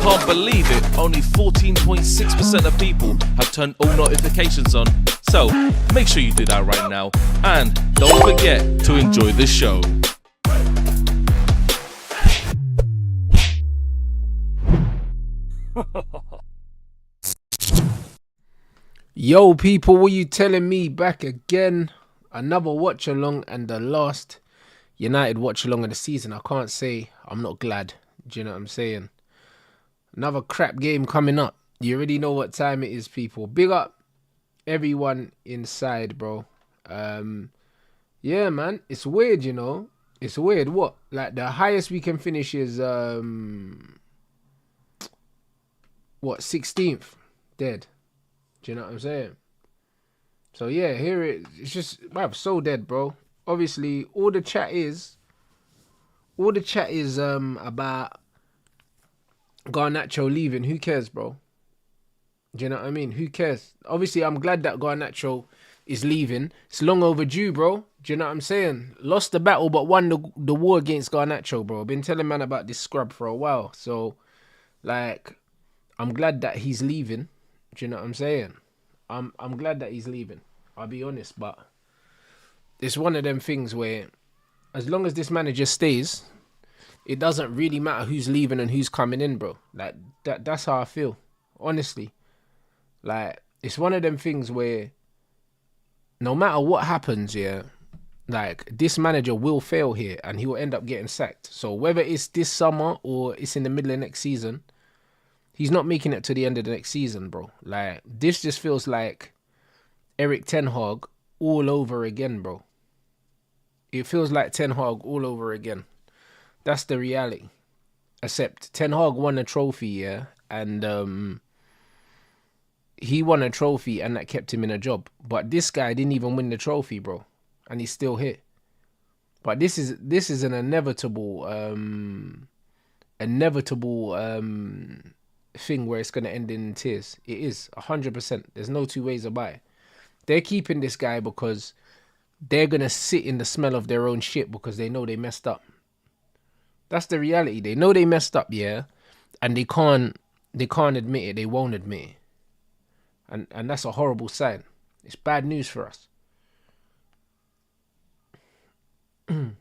Can't believe it, only 14.6% of people have turned all notifications on. So, make sure you do that right now. And don't forget to enjoy the show. Yo people, what you telling me? Back again. Another watch along and the last United watch along of the season. I can't say I'm not glad. Do you know what I'm saying? Another crap game coming up. You already know what time it is, people. Big up everyone inside, bro. Yeah, man. It's weird, you know. It's weird. What? Like the highest we can finish is 16th? Dead. Do you know what I'm saying? So yeah, here it's just so dead, bro. Obviously, all the chat is about Garnacho leaving. Who cares, bro? Do you know what I mean? Who cares? Obviously, I'm glad that Garnacho is leaving. It's long overdue, bro. Do you know what I'm saying? Lost the battle, but won the war against Garnacho, bro. Been telling man about this scrub for a while. So, like, I'm glad that he's leaving. Do you know what I'm saying? I'm glad that he's leaving. I'll be honest, but it's one of them things where as long as this manager stays, it doesn't really matter who's leaving and who's coming in, bro. Like that's how I feel. Honestly. Like it's one of them things where no matter what happens, yeah, like this manager will fail here and he will end up getting sacked. So whether it's this summer or it's in the middle of next season, he's not making it to the end of the next season, bro. Like, this just feels like Eric Ten Hag all over again, bro. It feels like Ten Hag all over again. That's the reality. Except Ten Hag won a trophy, yeah? And he won a trophy and that kept him in a job. But this guy didn't even win the trophy, bro. And he's still here. But this is an inevitable thing where it's going to end in tears. It is 100%. There's no two ways about it. They're keeping this guy because they're going to sit in the smell of their own shit because they know they messed up. That's the reality. They know they messed up, yeah, and they can't admit it. They won't admit it. And that's a horrible sign. It's bad news for us. Man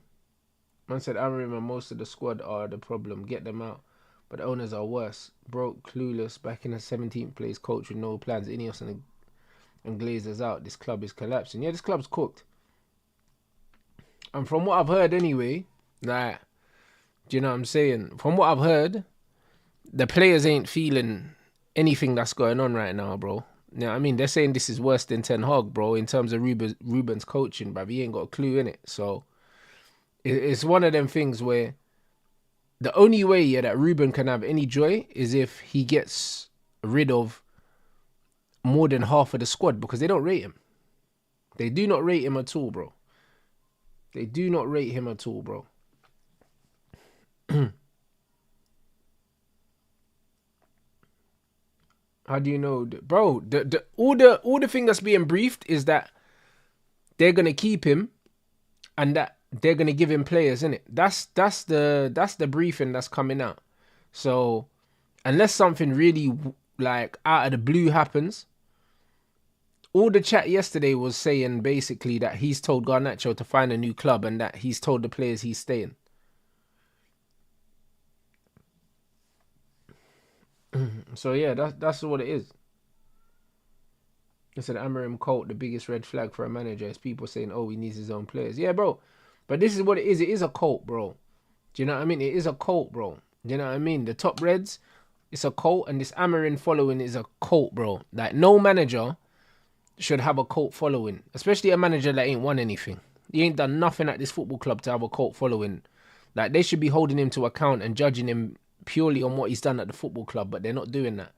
said Amorim and most of the squad are the problem. Get them out. But the owners are worse. Broke, clueless, back in the 17th place, coach with no plans. Ineos and Glazers out. This club is collapsing. Yeah, this club's cooked. And from what I've heard anyway, like, do you know what I'm saying? From what I've heard, the players ain't feeling anything that's going on right now, bro. You know what I mean? They're saying this is worse than Ten Hag, bro, in terms of Ruben's coaching, bruv. He ain't got a clue in it. So, it's one of them things where the only way, that Ruben can have any joy is if he gets rid of more than half of the squad because they don't rate him. They do not rate him at all, bro. They do not rate him at all, bro. How do you know, bro? All the thing that's being briefed is that they're gonna keep him, and that they're gonna give him players, innit? That's the briefing that's coming out. So unless something really like out of the blue happens, all the chat yesterday was saying basically that he's told Garnacho to find a new club and that he's told the players he's staying. So yeah, that's what it is. I said Amorim cult, the biggest red flag for a manager is people saying, oh, he needs his own players. Yeah, bro. But this is what it is. It is a cult, bro. Do you know what I mean? It is a cult, bro. Do you know what I mean? The top Reds, it's a cult, and this Amorim following is a cult, bro. Like, no manager should have a cult following, especially a manager that ain't won anything. He ain't done nothing at this football club to have a cult following. Like, they should be holding him to account and judging him purely on what he's done at the football club, but they're not doing that.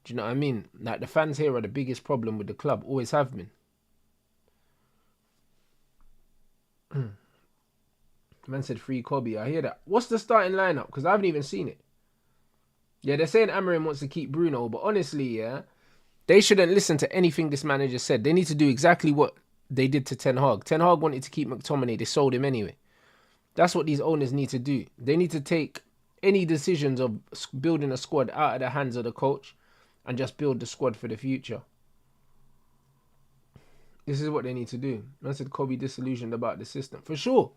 Do you know what I mean? Like, the fans here are the biggest problem with the club, always have been. Man said free Kobe. I hear that. What's the starting lineup? Because I haven't even seen it. Yeah, they're saying Amorim wants to keep Bruno, but honestly, yeah, they shouldn't listen to anything this manager said. They need to do exactly what they did to Ten Hag. Ten Hag wanted to keep McTominay. They sold him anyway. That's what these owners need to do. They need to take any decisions of building a squad out of the hands of the coach and just build the squad for the future. This is what they need to do. I said Kobe disillusioned about the system. For sure.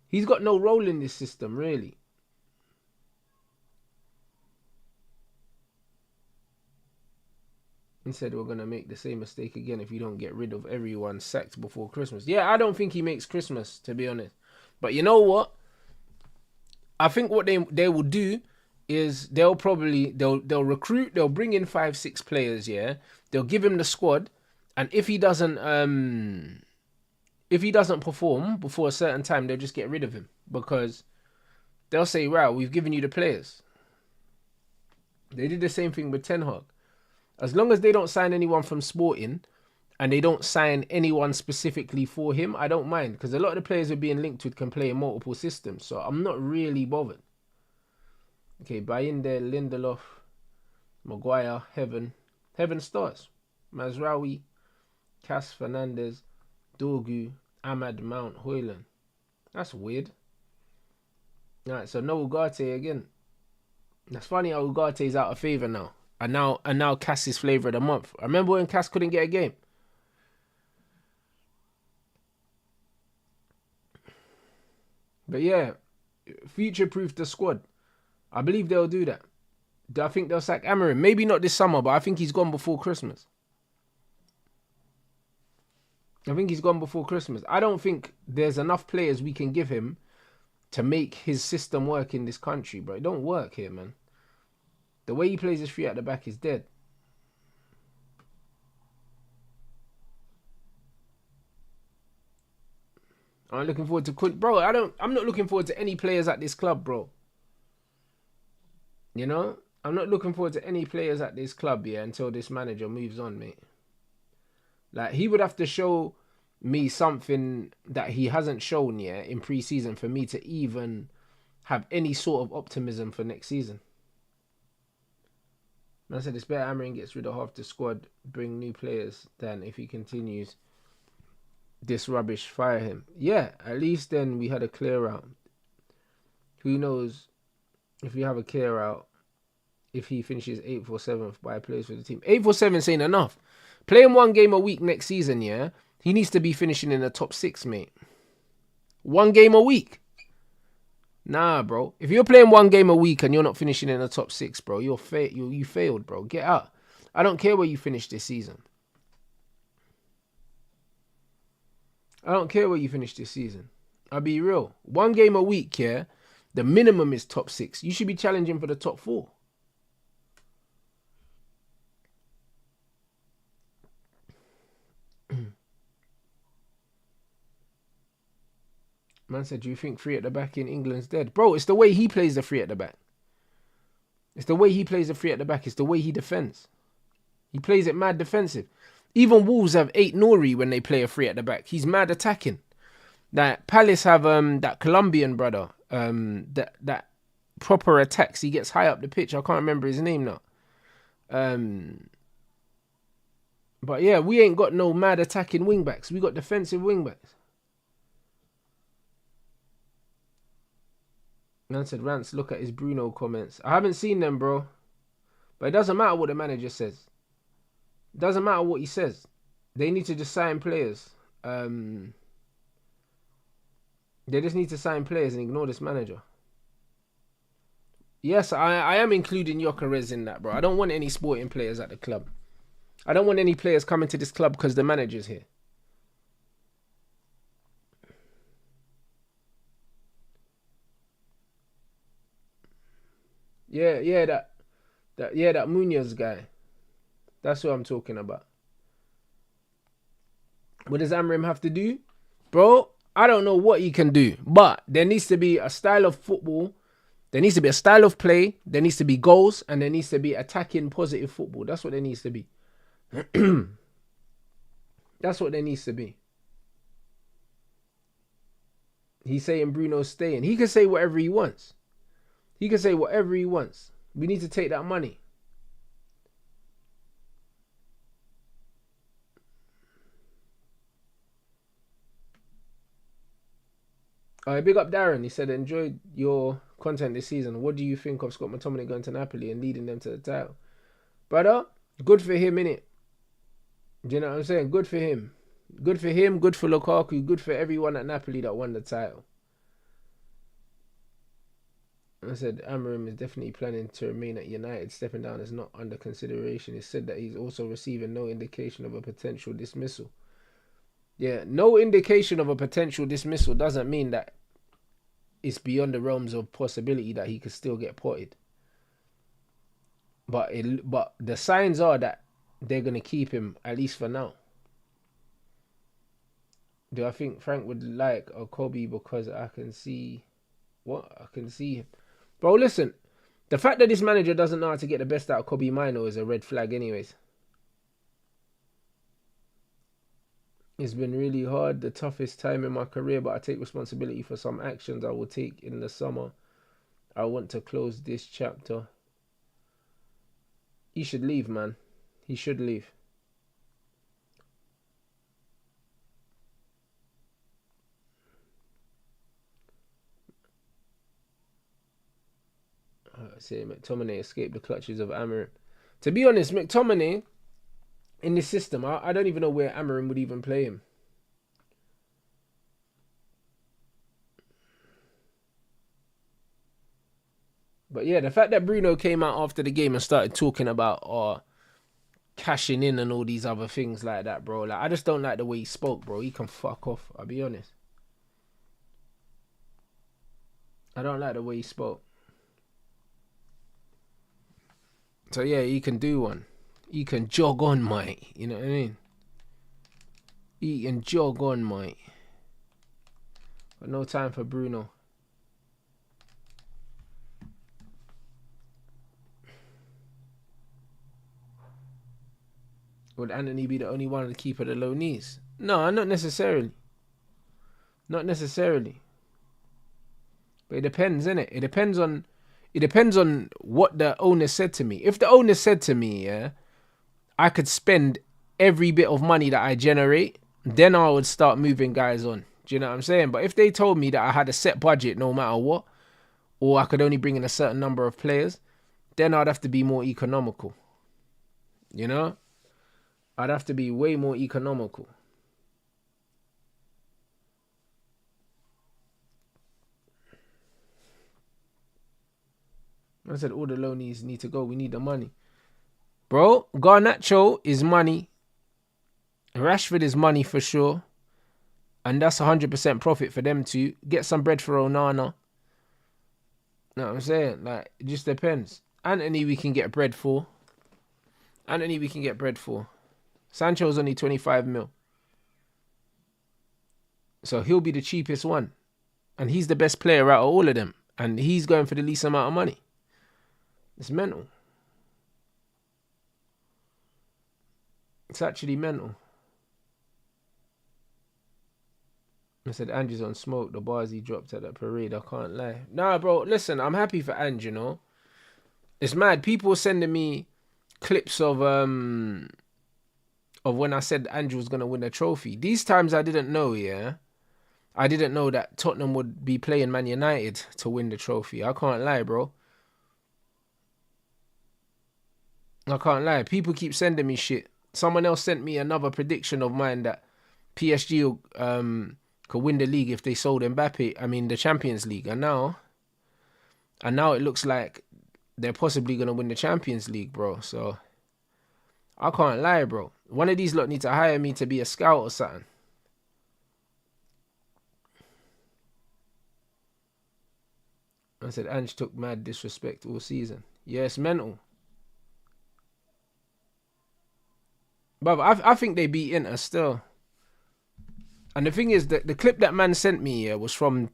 He's got no role in this system, really. He said we're going to make the same mistake again if you don't get rid of everyone sacked before Christmas. Yeah, I don't think he makes Christmas, to be honest. But you know what? I think what they will do is they'll recruit, they'll bring in 5-6 players, yeah. They'll give him the squad, and if he doesn't perform before a certain time, they'll just get rid of him because they'll say, "Wow, we've given you the players." They did the same thing with Ten Hag. As long as they don't sign anyone from Sporting and they don't sign anyone specifically for him, I don't mind because a lot of the players are being linked with can play in multiple systems, so I'm not really bothered. Okay, Bayinde, Lindelof, Maguire, Heaven starts. Mazraoui, Cas Fernandez, Dorgu, Ahmad, Mount, Hoyland. That's weird. Alright, so no Ugarte again. That's funny how Ugarte's out of favour now. And now Cass is flavour of the month. I remember when Cass couldn't get a game. But yeah, future-proof the squad. I believe they'll do that. I think they'll sack Amorim. Maybe not this summer, but I think he's gone before Christmas. I don't think there's enough players we can give him to make his system work in this country, bro. It don't work here, man. The way he plays his three at the back is dead. I'm looking forward to... Bro, I'm not looking forward to any players at this club, bro. You know? I'm not looking forward to any players at this club, yeah, until this manager moves on, mate. Like, he would have to show me something that he hasn't shown yet in pre-season for me to even have any sort of optimism for next season. I said it's better Amorim gets rid of half the squad, bring new players, than if he continues this rubbish, fire him. Yeah, at least then we had a clear out. Who knows if we have a clear out, if he finishes 8th or 7th by players for the team. 8th or 7th ain't enough. Playing one game a week next season, yeah, he needs to be finishing in the top 6, mate. One game a week. Nah, bro. If you're playing one game a week and you're not finishing in the top 6, bro, you failed, bro. Get out. I don't care where you finish this season. I'll be real. One game a week, yeah, the minimum is top 6. You should be challenging for the top 4. Man said, do you think three at the back in England's dead? Bro, it's the way he plays the three at the back. It's the way he defends. He plays it mad defensive. Even Wolves have 8 Nori when they play a three at the back. He's mad attacking. That Palace have that Colombian brother. That proper attacks. He gets high up the pitch. I can't remember his name now. But yeah, we ain't got no mad attacking wing backs. We got defensive wing backs. Man said, Rants, look at his Bruno comments. I haven't seen them, bro. But it doesn't matter what the manager says. It doesn't matter what he says. They need to just sign players. They just need to sign players and ignore this manager. Yes, I am including Gyökeres in that, bro. I don't want any Sporting players at the club. I don't want any players coming to this club because the manager's here. Yeah, that Munoz guy. That's what I'm talking about. What does Amorim have to do? Bro, I don't know what he can do. But there needs to be a style of football. There needs to be a style of play. There needs to be goals. And there needs to be attacking positive football. That's what there needs to be. That's what there needs to be. He's saying Bruno's staying. He can say whatever he wants. We need to take that money. Big up Darren. He said, enjoyed your content this season. What do you think of Scott McTominay going to Napoli and leading them to the title? Brother, good for him, innit? Do you know what I'm saying? Good for him. Good for him, good for Lukaku, good for everyone at Napoli that won the title. I said Amorim is definitely planning to remain at United. Stepping down is not under consideration. He said that he's also receiving no indication of a potential dismissal. Yeah, no indication of a potential dismissal doesn't mean that it's beyond the realms of possibility that he could still get potted. But the signs are that they're going to keep him, at least for now. Do I think Frank would like a Kobe because I can see... What? I can see him. Bro, listen. The fact that this manager doesn't know how to get the best out of Kobe Mino is a red flag anyways. It's been really hard, the toughest time in my career, but I take responsibility for some actions I will take in the summer. I want to close this chapter. He should leave, man. He should leave. Say McTominay escaped the clutches of Amorim. To be honest, McTominay in this system, I don't even know where Amorim would even play him. But yeah, the fact that Bruno came out after the game and started talking about cashing in and all these other things like that, bro. Like, I just don't like the way he spoke, bro. He can fuck off, I'll be honest. I don't like the way he spoke. So yeah, he can do one. He can jog on, mate. You know what I mean? He can jog on, mate. But no time for Bruno. Would Anthony be the only one to keep at the low knees? No, not necessarily. Not necessarily. But it depends, innit? It depends on what the owner said to me. If the owner said to me, yeah, I could spend every bit of money that I generate, then I would start moving guys on. Do you know what I'm saying? But if they told me that I had a set budget no matter what, or I could only bring in a certain number of players, then I'd have to be more economical. You know? I'd have to be way more economical. I said all the loanies need to go. We need the money. Bro, Garnacho is money. Rashford is money for sure. And that's 100% profit for them to get some bread for Onana. Know what I'm saying? Like, it just depends. Anthony we can get bread for. Sancho's only 25 mil. So he'll be the cheapest one. And he's the best player out of all of them. And he's going for the least amount of money. It's mental. It's actually mental. I said Ange's on smoke. The bars he dropped at that parade. I can't lie. Nah, bro. Listen, I'm happy for Ange, you know. It's mad. People sending me clips of when I said Ange was going to win a trophy. These times I didn't know, yeah. I didn't know that Tottenham would be playing Man United to win the trophy. I can't lie, bro. I can't lie. People keep sending me shit. Someone else sent me another prediction of mine that PSG could win the league if they sold Mbappe. I mean, the Champions League. And now it looks like they're possibly going to win the Champions League, bro. So, I can't lie, bro. One of these lot need to hire me to be a scout or something. I said, Ange took mad disrespect all season. Yeah, it's mental. But I think they beat Inter still. And the thing is that the clip that man sent me was from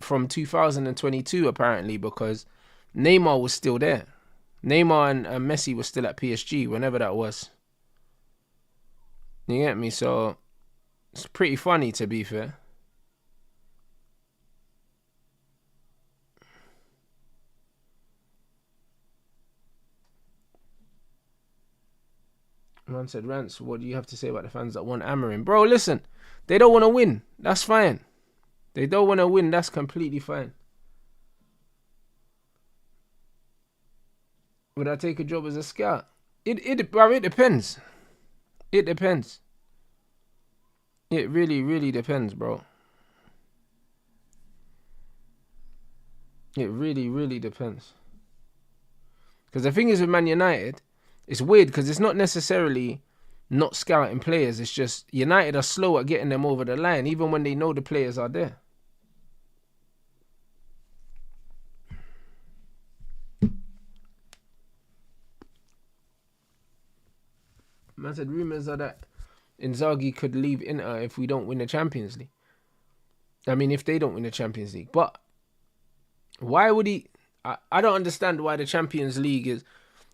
2022 apparently, because Neymar was still there. Neymar and Messi were still at PSG whenever that was. You get me? So it's pretty funny, to be fair. Man said, Rants, what do you have to say about the fans that want Amorim? Bro, listen, they don't want to win. That's fine. They don't want to win. That's completely fine. Would I take a job as a scout? It depends. It depends. It really, really depends, bro. It really, really depends. Because the thing is with Man United, it's weird because it's not necessarily not scouting players. It's just United are slow at getting them over the line, even when they know the players are there. Man said rumours are that Inzaghi could leave Inter if we don't win the Champions League. I mean, if they don't win the Champions League. But why would he? I don't understand why the Champions League is...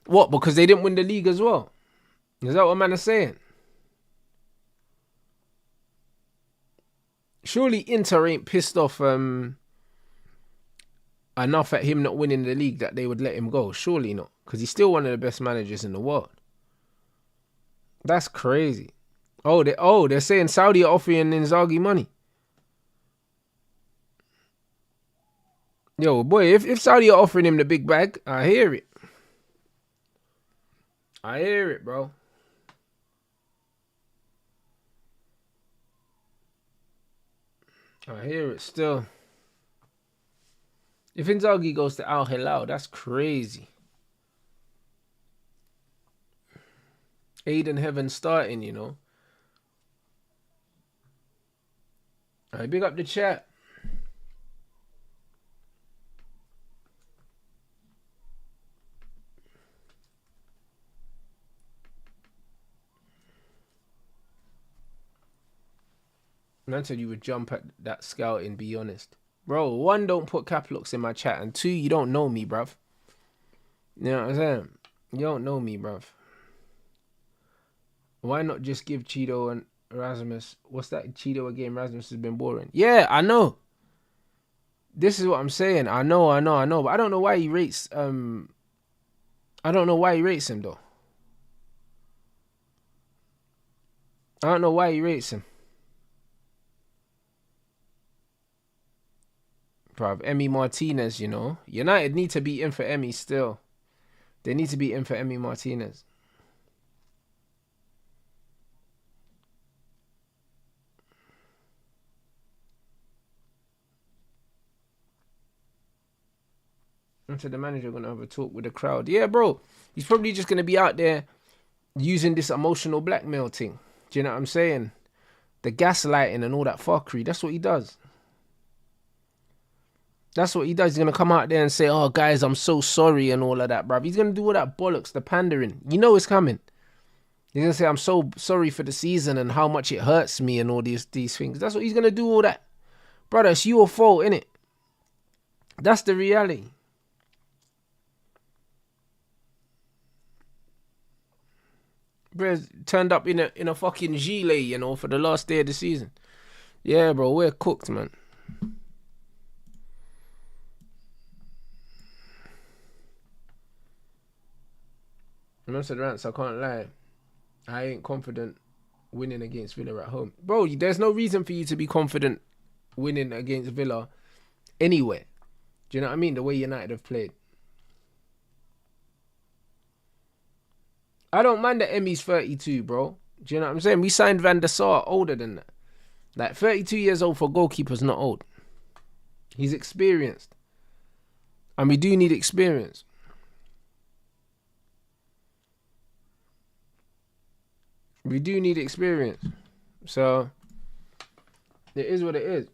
What? Because they didn't win the league as well? Is that what man is saying? Surely Inter ain't pissed off enough at him not winning the league that they would let him go. Surely not. Because he's still one of the best managers in the world. That's crazy. They're saying Saudi are offering Inzaghi money. Yo, boy, if Saudi are offering him the big bag, I hear it. I hear it, bro. I hear it still. If Inzaghi goes to Al Hilal, that's crazy. Aiden Heaven starting, you know. Alright, big up the chat. Man said you would jump at that scouting, be honest. Bro, one, don't put cap locks in my chat, and two, you don't know me, bruv. You know what I'm saying? You don't know me, bruv. Why not just give Cheeto and Erasmus? What's that? Cheeto again, Erasmus has been boring. Yeah, I know. This is what I'm saying. I know. But I don't know why he rates, I don't know why he rates him, though. I don't know why he rates him. Bruv, Emi Martinez, you know. United need to be in for Emi still. They need to be in for Emi Martinez. So the manager going to have a talk with the crowd. Yeah, bro. He's probably just going to be out there using this emotional blackmail thing. Do you know what I'm saying? The gaslighting and all that fuckery. That's what he does. That's what he does. He's going to come out there and say, oh, guys, I'm so sorry and all of that, bruv. He's going to do all that bollocks, the pandering. You know it's coming. He's going to say, I'm so sorry for the season and how much it hurts me and all these things. That's what he's going to do, all that. Brother, it's your fault, innit? That's the reality. Bro, turned up in a fucking gilet, you know, for the last day of the season. Yeah, bro, we're cooked, man. I said Rants, I can't lie. I ain't confident winning against Villa at home. Bro, there's no reason for you to be confident winning against Villa anywhere. Do you know what I mean? The way United have played. I don't mind that Emi's 32, bro. Do you know what I'm saying? We signed Van der Sar older than that. Like, 32 years old for goalkeeper's not old. He's experienced. And we do need experience. We do need experience. So, it is what it is.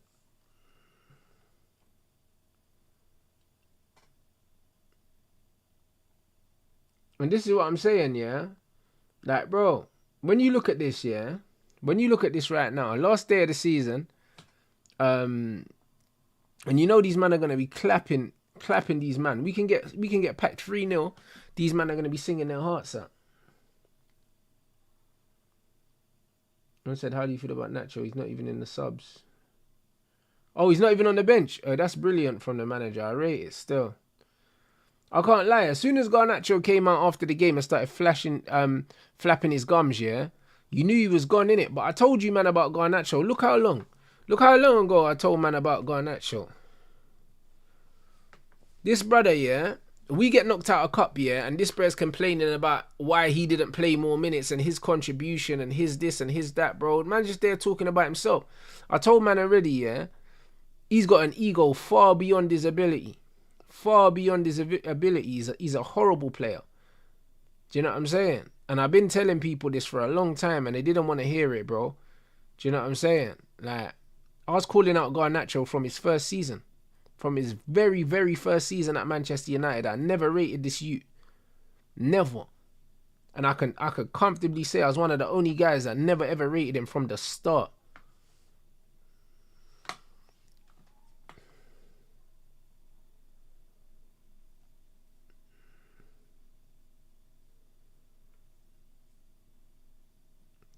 And this is what I'm saying, yeah? Like, bro, when you look at this, yeah? When you look at this right now, last day of the season, and you know these men are going to be clapping these men. We can get packed 3-0. These men are going to be singing their hearts out. I said, how do you feel about Nacho? He's not even in the subs. Oh, he's not even on the bench. Oh, that's brilliant from the manager. I rate it still. I can't lie. As soon as Garnacho came out after the game and started flapping his gums, yeah, you knew he was gone, innit? But I told you, man, about Garnacho. Look how long Look how long ago I told man about Garnacho. This brother, yeah, we get knocked out of cup, yeah, and this brother's complaining about why he didn't play more minutes and his contribution and his this and his that, bro. Man just there talking about himself. I told man already, yeah, he's got an ego far beyond his ability. Far beyond his ability. He's a horrible player. Do you know what I'm saying? And I've been telling people this for a long time and they didn't want to hear it, bro. Do you know what I'm saying? Like, I was calling out Garnacho from his first season. From his very, very first season at Manchester United. I never rated this youth. Never. And I could comfortably say I was one of the only guys that never ever rated him from the start.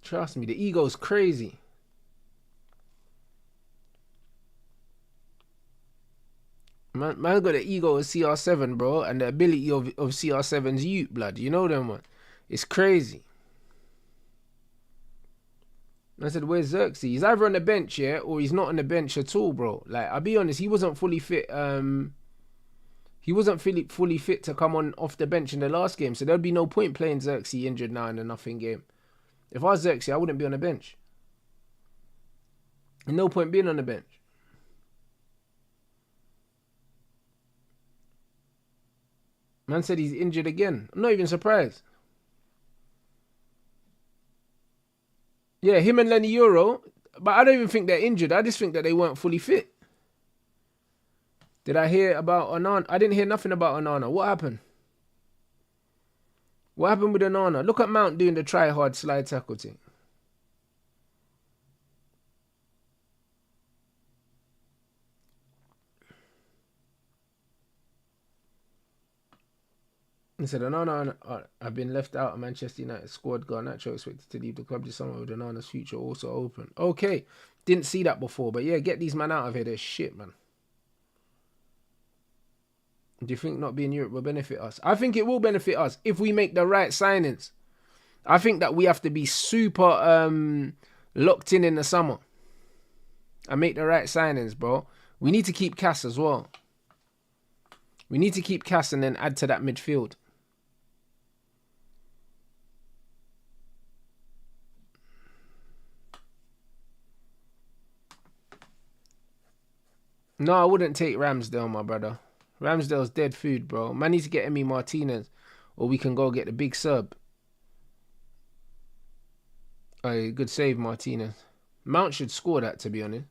Trust me, the ego's crazy. Man got the ego of CR7, bro, and the ability of CR7's youth, blood. You know them, man. It's crazy. I said, where's Xerxes? He's either on the bench, yeah, or he's not on the bench at all, bro. Like, I'll be honest, he wasn't fully fit. He wasn't fully fit to come on off the bench in the last game, so there'd be no point playing Xerxes injured now in a nothing game. If I was Xerxes, I wouldn't be on the bench. And no point being on the bench. Man said he's injured again. I'm not even surprised. Yeah, him and Lenny Euro, but I don't even think they're injured. I just think that they weren't fully fit. Did I hear about Onana? I didn't hear nothing about Onana. What happened? What happened with Onana? Look at Mount doing the try-hard slide tackle thing. He said, Onana have been left out of Manchester United squad. Garnacho expected to leave the club this summer with Onana's future also open. Okay, didn't see that before, but yeah, get these men out of here. They're shit, man. Do you think not being Europe will benefit us? I think it will benefit us if we make the right signings. I think that we have to be super locked in the summer and make the right signings, bro. We need to keep Cass as well. We need to keep Cass and then add to that midfield. No, I wouldn't take Ramsdale, my brother. Ramsdale's dead food, bro. Man needs to get Emi Martinez, or we can go get the big sub. Oh, good save, Martinez. Mount should score that, to be honest.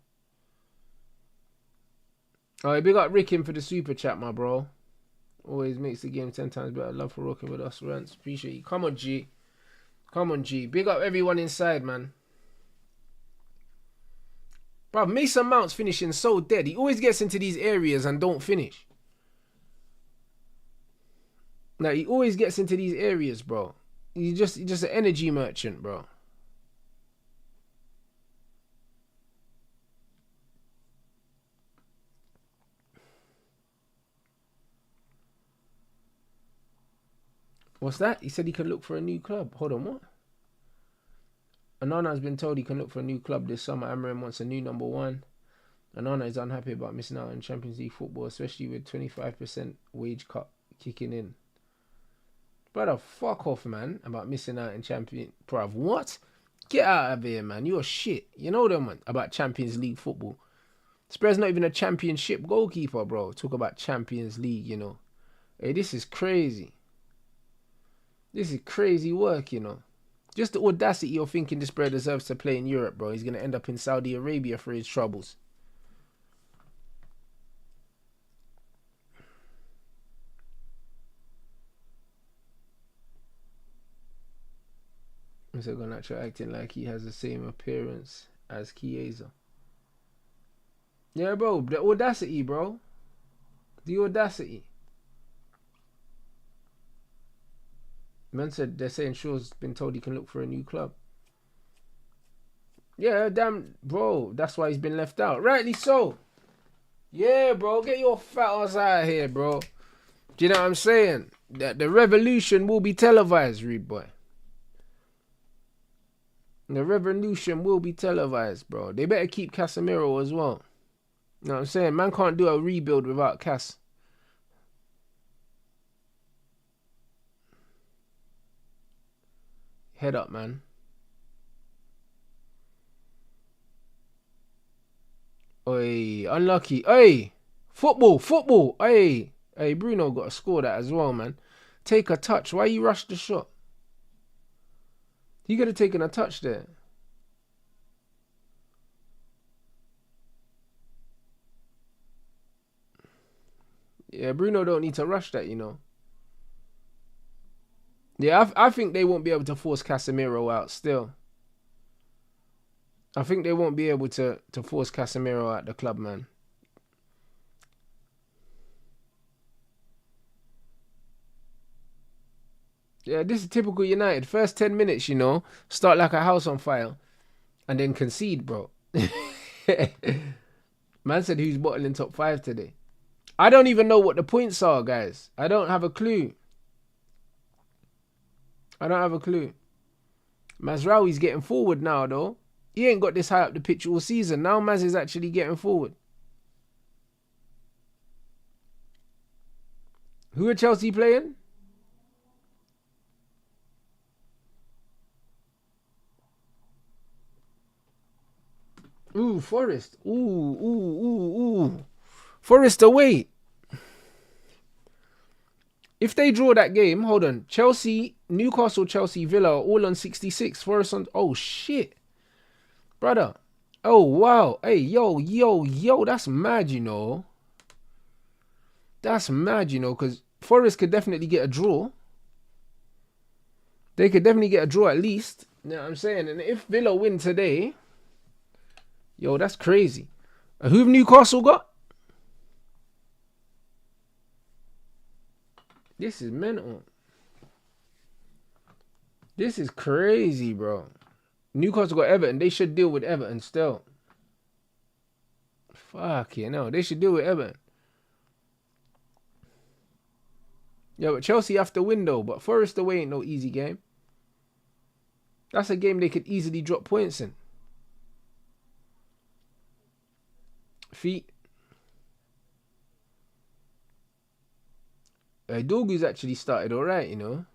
Alright, big up Rickin for the super chat, my bro. Always makes the game 10 times better. Love for rocking with us, Rants. Appreciate you. Come on, G. Come on, G. Big up everyone inside, man. Bro, Mason Mount's finishing so dead. He always gets into these areas and don't finish. Now, he always gets into these areas, bro. He's just an energy merchant, bro. What's that? He said he can look for a new club. Hold on, what? Onana has been told he can look for a new club this summer. Amarim wants a new number one. Onana is unhappy about missing out on Champions League football, especially with 25% wage cut kicking in. Brother, fuck off, man, about missing out in Champions... Bruv, what? Get out of here, man. You're shit. You know that, man, about Champions League football. Spurs not even a championship goalkeeper, bro. Talk about Champions League, you know. Hey, this is crazy. This is crazy work, you know. Just the audacity of thinking this bro deserves to play in Europe, bro. He's going to end up in Saudi Arabia for his troubles. Mr. Garnacho acting like he has the same appearance as Chiesa. Yeah, bro. The audacity, bro. The audacity. Man said they're saying Shaw's been told he can look for a new club. Yeah, damn, bro. That's why he's been left out. Rightly so. Yeah, bro. Get your fat ass out of here, bro. Do you know what I'm saying? That the revolution will be televised, rude boy. The revolution will be televised, bro. They better keep Casemiro as well. You know what I'm saying? Man can't do a rebuild without Cas. Head up, man. Oi, unlucky. Oi, football. Oi, Bruno got to score that as well, man. Take a touch. Why you rush the shot? He could have taken a touch there. Yeah, Bruno don't need to rush that, you know. Yeah, I think they won't be able to force Casemiro out still. I think they won't be able to force Casemiro out the club, man. Yeah, this is typical United. First 10 minutes, you know, start like a house on fire and then concede, bro. Man said who's bottling top 5 today. I don't even know what the points are, guys. I don't have a clue. Mazraoui's getting forward now, though. He ain't got this high up the pitch all season. Now Maz is actually getting forward. Who are Chelsea playing? Ooh, Forest. Ooh. Forest away. If they draw that game, hold on. Chelsea, Newcastle, Chelsea, Villa are all on 66. Forest on... Oh, shit. Brother. Oh, wow. Hey, yo. That's mad, you know. Because Forest could definitely get a draw. They could definitely get a draw at least. You know what I'm saying? And if Villa win today... Yo, that's crazy. Who have Newcastle got? This is mental. This is crazy, bro. Newcastle got Everton. They should deal with Everton still. Fuck, you know. They should deal with Everton. Yeah, but Chelsea have to win, though. But Forest away ain't no easy game. That's a game they could easily drop points in. Feet. Dogu's actually started alright, you know.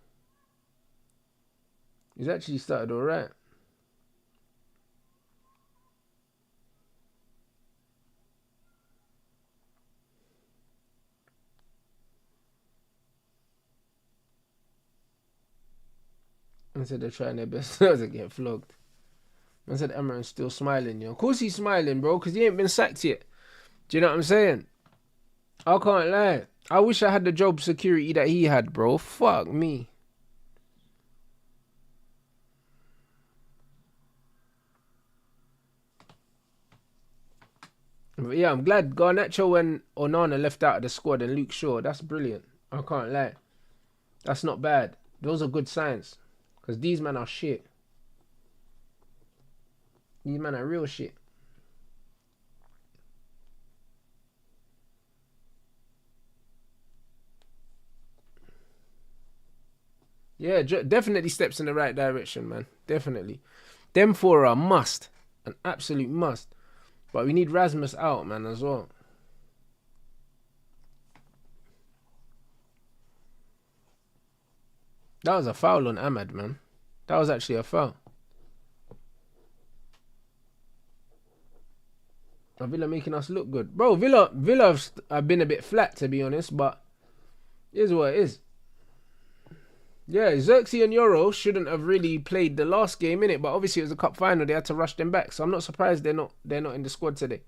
He's actually started alright. I said they're trying their best not to get flogged. I said Amaran's still smiling, yo. Of course he's smiling, bro, because he ain't been sacked yet. Do you know what I'm saying? I can't lie. I wish I had the job security that he had, bro. Fuck me. But yeah, I'm glad Garnacho and Onana left out of the squad and Luke Shaw. That's brilliant. I can't lie. That's not bad. Those are good signs. Because these men are shit. These men are real shit. Yeah, definitely steps in the right direction, man. Definitely. Them four are a must. An absolute must. But we need Rasmus out, man, as well. That was a foul on Ahmad, man. That was actually a foul. Villa making us look good. Bro, Villa have been a bit flat, to be honest, but it is what it is. Yeah, Xerxes and Euro shouldn't have really played the last game, innit? But obviously it was a cup final, they had to rush them back. So I'm not surprised they're not in the squad today.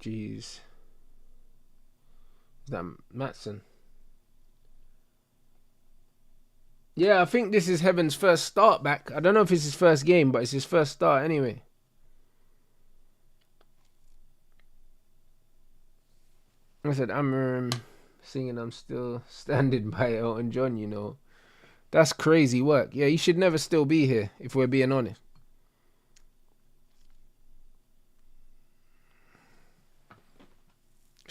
Jeez. Is that Matson? Yeah, I think this is Heaven's first start back. I don't know if it's his first game, but it's his first start anyway. I said, I'm singing I'm Still Standing by Elton John, you know. That's crazy work. Yeah, he should never still be here, if we're being honest.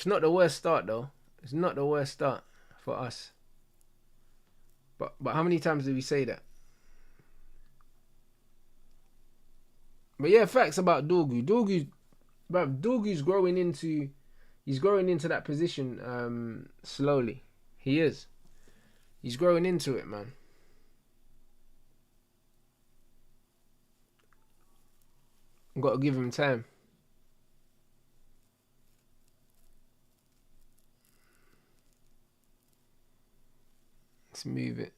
It's not the worst start though. It's not the worst start for us. But how many times did we say that? But yeah, facts about Dorgu. Dorgu's growing into that position slowly. He is. He's growing into it, man. Got to give him time. Let's move it.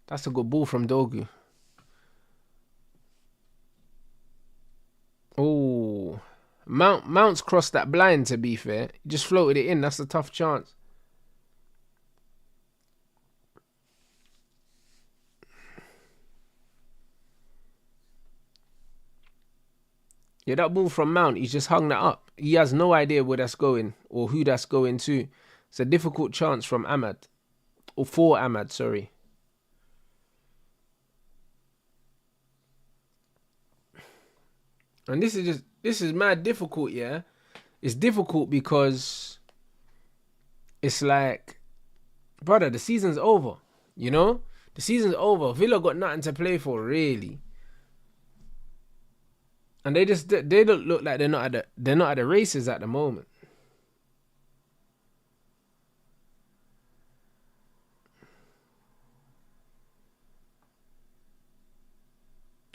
That's a good ball from Dorgu. Oh, Mount's crossed that blind. To be fair, he just floated it in. That's a tough chance. Yeah, that ball from Mount, he's just hung that up. He has no idea where that's going or who that's going to. It's a difficult chance from Ahmad. Or for Ahmad, sorry. And this is mad difficult, yeah? It's difficult because it's like, brother, the season's over, you know? The season's over. Villa got nothing to play for, really. And they don't look like they're not at the races at the moment.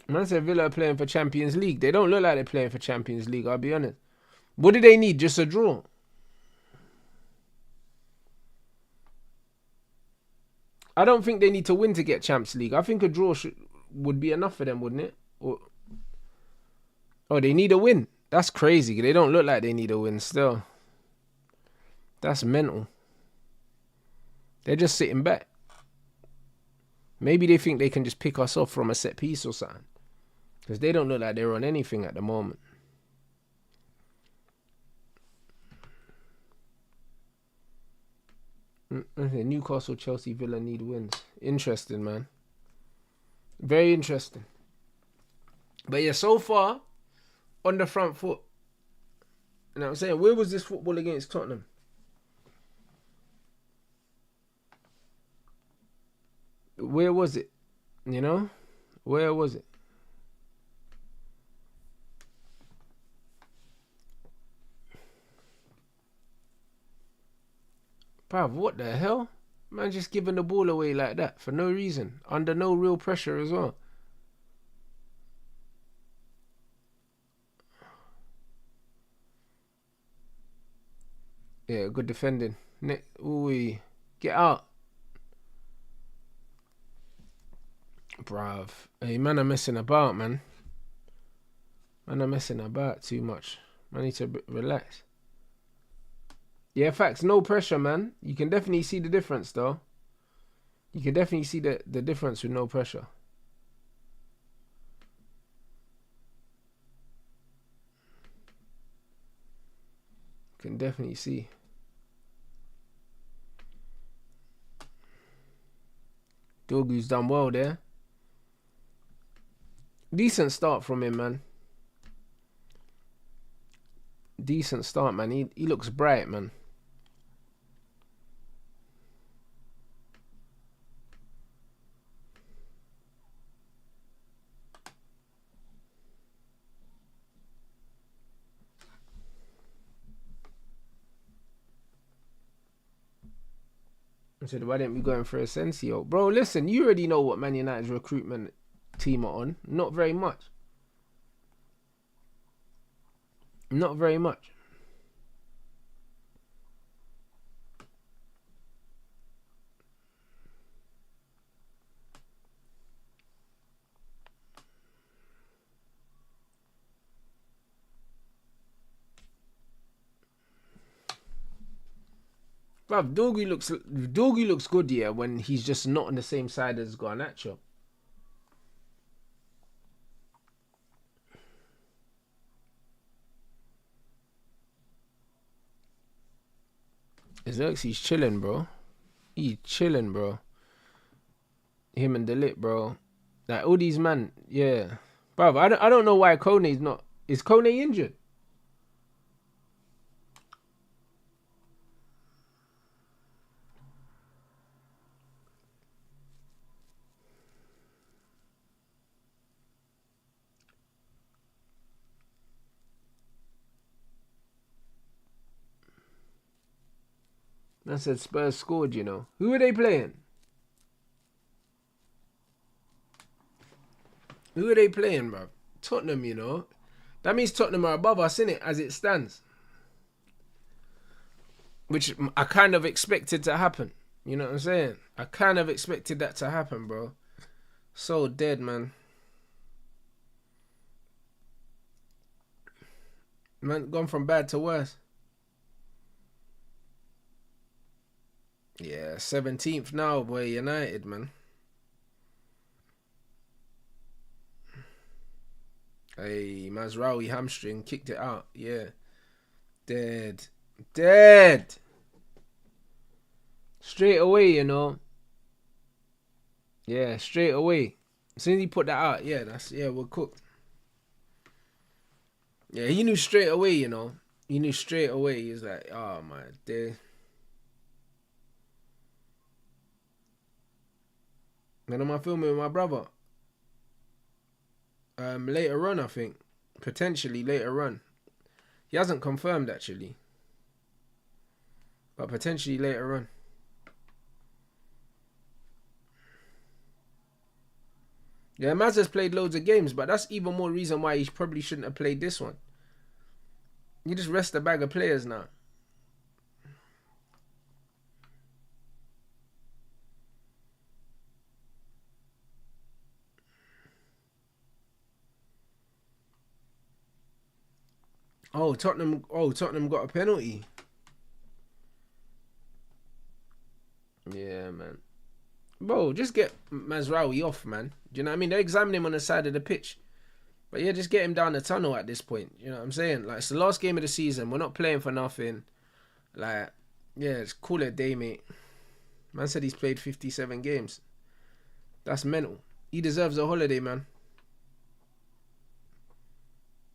Man said Villa are playing for Champions League. They don't look like they're playing for Champions League, I'll be honest. What do they need? Just a draw. I don't think they need to win to get Champions League. I think a draw would be enough for them, wouldn't it? Oh, they need a win. That's crazy. They don't look like they need a win still. That's mental. They're just sitting back. Maybe they think they can just pick us off from a set piece or something. Because they don't look like they're on anything at the moment. Newcastle, Chelsea, Villa need wins. Interesting, man. Very interesting. But yeah, so far, on the front foot. You know what I'm saying? Where was this football against Tottenham? Where was it? You know? Where was it? Bruv, what the hell? Man just giving the ball away like that for no reason. Under no real pressure as well. Yeah, good defending. Ooh, get out. Bruv. Hey, man, I'm messing about, man. Man, I'm messing about too much. I need to relax. Yeah, facts. No pressure, man. You can definitely see the difference, though. You can definitely see the difference with no pressure. You can definitely see. Dorgu's done well there. Decent start from him, man. Decent start, man. He looks bright, man. I said, why didn't we go in for Asensio? Bro, listen, you already know what Man United's recruitment team are on. Not very much. Not very much. Bruv, Dorgu looks good, yeah, when he's just not on the same side as Garnacho. Xerxes chilling, bro. He's chilling, bro. Him and Delit, bro. Like all these man, yeah. Bruv, I don't know why Kone's not. Is Kone injured? I said Spurs scored, you know. Who are they playing? Who are they playing, bro? Tottenham, you know. That means Tottenham are above us, innit, as it stands. Which I kind of expected to happen. You know what I'm saying? I kind of expected that to happen, bro. So dead, man. Man, gone from bad to worse. Yeah, 17th now, boy. United, man. Hey, Mazraoui hamstring. Kicked it out. Yeah. Dead. Dead. Straight away, you know. Yeah, straight away. As soon as he put that out, we're cooked. Yeah, he knew straight away, you know. He knew straight away. He was like, oh my day. When am I filming with my brother? Later on, I think. Potentially later on. He hasn't confirmed actually. But potentially later on. Yeah, Maz has played loads of games, but that's even more reason why he probably shouldn't have played this one. You just rest a bag of players now. Tottenham got a penalty. Yeah, man. Bro, just get Mazraoui off, man. Do you know what I mean? They're examining him on the side of the pitch. But yeah, just get him down the tunnel at this point. You know what I'm saying? Like, it's the last game of the season. We're not playing for nothing. Like, yeah, just call it a day, mate. Man said he's played 57 games. That's mental. He deserves a holiday, man.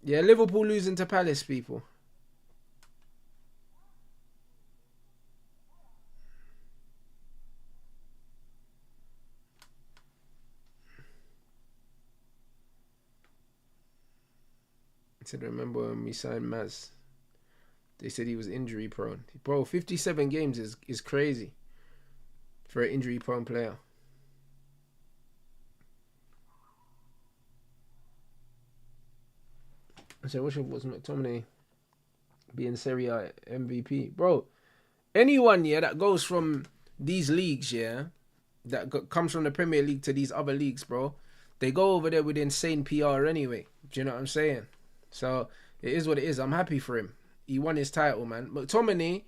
Yeah, Liverpool losing to Palace, people. I said, remember when we signed Maz? They said he was injury prone. Bro, 57 games is crazy for an injury prone player. I said, what's McTominay being Serie A MVP? Bro, anyone, yeah, that goes from these leagues, yeah, comes from the Premier League to these other leagues, bro, they go over there with insane PR anyway. Do you know what I'm saying? So, it is what it is. I'm happy for him. He won his title, man. McTominay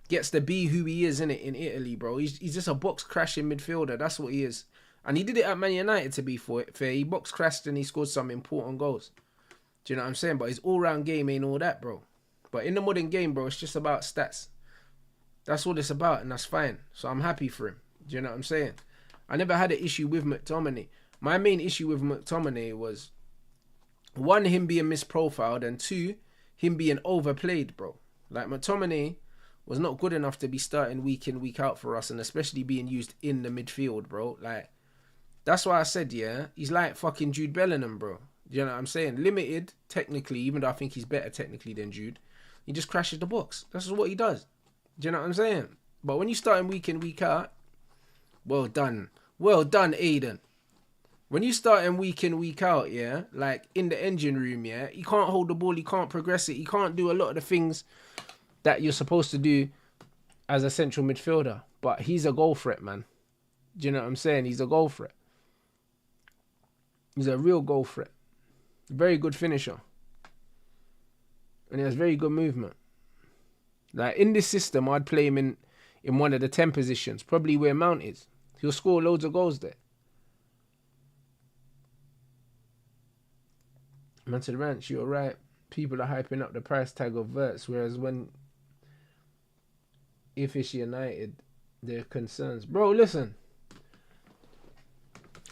gets to be who he is, innit, in Italy, bro. He's just a box-crashing midfielder. That's what he is. And he did it at Man United, to be fair. He box-crashed and he scored some important goals. Do you know what I'm saying? But his all-round game ain't all that, bro. But in the modern game, bro, it's just about stats. That's what it's about, and that's fine. So I'm happy for him. Do you know what I'm saying? I never had an issue with McTominay. My main issue with McTominay was, one, him being misprofiled, and two, him being overplayed, bro. Like, McTominay was not good enough to be starting week in, week out for us, and especially being used in the midfield, bro. Like, that's why I said, yeah, he's like fucking Jude Bellingham, bro. Do you know what I'm saying? Limited, technically, even though I think he's better technically than Jude. He just crashes the box. That's what he does. Do you know what I'm saying? But when you start him week in, week out, well done. Well done, Aiden. When you start him week in, week out, yeah, like in the engine room, yeah, he can't hold the ball, he can't progress it, he can't do a lot of the things that you're supposed to do as a central midfielder. But he's a goal threat, man. Do you know what I'm saying? He's a goal threat. He's a real goal threat. Very good finisher. And he has very good movement. Like, in this system, I'd play him in one of the 10 positions, probably where Mount is. He'll score loads of goals there. Man said, Rants, you're right. People are hyping up the price tag of Verts, whereas if it's United, there are concerns. Bro, listen.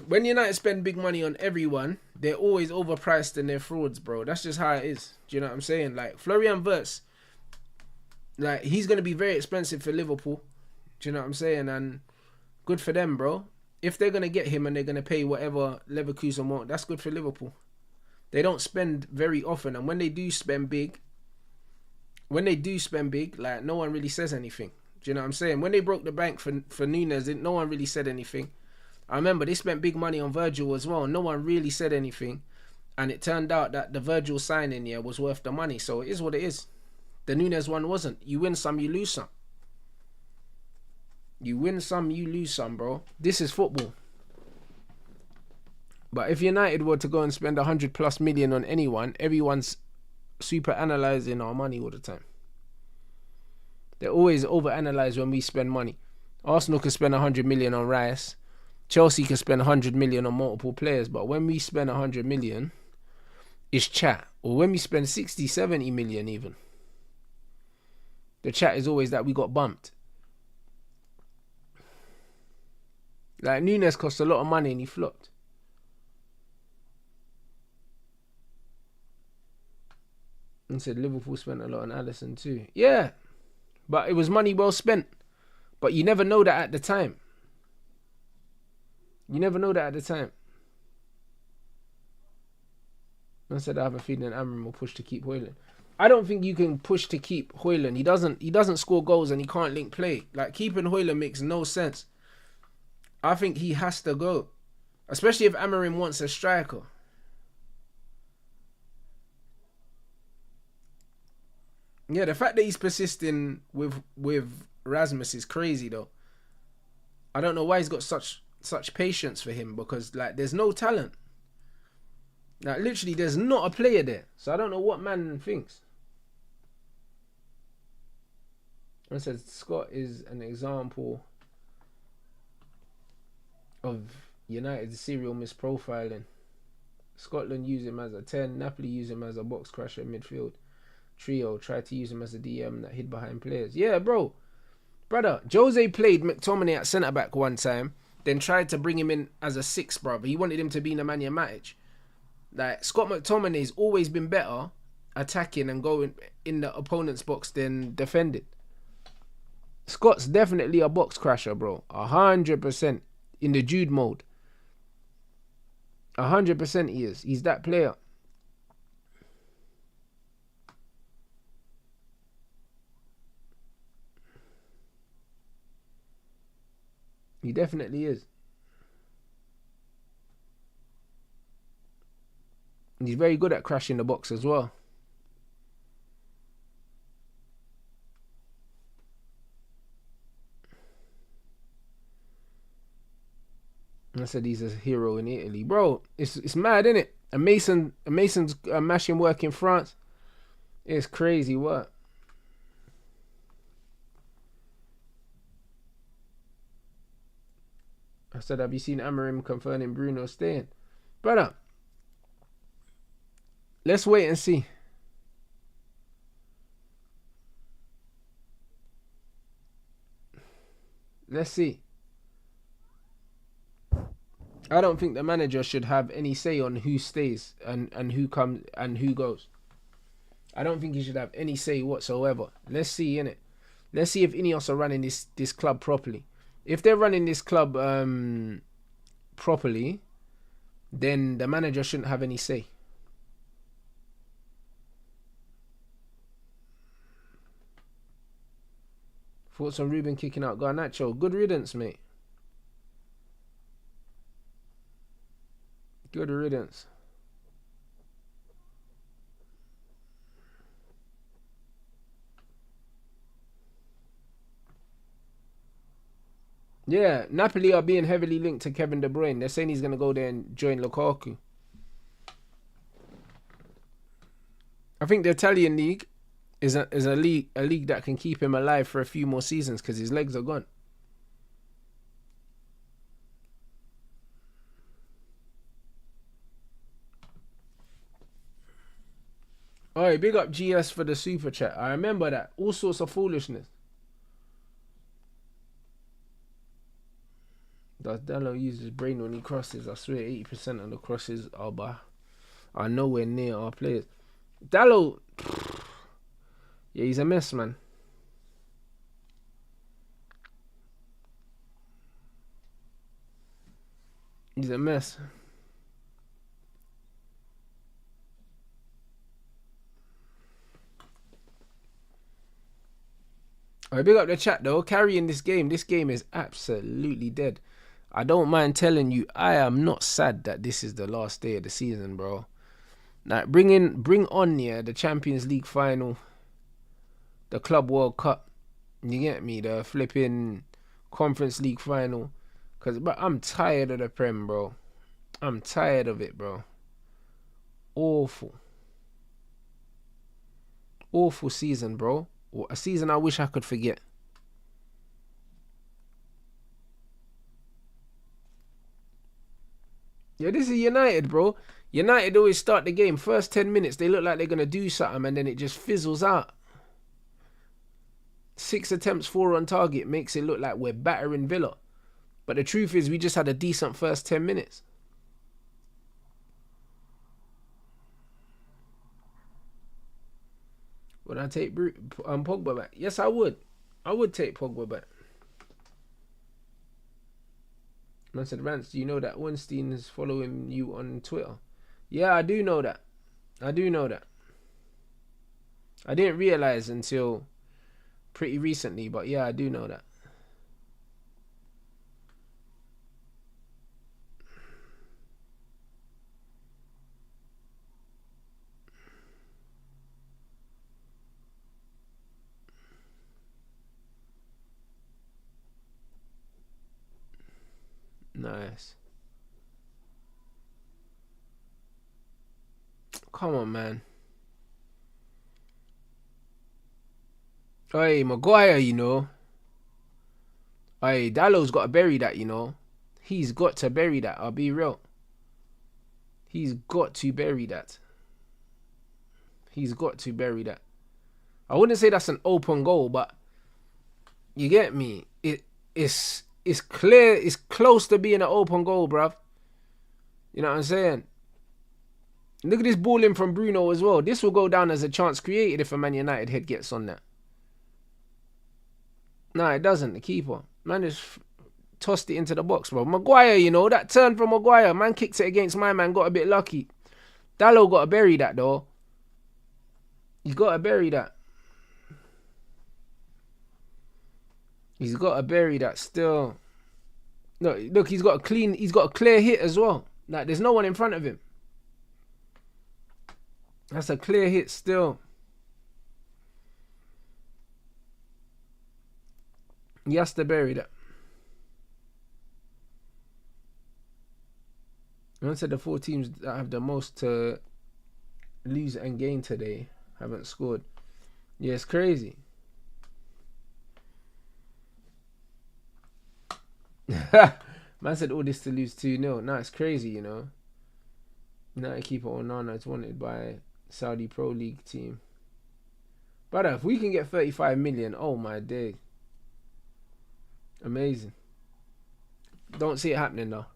When United spend big money on everyone, they're always overpriced and they're frauds, bro. That's just how it is. Do you know what I'm saying? Like, Florian Wirtz, like, he's going to be very expensive for Liverpool. Do you know what I'm saying? And good for them, bro. If they're going to get him and they're going to pay whatever Leverkusen want, that's good for Liverpool. They don't spend very often. And when they do spend big, like, no one really says anything. Do you know what I'm saying? When they broke the bank for Nunes, no one really said anything. I remember they spent big money on Virgil as well. No one really said anything. And it turned out that the Virgil signing was worth the money. So it is what it is. The Nunes one wasn't. You win some, you lose some. You win some, you lose some, bro. This is football. But if United were to go and spend 100+ million on anyone, everyone's super analysing our money all the time. They always overanalyze when we spend money. Arsenal could spend 100 million on Rice. Chelsea could spend 100 million on multiple players. But when we spend 100 million, it's chat. Or when we spend 60, 70 million even, the chat is always that we got bumped. Like Nunes cost a lot of money and he flopped. And said Liverpool spent a lot on Alisson too. Yeah. But it was money well spent. But you never know that at the time. You never know that at the time. I said I have a feeling Amram will push to keep Højlund. I don't think you can push to keep Højlund. He doesn't score goals and he can't link play. Like keeping Højlund makes no sense. I think he has to go. Especially if Amorim wants a striker. Yeah, the fact that he's persisting with Rasmus is crazy though. I don't know why he's got such patience for him, because like there's no talent. Like literally there's not a player there. So I don't know what man thinks. I said Scott is an example of United's serial misprofiling. Scotland use him as a 10, Napoli use him as a box crusher in midfield. Trio tried to use him as a DM that hid behind players. Yeah, brother, Jose played McTominay at centre back one time, then tried to bring him in as a 6, brother. He wanted him to be Nemanja Matic. Like Scott McTominay's always been better attacking and going in the opponent's box than defending. Scott's definitely a box crasher, bro. 100% in the Jude mode. 100% he is. He's that player. He definitely is. And he's very good at crashing the box as well. I said he's a hero in Italy. Bro, it's mad, isn't it? Mason's mashing work in France. It's crazy work. I said, have you seen Amorim confirming Bruno staying? Brother, let's wait and see. Let's see. I don't think the manager should have any say on who stays and who comes and who goes. I don't think he should have any say whatsoever. Let's see, innit? Let's see if Ineos are running this club properly. If they're running this club properly, then the manager shouldn't have any say. Thoughts on Ruben kicking out Garnacho? Good riddance, mate. Good riddance. Yeah, Napoli are being heavily linked to Kevin De Bruyne. They're saying he's going to go there and join Lukaku. I think the Italian league is a league that can keep him alive for a few more seasons because his legs are gone. Alright, big up GS for the super chat. I remember that. All sorts of foolishness. Does Dallo use his brain when he crosses? I swear 80% of the crosses are nowhere near our players. Dallo, yeah, he's a mess, man. He's a mess. I big up the chat though. Carrying this game. This game is absolutely dead. I don't mind telling you, I am not sad that this is the last day of the season, bro. Like, bring on, yeah, the Champions League final, the Club World Cup. You get me? The flipping Conference League final. But I'm tired of the Prem, bro. I'm tired of it, bro. Awful. Awful season, bro. A season I wish I could forget. Yeah, this is United, bro. United always start the game. First 10 minutes, they look like they're going to do something, and then it just fizzles out. 6 attempts, 4 on target, makes it look like we're battering Villa. But the truth is, we just had a decent first 10 minutes. Would I take Pogba back? Yes, I would. I would take Pogba back. Man said, Rants, do you know that Weinstein is following you on Twitter? Yeah, I do know that. I do know that. I didn't realize until pretty recently, but yeah, I do know that. Nice. Come on, man. Hey, Maguire, you know. Hey, Dallow's got to bury that, you know. He's got to bury that. I'll be real. He's got to bury that. He's got to bury that. I wouldn't say that's an open goal, but you get me. It's clear. It's close to being an open goal, bruv. You know what I'm saying? Look at this ball in from Bruno as well. This will go down as a chance created if a Man United head gets on that. No, it doesn't. The keeper. Man just tossed it into the box, bro. Maguire, you know, that turn from Maguire. Man kicked it against my man, got a bit lucky. Dallo got to bury that, though. He's got to bury that. He's got to bury that still. No, look, he's got a clear hit as well. Like, there's no one in front of him. That's a clear hit still. He has to bury that. I said the 4 teams that have the most to lose and gain today haven't scored. Yeah, it's crazy. Man said all this to lose 2-0. Nah, it's crazy, you know. United keeper Onana is wanted by Saudi Pro League team. But if we can get 35 million, oh my day. Amazing. Don't see it happening though.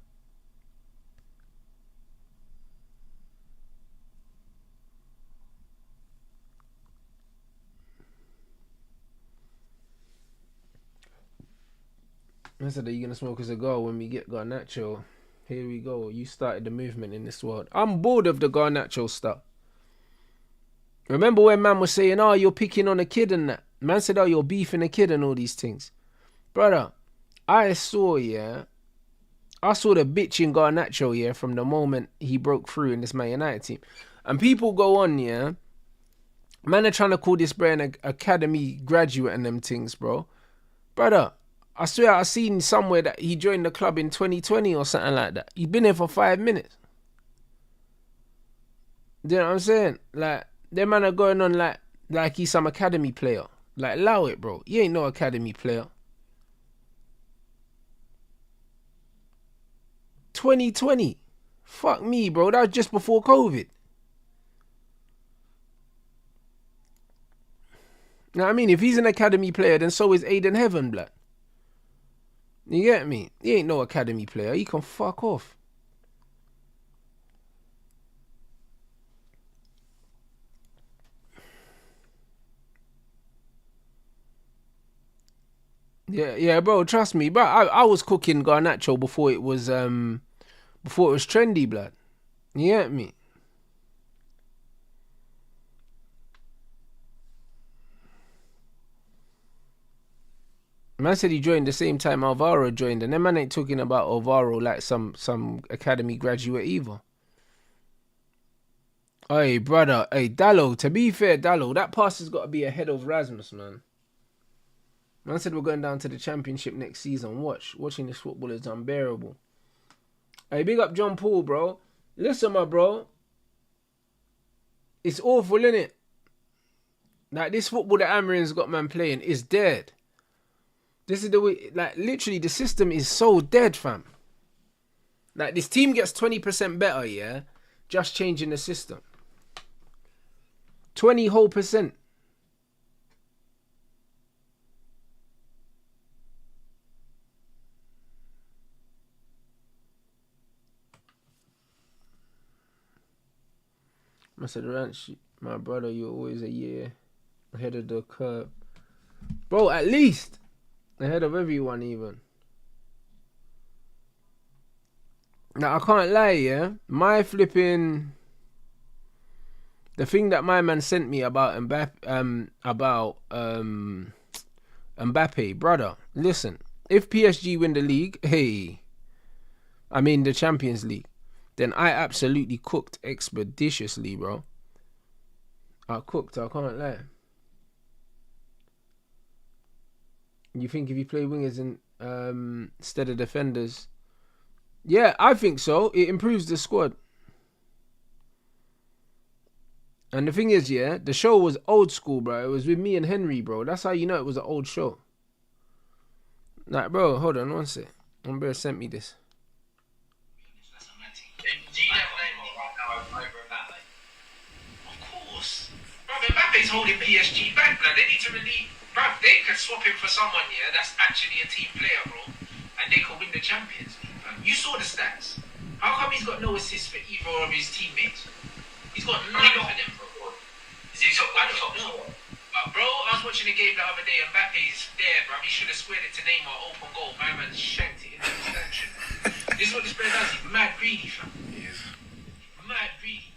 I said, are you going to smoke as a girl when we get Garnacho? Here we go. You started the movement in this world. I'm bored of the Garnacho stuff. Remember when man was saying, oh, you're picking on a kid and that? Man said, oh, you're beefing a kid and all these things. Brother, I saw the bitch in Garnacho, yeah, from the moment he broke through in this Man United team. And people go on, yeah. Man are trying to call this brand an academy graduate and them things, bro. Brother, I swear I seen somewhere that he joined the club in 2020 or something like that. He's been here for 5 minutes. Do you know what I'm saying? Like, them man are going on like he's some academy player. Like, allow it, bro. He ain't no academy player. 2020. Fuck me, bro. That was just before COVID. You know what I mean? If he's an academy player, then so is Aiden Heaven, blood. You get me? He ain't no academy player. He can fuck off. Yeah, bro. Trust me, bro. I was cooking Garnacho before it was trendy, blood. You get me? Man said he joined the same time Alvaro joined, and then man ain't talking about Alvaro like some academy graduate either. Hey, brother. Hey, Dallo. To be fair, Dallo, that pass has got to be ahead of Rasmus, man. Man said we're going down to the championship next season. Watching this football is unbearable. Hey, big up John Paul, bro. Listen, my bro. It's awful, innit? Like, this football that Amarin's got man playing is dead. This is the way, like, literally, the system is so dead, fam. Like, this team gets 20% better, yeah? Just changing the system. 20 whole percent. I said, Rants, my brother, you're always a year ahead of the curve. Bro, at least ahead of everyone even. Now, I can't lie, yeah? My flipping... The thing that my man sent me about Mbappe, brother, listen. If PSG win the league, the Champions League, then I absolutely cooked expeditiously, bro. I cooked, I can't lie. You think if you play wingers instead of defenders? Yeah, I think so. It improves the squad. And the thing is, yeah, the show was old school, bro. It was with me and Henry, bro. That's how you know it was an old show. Like, bro, hold on one sec. Umber sent me this. Do you have Neymar right now over Mbappe? Of course. Bro, Mbappe's holding PSG back, bro. They need to really... Bro, they could swap him for someone, yeah, that's actually a team player, bro. And they could win the Champions League, bro. You saw the stats. How come he's got no assists for either of his teammates? He's got none for them, bro. Is he top? I don't know. But, bro, I was watching a game the other day, and Mbappe's there, bro. He should have squared it to Neymar, open goal. My man shanked it in the extension. This is what this player does. He's mad greedy, fam. He is. Mad greedy.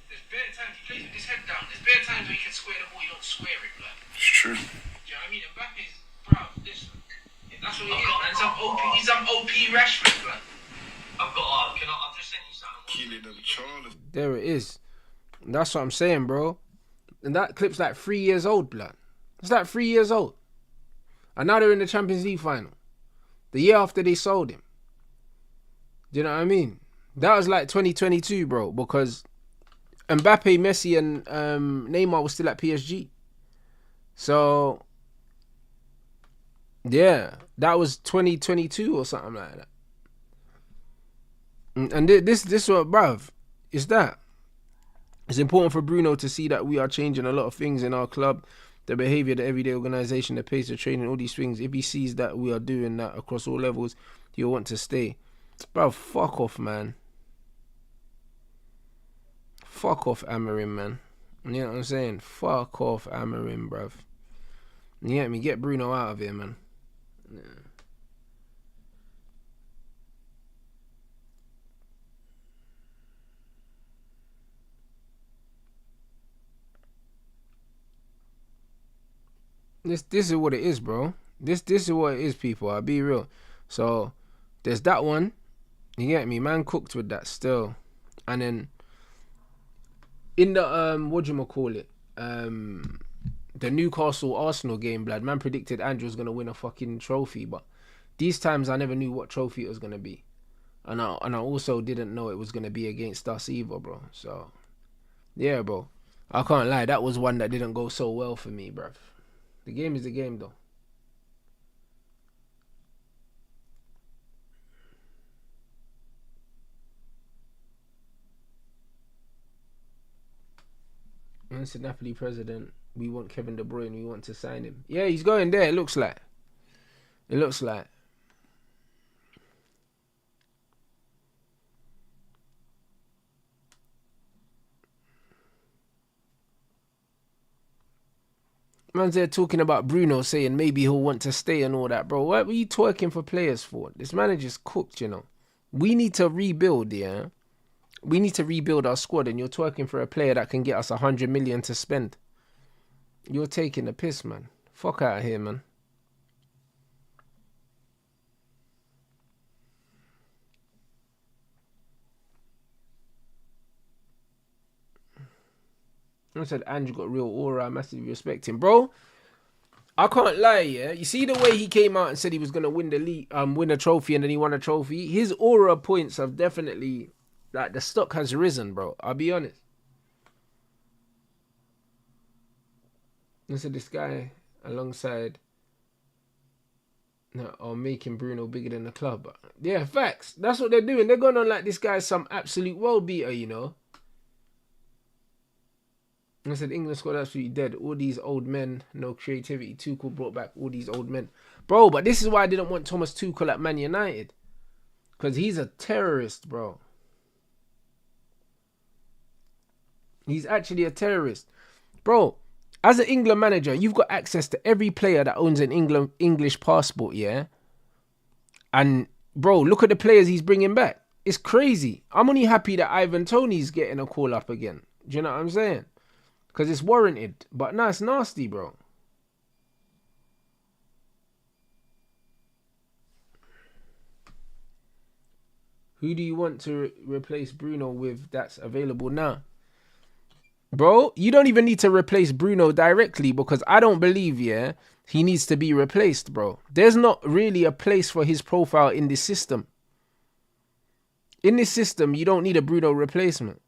There's bare times he plays with his head down. There's bare times where he can square the ball, you don't square it, blood. It's true. Do you know what I mean? Mbappe's, bro, listen. That's what he is, man. He's some OP Rashford, blood. I've just sent you something. Killing them, Charles. There it is. That's what I'm saying, bro. And that clip's like 3 years old, blood. It's like 3 years old. And now they're in the Champions League final. The year after they sold him. Do you know what I mean? That was like 2022, bro. Because Mbappe, Messi, and Neymar were still at PSG. So, yeah. That was 2022 or something like that. And this what, bruv, is that. It's important for Bruno to see that we are changing a lot of things in our club, the behaviour, the everyday organisation, the pace of training, all these things. If he sees that we are doing that across all levels, he'll want to stay. Bro, fuck off, man. Fuck off, Amarin, man. You know what I'm saying? Fuck off, Amarin, bruv. You get me? Get Bruno out of here, man. Yeah. This is what it is, bro. This is what it is, people. I'll be real. So there's that one. You get me? Man cooked with that still. And then in the the Newcastle Arsenal game, blood, man predicted Andrew was gonna win a fucking trophy, but these times I never knew what trophy it was gonna be. And I also didn't know it was gonna be against us either, bro. So yeah, bro. I can't lie, that was one that didn't go so well for me, bruv. The game is the game, though. Mr. Napoli president, we want Kevin De Bruyne, we want to sign him. Yeah, he's going there, it looks like. It looks like. Man's there talking about Bruno saying maybe he'll want to stay and all that, bro. What were you twerking for players for? This manager's cooked, you know. We need to rebuild, yeah. We need to rebuild our squad, and you're twerking for a player that can get us 100 million to spend. You're taking the piss, man. Fuck out of here, man. I said Andrew got real aura. I massively respect him, bro. I can't lie, yeah. You see the way he came out and said he was gonna win the league, win a trophy, and then he won a trophy. His aura points have definitely, like, the stock has risen, bro. I'll be honest. I said this guy alongside, or making Bruno bigger than the club. Yeah, facts. That's what they're doing. They're going on like this guy's some absolute world beater, you know. I said England squad absolutely dead. All these old men, no creativity. Tuchel brought back all these old men. Bro, but this is why I didn't want Thomas Tuchel at Man United. Because he's a terrorist, bro. He's actually a terrorist. Bro, as an England manager, you've got access to every player that owns an English passport, yeah? And, bro, look at the players he's bringing back. It's crazy. I'm only happy that Ivan Toney's getting a call up again. Do you know what I'm saying? Because it's warranted. But no, it's nasty, bro. Who do you want to replace Bruno with that's available now? Bro, you don't even need to replace Bruno directly because I don't believe, yeah, he needs to be replaced, bro. There's not really a place for his profile in this system. In this system, you don't need a Bruno replacement.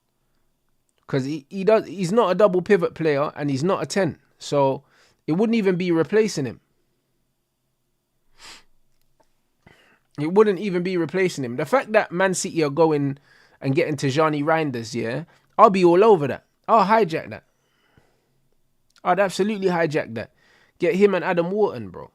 Because he's not a double pivot player and he's not a 10. So it wouldn't even be replacing him. It wouldn't even be replacing him. The fact that Man City are going and getting Tijani Reinders, yeah, I'll be all over that. I'll hijack that. I'd absolutely hijack that. Get him and Adam Wharton, bro.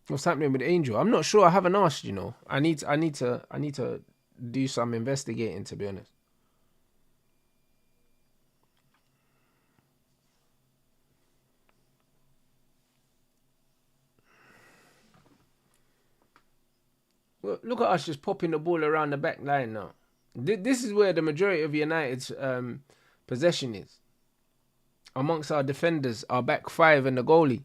What's happening with Angel? I'm not sure. I haven't asked, you know. I need to do some investigating, to be honest. Well, look at us just popping the ball around the back line now. This is where the majority of United's possession is. Amongst our defenders, our back five and the goalie.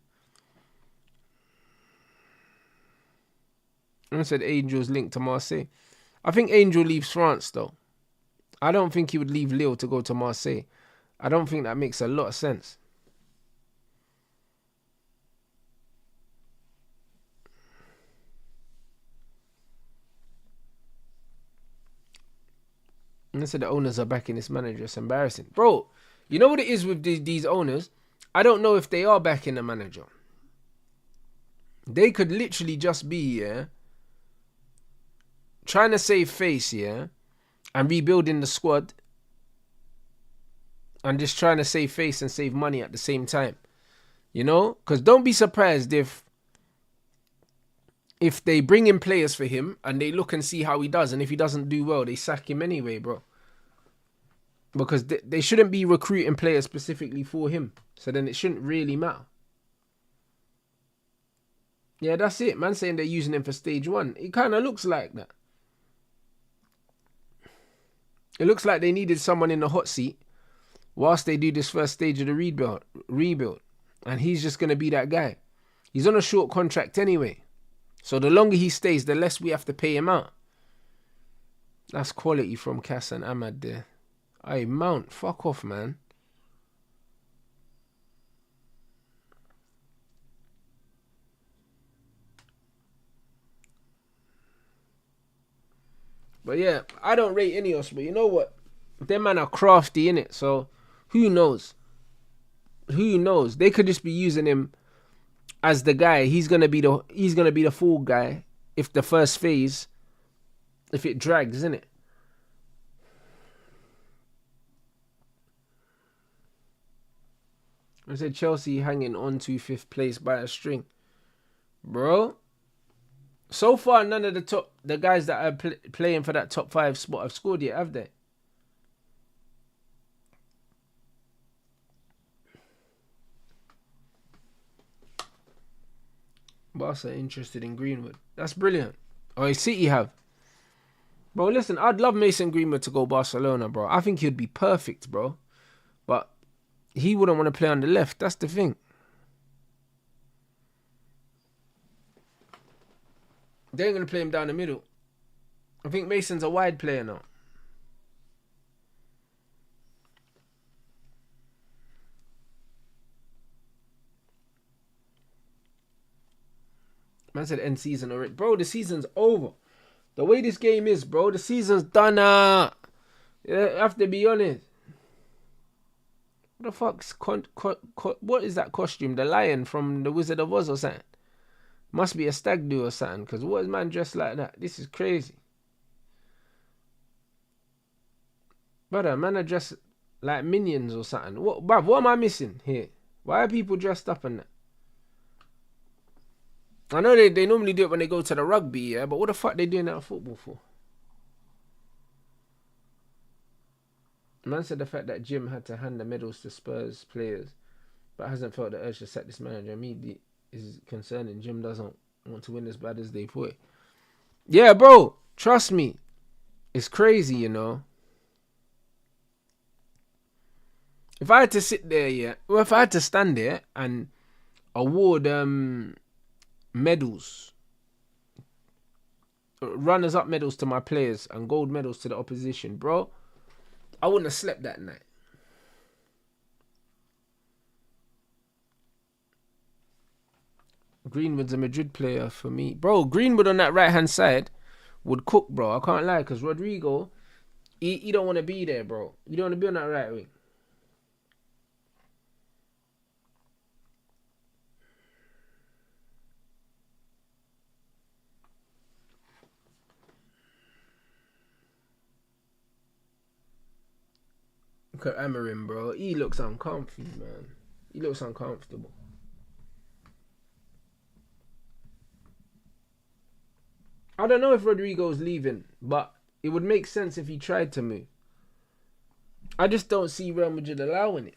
I said Angel's linked to Marseille. I think Angel leaves France, though. I don't think he would leave Lille to go to Marseille. I don't think that makes a lot of sense. And I said the owners are backing this manager. It's embarrassing. Bro, you know what it is with these owners? I don't know if they are backing the manager. They could literally just be, yeah, trying to save face, yeah, and rebuilding the squad and just trying to save face and save money at the same time. You know? Because don't be surprised if they bring in players for him and they look and see how he does, and if he doesn't do well, they sack him anyway, bro. Because they shouldn't be recruiting players specifically for him. So then it shouldn't really matter. Yeah, that's it. Man saying they're using him for stage one. It kind of looks like that. It looks like they needed someone in the hot seat whilst they do this first stage of the rebuild. And he's just going to be that guy. He's on a short contract anyway. So the longer he stays, the less we have to pay him out. That's quality from Cass and Ahmad there. Hey, Mount, fuck off, man. But yeah, I don't rate Ineos, but you know what? Them man are crafty, innit? So who knows? Who knows? They could just be using him as the guy. He's gonna be the fall guy if the first phase, if it drags, innit? I said Chelsea hanging on to 5th place by a string. Bro, so far none of the guys that are playing for that top 5 spot have scored yet, have they? Barca interested in Greenwood. That's brilliant. Oh, City have. Bro, listen, I'd love Mason Greenwood to go Barcelona, bro. I think he'd be perfect, bro. But he wouldn't want to play on the left. That's the thing. They ain't gonna play him down the middle. I think Mason's a wide player now. Man said end season already. Bro, the season's over. The way this game is, bro, the season's done. Yeah, I have to be honest. What the fuck's... what is that costume? The lion from The Wizard of Oz or something? Must be a stag do or something. Because what is man dressed like that? This is crazy. Brother, man are dressed like minions or something. What, bruv, what am I missing here? Why are people dressed up in that? I know they normally do it when they go to the rugby, yeah, but what the fuck they doing that at football for? Man said the fact that Jim had to hand the medals to Spurs players, but hasn't felt the urge to sack this manager immediately is concerning. Jim doesn't want to win as bad as they put it. Yeah, bro, trust me. It's crazy, you know. If I had to sit there, yeah, or if I had to stand there and award medals, runners-up medals to my players and gold medals to the opposition, bro, I wouldn't have slept that night. Greenwood's a Madrid player for me. Bro, Greenwood on that right-hand side would cook, bro. I can't lie, because Rodrigo, he don't want to be there, bro. You don't want to be on that right wing. Look at Amarim, bro. He looks uncomfortable, man. He looks uncomfortable. I don't know if Rodrigo's leaving, but it would make sense if he tried to move. I just don't see Real Madrid allowing it.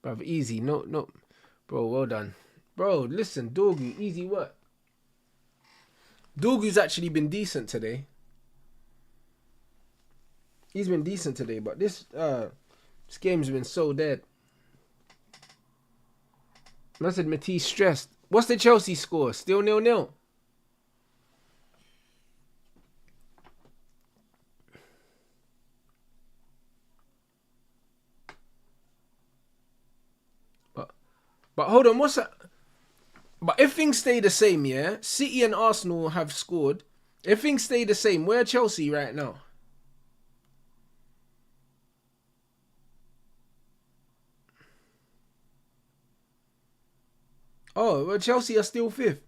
Bruv, easy. No. Bro, well done. Bro, listen, Dorgu, easy work. Dorgu's actually been decent today. He's been decent today, but this game's been so dead. I said Matisse stressed. What's the Chelsea score? Still 0-0. But hold on, what's that? But if things stay the same, yeah, City and Arsenal have scored. If things stay the same, where are Chelsea right now? Oh, well, Chelsea are still fifth.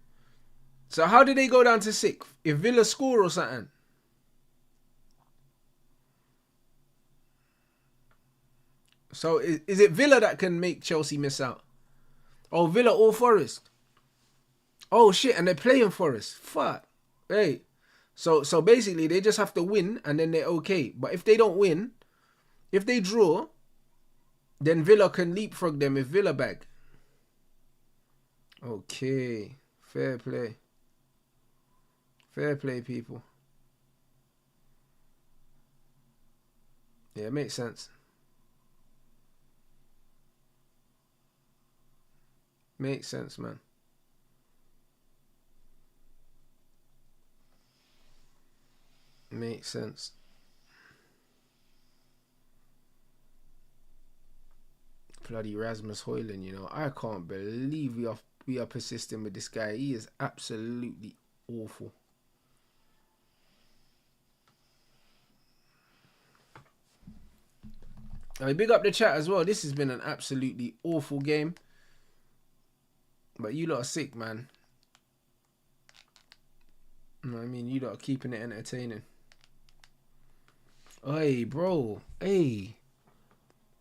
So how did they go down to sixth? If Villa score or something? So is it Villa that can make Chelsea miss out? Oh, Villa or Forest? Oh shit, and they're playing Forest. Fuck. Hey. So basically they just have to win and then they're okay. But if they don't win, if they draw, then Villa can leapfrog them if Villa bag. Okay. Fair play. Fair play, people. Yeah, it makes sense. Makes sense, man. Makes sense. Bloody Rasmus Højlund, you know. I can't believe we are persisting with this guy. He is absolutely awful. I big up the chat as well. This has been an absolutely awful game. But you lot are sick, man. You know what I mean? You lot are keeping it entertaining. Hey, bro. Hey.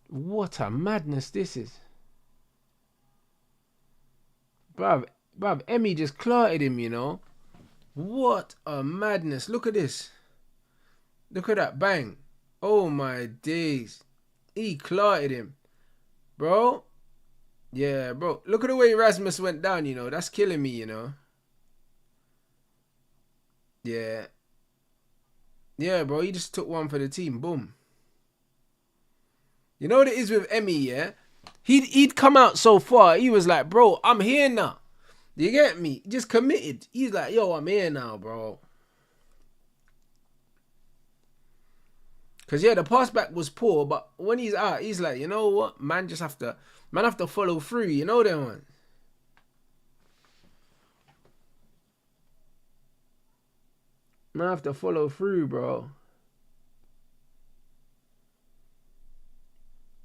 What a madness this is. Bruv, Emmy just clarted him, you know. What a madness. Look at this. Look at that. Bang. Oh, my days. He clarted him. Bro. Yeah, bro. Look at the way Rasmus went down, you know. That's killing me, you know. Yeah. Yeah, bro, he just took one for the team. Boom. You know what it is with Emmy, yeah? He'd come out so far. He was like, bro, I'm here now. You get me? Just committed. He's like, yo, I'm here now, bro. Because, yeah, the pass back was poor, but when he's out, he's like, you know what? Man have to follow through. You know that one? Man have to follow through, bro.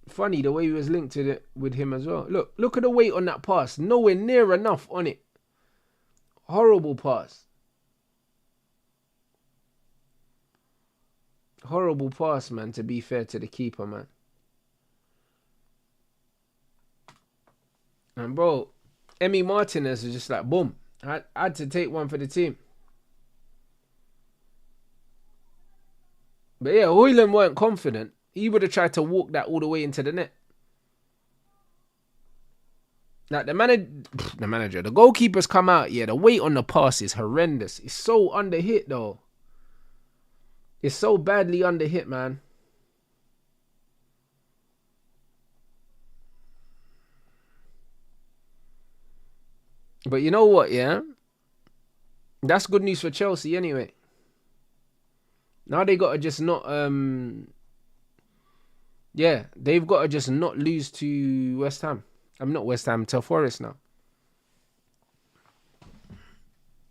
Funny the way he was linked to it with him as well. Look at the weight on that pass. Nowhere near enough on it. Horrible pass. Horrible pass, man, to be fair to the keeper, man. And, bro, Emi Martinez was just like, boom. I had to take one for the team. But, yeah, Hoyland weren't confident. He would have tried to walk that all the way into the net. Like, the manager, the goalkeepers come out, yeah, the weight on the pass is horrendous. It's so under hit, though. It's so badly under hit, man. But you know what, yeah? That's good news for Chelsea anyway. Now they got to just not... Yeah, they've got to just not lose to West Ham. I'm not West Ham, to Forest now.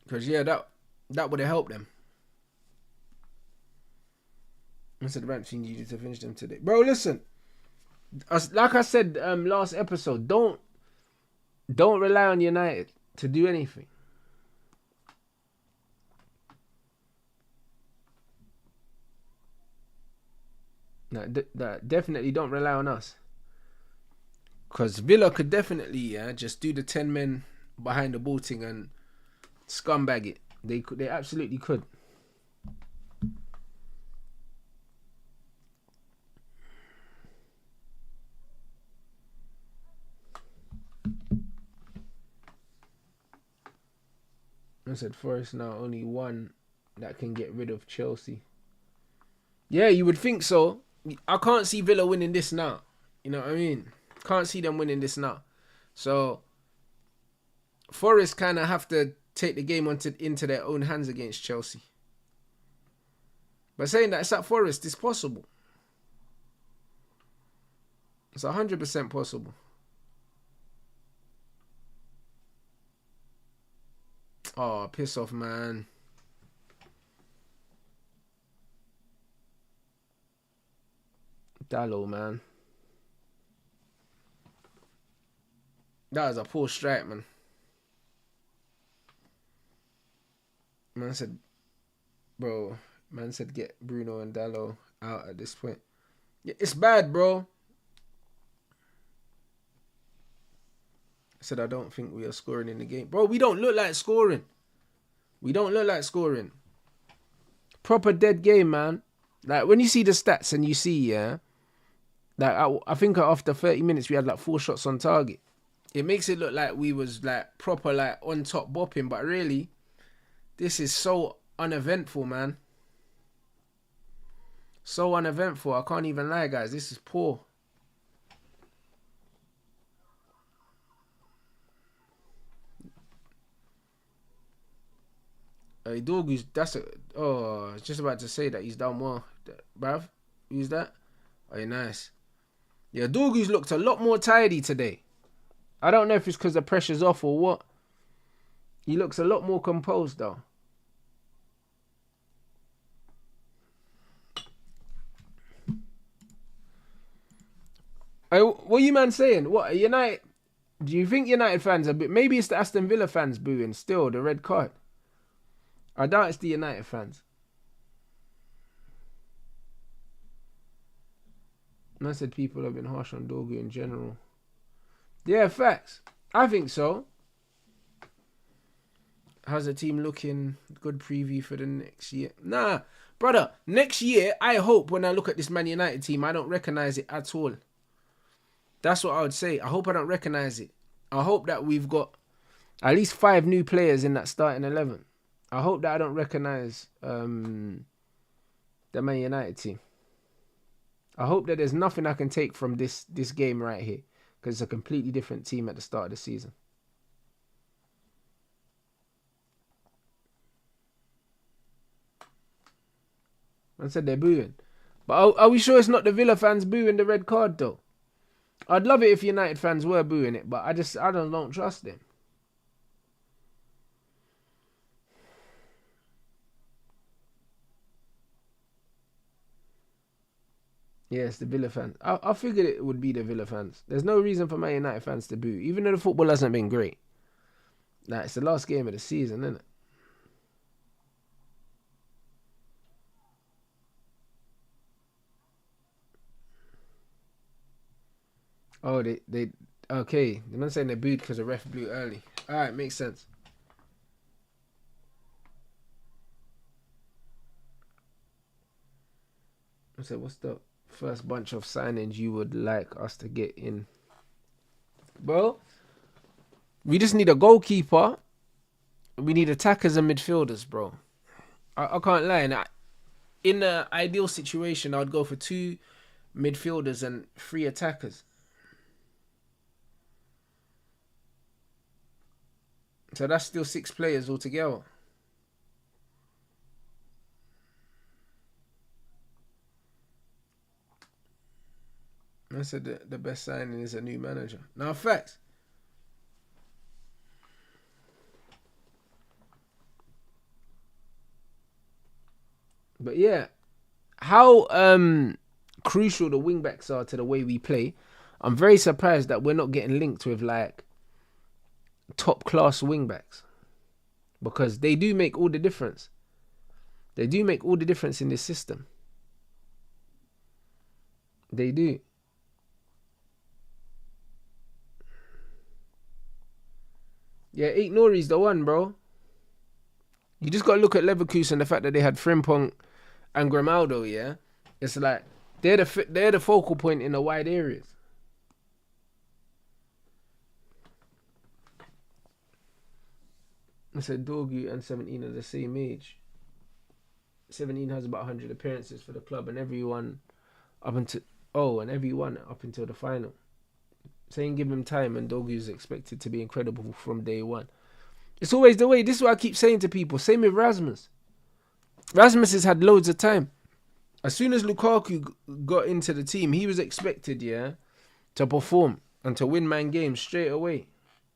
Because, yeah, that would have helped them. I said the right thing you need to finish them today. Bro, listen. Like I said last episode, don't rely on United to do anything. No, definitely don't rely on us. Because Villa could definitely just do the 10 men behind the ball thing and scumbag it. They absolutely could. I said Forest now only one that can get rid of Chelsea. Yeah, you would think so. I can't see Villa winning this now. You know what I mean? Can't see them winning this now. So Forest kind of have to take the game into their own hands against Chelsea. But saying that, it's at Forest, it's possible. It's 100% possible. Oh, piss off, man. Dallo, man. That was a poor strike, man. Man said get Bruno and Dallo out at this point. Yeah, it's bad, bro. I said I don't think we are scoring in the game. Bro, we don't look like scoring. We don't look like scoring. Proper dead game, man. Like, when you see the stats and you see, yeah, like, I think after 30 minutes we had like 4 shots on target. It makes it look like we was like proper like on top bopping, but really, this is so uneventful, man. So uneventful. I can't even lie, guys. This is poor. Dorgu's, I was just about to say that he's done well. Bruv, who's that? Oh, yeah, nice. Yeah, Dorgu's looked a lot more tidy today. I don't know if it's because the pressure's off or what. He looks a lot more composed, though. What are you, man, saying? What, United? Do you think United fans are... Maybe it's the Aston Villa fans booing still, the red card. I doubt it's the United fans. I said people have been harsh on Dorgu in general. Yeah, facts. I think so. How's the team looking? Good preview for the next year. Nah, brother. Next year, I hope when I look at this Man United team, I don't recognise it at all. That's what I would say. I hope I don't recognise it. I hope that we've got at least 5 new players in that starting 11. I hope that I don't recognise the Man United team. I hope that there's nothing I can take from this game right here, because it's a completely different team at the start of the season. I said they're booing. But are we sure it's not the Villa fans booing the red card though? I'd love it if United fans were booing it, but I don't trust them. Yes, the Villa fans. I figured it would be the Villa fans. There's no reason for Man United fans to boo, even though the football hasn't been great. Nah, it's the last game of the season, isn't it? Oh, they okay. The man saying they booed because the ref blew early. All right, makes sense. I said, what's the first bunch of signings you would like us to get in? Well, we just need a goalkeeper. We need attackers and midfielders, bro. I can't lie. In an ideal situation, I'd go for 2 midfielders and 3 attackers. So that's still 6 players altogether. I said the best signing is a new manager. Now, facts. But yeah, how crucial the wingbacks are to the way we play. I'm very surprised that we're not getting linked with like top class wingbacks, because they do make all the difference. They do make all the difference in this system. They do. Yeah, Eight Nori's the one, bro. You just got to look at Leverkusen, the fact that they had Frimpong and Grimaldo, yeah? It's like, they're the focal point in the wide areas. I said Dorgu and 17 are the same age. 17 has about 100 appearances for the club, and everyone up until the final. Saying give him time, and Dorgu is expected to be incredible from day one. It's always the way. This is what I keep saying to people. Same with Rasmus. Rasmus has had loads of time. As soon as Lukaku got into the team, he was expected, to perform and to win man games straight away.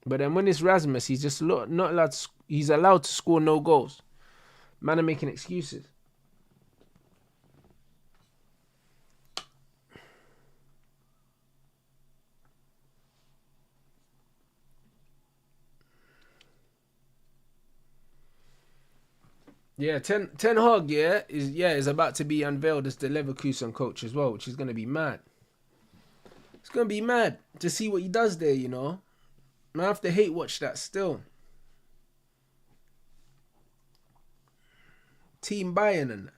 But then when it's Rasmus, he's just not allowed. He's allowed to score no goals. Man are making excuses. Yeah, Ten Hag, is about to be unveiled as the Leverkusen coach as well, which is gonna be mad. It's gonna be mad to see what he does there, you know. I have to hate watch that still. Team Bayern and that.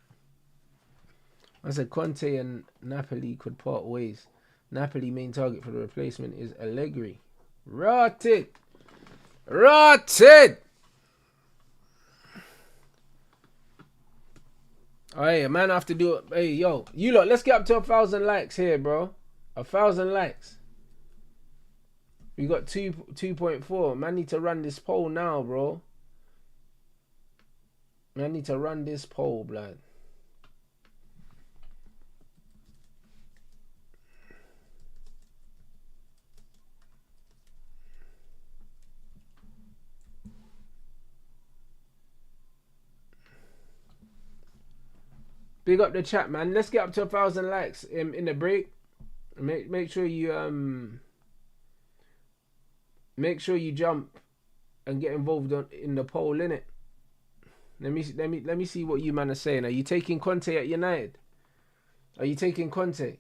I said Conte and Napoli could part ways. Napoli main target for the replacement is Allegri. Rotted. Oh, hey, man, I have to do it. Hey, yo, you lot, let's get up to 1,000 likes here, bro. 1,000 likes. We got 2.4. Man, need to run this poll now, bro. Man, need to run this poll, blood. Big up the chat, man. Let's get up to 1,000 likes in the break. Make sure you jump and get involved in the poll, innit? Let me see what you man are saying. Are you taking Conte at United? Are you taking Conte?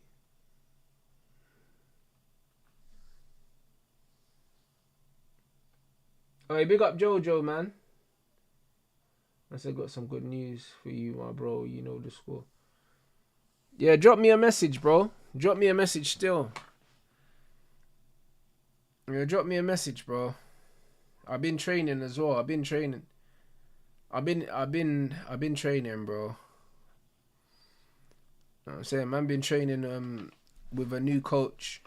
Alright, big up Jojo, man. I said, got some good news for you, my bro. You know the score. Yeah, drop me a message, bro. Drop me a message still. Yeah, drop me a message, bro. I've been training as well. I've been training, bro. know what I'm saying, man, been training with a new coach,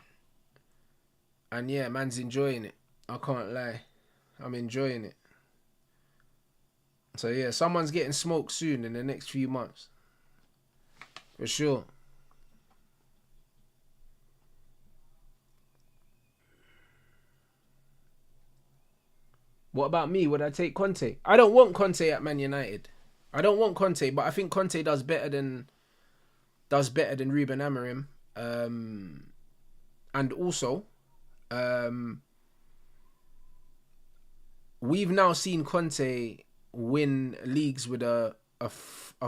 and yeah, man's enjoying it. I can't lie, I'm enjoying it. So yeah, someone's getting smoked soon in the next few months, for sure. What about me? Would I take Conte? I don't want Conte at Man United. I don't want Conte, but I think Conte does better than Ruben Amorim. And also, we've now seen Conte win leagues with a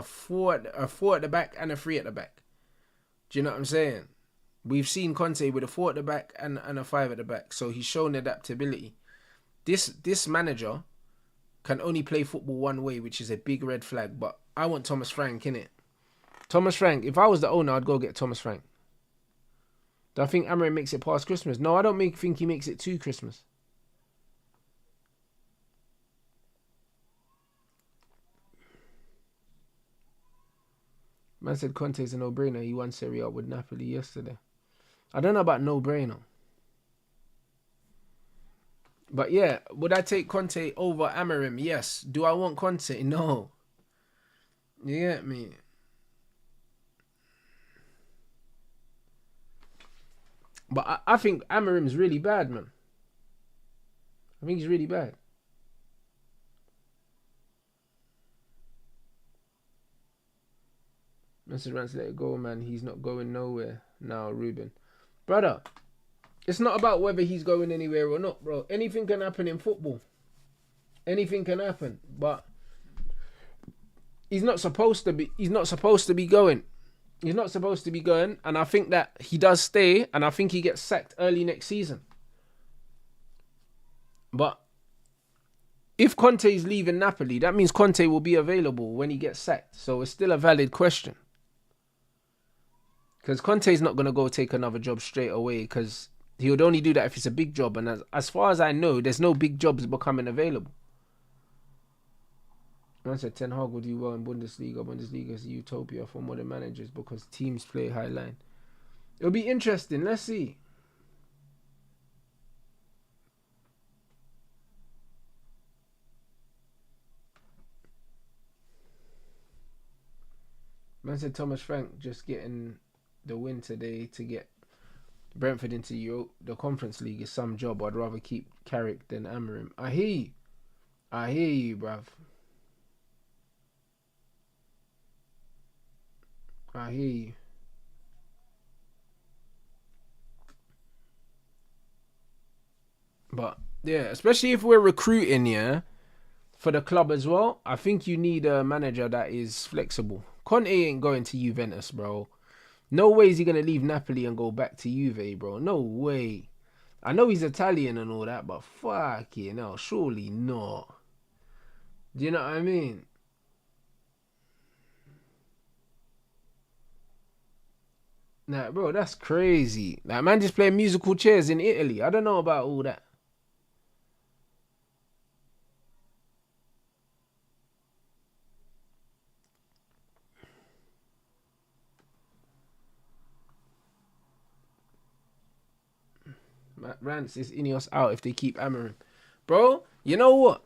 four at the back and a three at the back. Do you know what I'm saying? We've seen Conte with a 4 at the back and a 5 at the back. So he's shown adaptability. This manager can only play football one way, which is a big red flag. But I want Thomas Frank, innit? Thomas Frank. If I was the owner, I'd go get Thomas Frank. Do I think Amorim makes it past Christmas? No, I don't think he makes it to Christmas. Man said Conte's a no-brainer. He won Serie A with Napoli yesterday. I don't know about no-brainer. But yeah, would I take Conte over Amorim? Yes. Do I want Conte? No. You get me? But I think Amorim's really bad, man. I think he's really bad. Mr. Rants, let it go, man. He's not going nowhere now, Ruben. Brother, it's not about whether he's going anywhere or not, bro. Anything can happen in football. Anything can happen. But he's not supposed to be. He's not supposed to be going. He's not supposed to be going. And I think that he does stay. And I think he gets sacked early next season. But if Conte is leaving Napoli, that means Conte will be available when he gets sacked. So it's still a valid question. Because Conte's not going to go take another job straight away. Because he would only do that if it's a big job. And as far as I know, there's no big jobs becoming available. I said Ten Hag will do well in Bundesliga. Bundesliga is a utopia for modern managers because teams play high line. It'll be interesting. Let's see. Man said Thomas Frank just getting the win today to get Brentford into the Conference League is some job. I'd rather keep Carrick than Amorim. I hear you, bruv. I hear you. But yeah, especially if we're recruiting, yeah, for the club as well, I think you need a manager that is flexible. Conte ain't going to Juventus, bro. No way is he going to leave Napoli and go back to Juve, bro. No way. I know he's Italian and all that, but fuck you know, surely not. Do you know what I mean? Nah, bro, that's crazy. Like, man just playing musical chairs in Italy. I don't know about all that. Rants is Ineos out if they keep Amorim. Bro, you know what?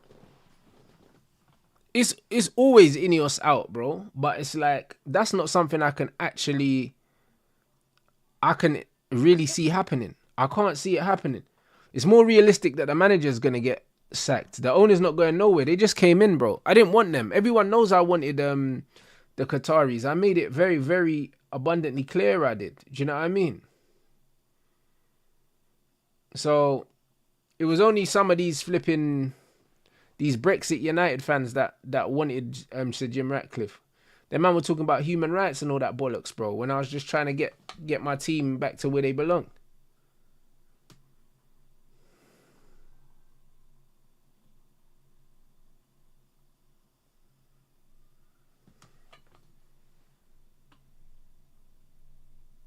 It's always Ineos out, bro. But it's like, that's not something I can really see happening. I can't see it happening. It's more realistic that the manager's going to get sacked. The owner's not going nowhere. They just came in, bro. I didn't want them. Everyone knows I wanted the Qataris. I made it very, very abundantly clear I did. Do you know what I mean? So it was only some of these Brexit United fans that wanted Sir Jim Ratcliffe. That man were talking about human rights and all that bollocks, bro, when I was just trying to get my team back to where they belong.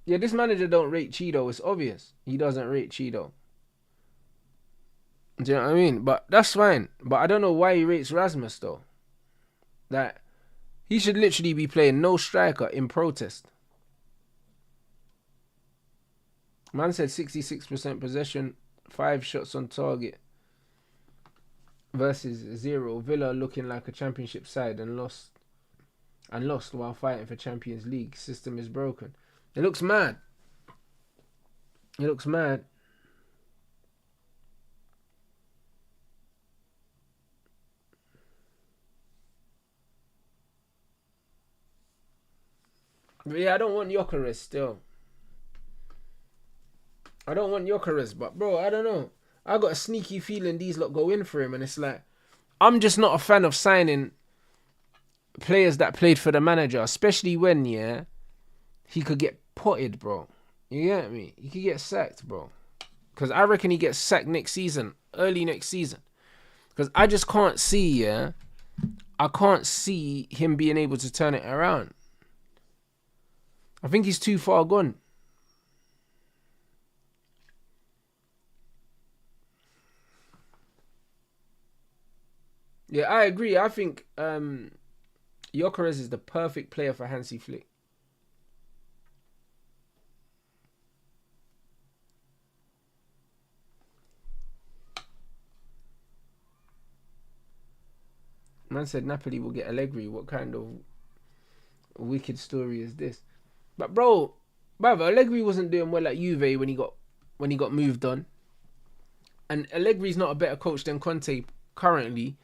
Yeah, this manager don't rate Cheeto. It's obvious. He doesn't rate Cheeto. Do you know what I mean? But that's fine. But I don't know why he rates Rasmus, though. That he should literally be playing no striker in protest. Man said 66% possession, 5 shots on target versus 0. Villa looking like a championship side and lost while fighting for Champions League. System is broken. It looks mad. It looks mad. But yeah, I don't want Gyökeres still. I don't want Gyökeres, but bro, I don't know. I got a sneaky feeling these lot go in for him, and it's like, I'm just not a fan of signing players that played for the manager, especially when, yeah, he could get potted, bro. You get me? He could get sacked, bro. Because I reckon he gets sacked next season, early next season. Because I just can't see, yeah, I can't see him being able to turn it around. I think he's too far gone. Yeah, I agree. I think Gyökeres is the perfect player for Hansi Flick. Man said Napoli will get Allegri. What kind of wicked story is this? But bro, Allegri wasn't doing well at Juve when he got moved on. And Allegri's not a better coach than Conte currently.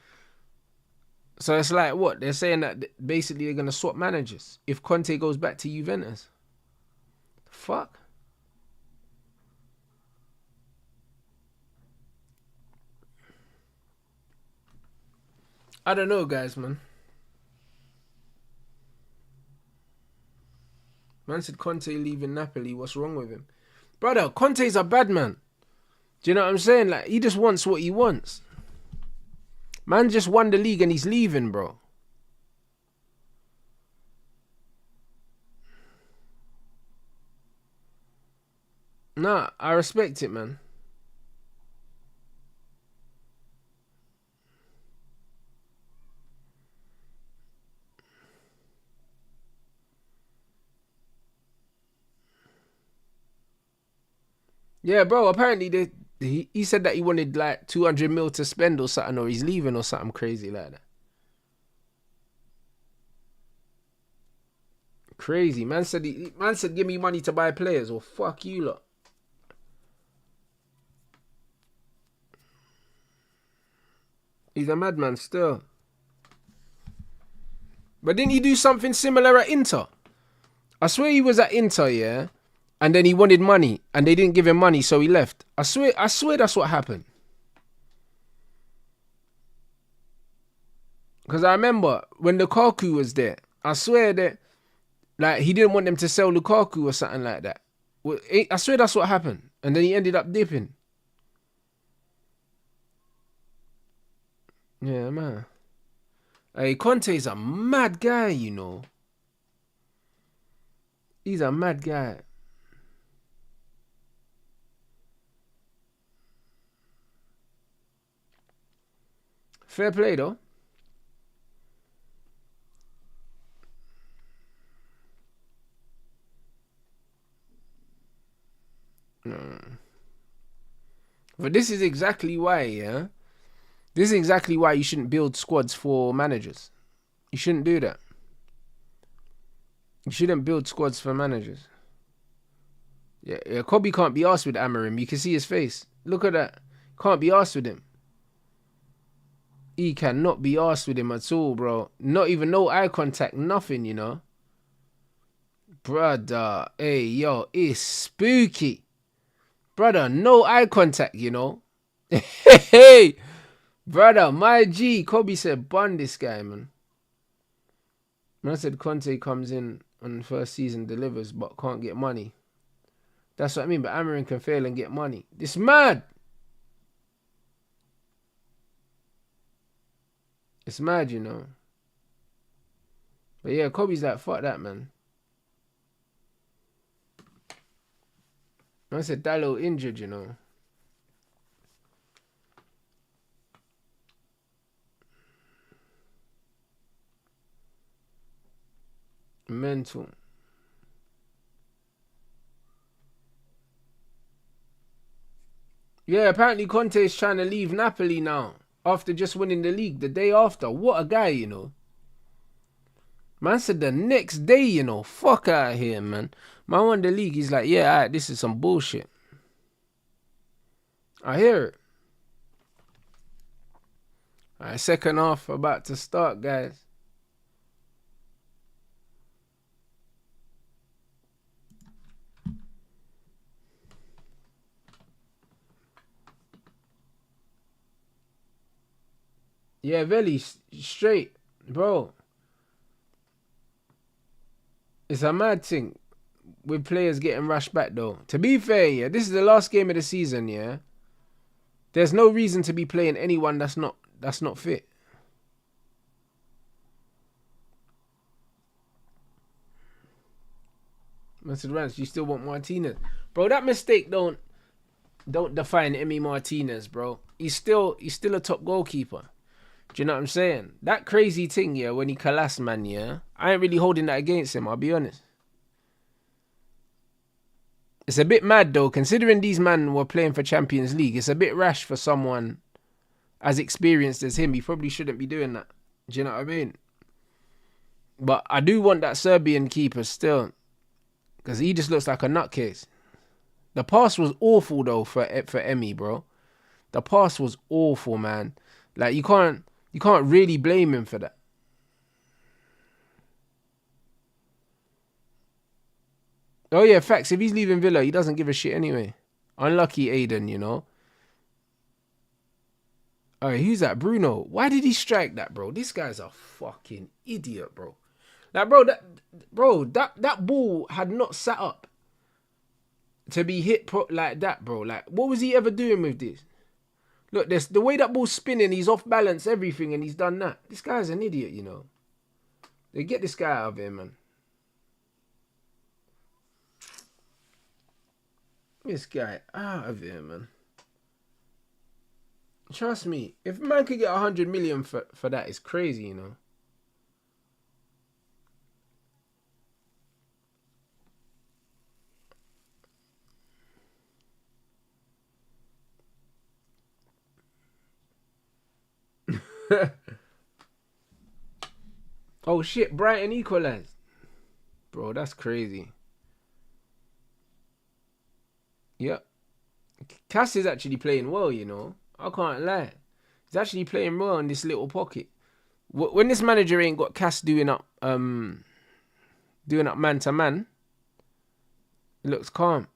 So it's like, what? They're saying that basically they're going to swap managers if Conte goes back to Juventus. Fuck. I don't know, guys, man. Man said Conte leaving Napoli. What's wrong with him? Brother, Conte's a bad man. Do you know what I'm saying? Like, he just wants what he wants. Man just won the league and he's leaving, bro. Nah, I respect it, man. Yeah, bro, apparently he said that he wanted like 200 mil to spend or something, or he's leaving or something crazy like that. Crazy. Man said give me money to buy players. Well, fuck you lot. He's a madman still. But didn't he do something similar at Inter? I swear he was at Inter, yeah? And then he wanted money, and they didn't give him money, so he left. I swear that's what happened. Because I remember when Lukaku was there, I swear that, like, he didn't want them to sell Lukaku or something like that. I swear that's what happened. And then he ended up dipping. Yeah, man. Hey, Conte's a mad guy, you know. He's a mad guy. Fair play, though. But this is exactly why, yeah? This is exactly why you shouldn't build squads for managers. You shouldn't do that. You shouldn't build squads for managers. Yeah, Kobe can't be arsed with Amarim. You can see his face. Look at that. Can't be arsed with him. He cannot be arsed with him at all, bro. Not even no eye contact, nothing, you know. Brother, hey, yo, it's spooky. Brother, no eye contact, you know. Hey, brother, my G. Kobe said, bun this guy, man. Man said Conte comes in on the first season, delivers, but can't get money. That's what I mean, but Amarin can fail and get money. This mad. It's mad, you know. But yeah, Kobe's like, fuck that, man. Man said Dallo injured, you know. Mental. Yeah, apparently Conte is trying to leave Napoli now after just winning the league the day after. What a guy, you know. Man said the next day, you know, fuck out of here, man. Man won the league. He's like, yeah, alright, this is some bullshit. I hear it. Alright, second half about to start, guys. Yeah, Veli, straight, bro. It's a mad thing with players getting rushed back, though. To be fair, yeah, this is the last game of the season, yeah. There's no reason to be playing anyone that's not fit. Mr. Rants, you still want Martinez, bro? That mistake don't define Emi Martinez, bro. He's still a top goalkeeper. Do you know what I'm saying? That crazy thing, yeah, when he collapsed, man, yeah, I ain't really holding that against him, I'll be honest. It's a bit mad, though, considering these men were playing for Champions League. It's a bit rash for someone as experienced as him. He probably shouldn't be doing that. Do you know what I mean? But I do want that Serbian keeper still, because he just looks like a nutcase. The pass was awful, though, for Emi, bro. The pass was awful, man. Like, you can't really blame him for that. Oh, yeah, facts. If he's leaving Villa, he doesn't give a shit anyway. Unlucky Aiden, you know. All right, who's that? Bruno. Why did he strike that, bro? This guy's a fucking idiot, bro. Like, that ball had not sat up to be hit like that, bro. Like, what was he ever doing with this? Look, the way that ball's spinning, he's off balance, everything, and he's done that. This guy's an idiot, you know. They get this guy out of here, man. This guy out of here, man. Trust me, if man could get 100 million for that, it's crazy, you know. Oh shit, Brighton equalized. Bro, that's crazy. Yep. Cass is actually playing well, you know. I can't lie. He's actually playing well in this little pocket. When this manager ain't got Cass doing up man to man, it looks calm.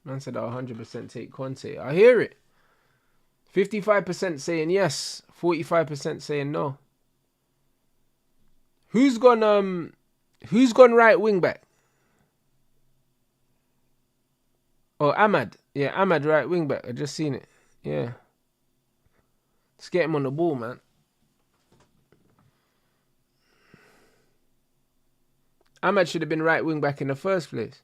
Man said I'll 100% take Conte. I hear it. 55% saying yes, 45% saying no. Who's gone right wing back? Oh, Ahmad. Yeah, Ahmad right wing back. I just seen it. Yeah. Let's get him on the ball, man. Ahmad should have been right wing back in the first place.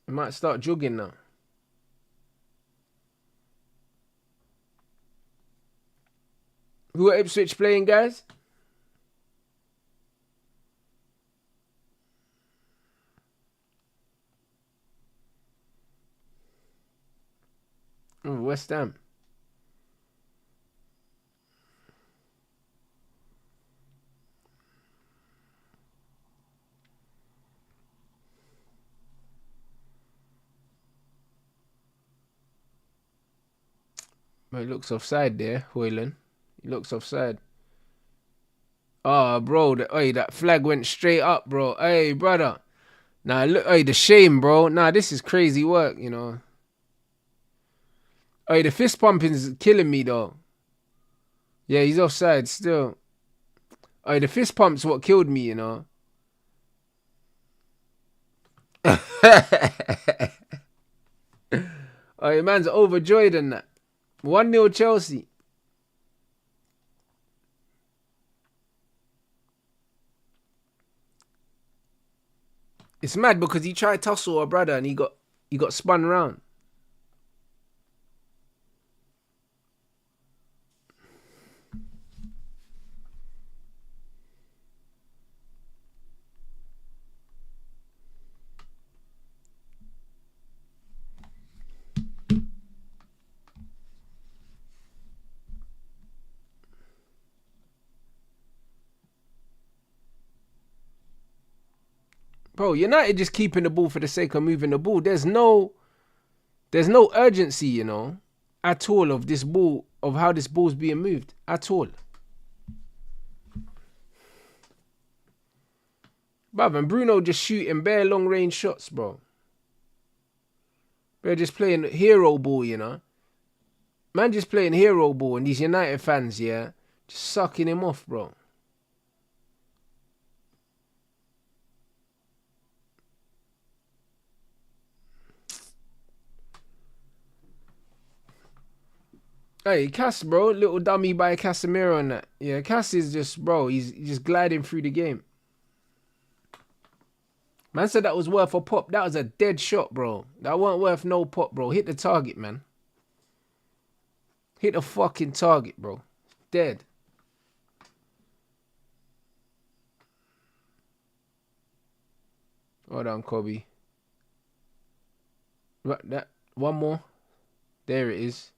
I might start jogging now. Who are Ipswich playing, guys? Oh, West Ham. But he looks offside there, Hoyland. He looks offside. Oh, bro. That flag went straight up, bro. Hey, brother. Nah, look. Hey, the shame, bro. Nah, this is crazy work, you know. Hey, the fist pumping is killing me, though. Yeah, he's offside still. Hey, the fist pump's what killed me, you know. Hey, man's overjoyed in that. 1-0 Chelsea. It's mad because he tried to tussle a brother and he got spun round. Bro, United just keeping the ball for the sake of moving the ball. There's no urgency, you know, at all of this ball, of how this ball's being moved. At all. Bruv, and Bruno just shooting bare long range shots, bro. They're just playing hero ball, you know. Man just playing hero ball and these United fans, yeah, just sucking him off, bro. Hey, Cass, bro, little dummy by Casemiro and that. Yeah, Cass is just, bro, he's just gliding through the game. Man said that was worth a pop. That was a dead shot, bro. That wasn't worth no pop, bro. Hit the target, man. Hit the fucking target, bro. Dead. Hold on, Kobe. Right, that one more. There it is.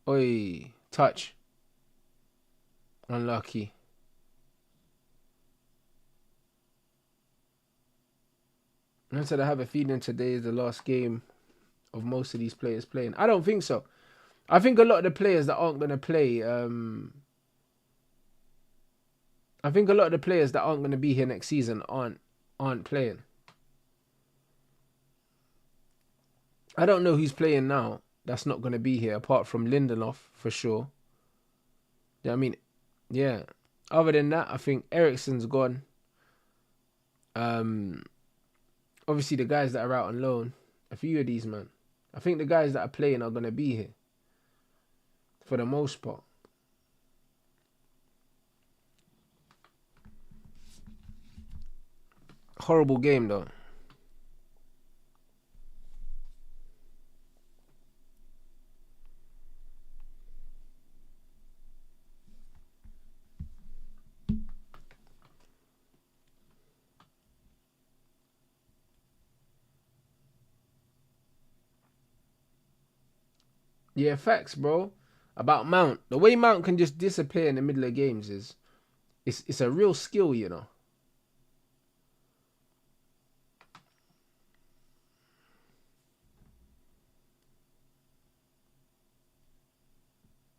Oi, touch. Unlucky. I said I have a feeling today is the last game of most of these players playing. I don't think so. I think a lot of the players that aren't going to play, I think a lot of the players that aren't going to be here next season aren't playing. I don't know who's playing now that's not going to be here, apart from Lindelof, for sure. Yeah, I mean, yeah. Other than that, I think Eriksen's gone. Obviously, the guys that are out on loan, a few of these, man. I think the guys that are playing are going to be here. For the most part. Horrible game, though. Yeah, facts, bro. About Mount. The way Mount can just disappear in the middle of games is... It's a real skill, you know.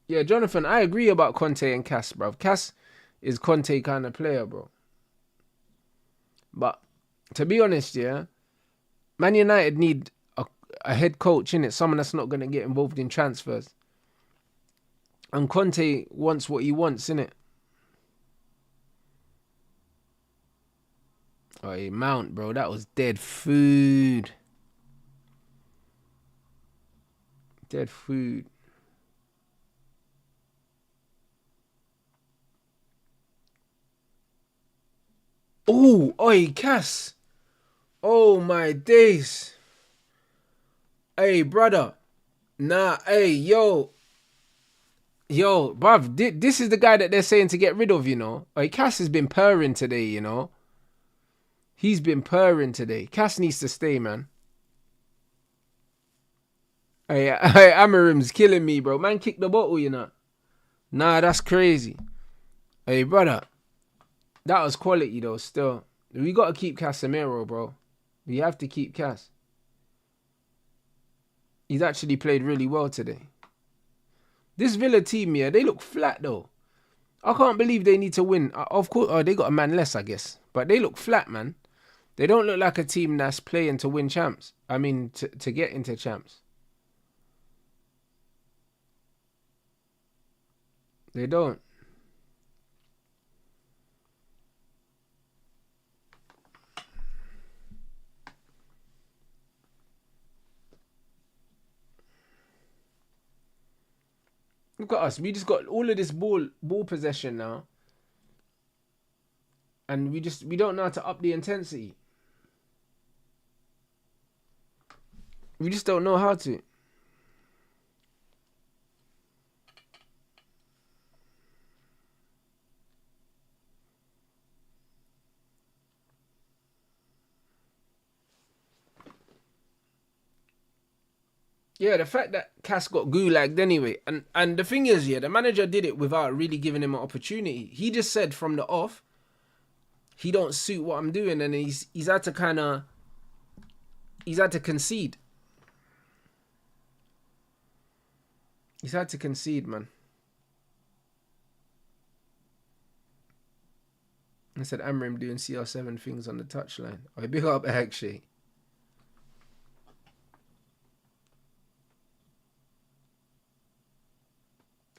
Yeah, Jonathan, I agree about Conte and Cass, bro. Cass is Conte kind of player, bro. But, to be honest, yeah, Man United need a head coach, innit? Someone that's not going to get involved in transfers. And Conte wants what he wants, innit? Oh, hey, Mount, bro. That was dead food. Dead food. Oh, oi, Cass. Oh, my days. Hey, brother. Nah, hey, yo. Yo, bruv, this is the guy that they're saying to get rid of, you know. Hey, Cass has been purring today, you know. He's been purring today. Cass needs to stay, man. Hey, Amarim's killing me, bro. Man kicked the bottle, you know. Nah, that's crazy. Hey, brother. That was quality, though, still. We got to keep Casemiro, bro. We have to keep Cass. He's actually played really well today. This Villa team, yeah, they look flat, though. I can't believe they need to win. Of course, they got a man less, I guess. But they look flat, man. They don't look like a team that's playing to win champs. I mean, to get into champs. They don't. Look at us. We just got all of this ball possession now. And we don't know how to up the intensity. We just don't know how to. Yeah, the fact that Cass got gulagged anyway, and the thing is, yeah, the manager did it without really giving him an opportunity. He just said from the off, he don't suit what I'm doing, and he's had to concede. He's had to concede, man. I said Amrim doing CR7 things on the touchline. Oh, big up actually.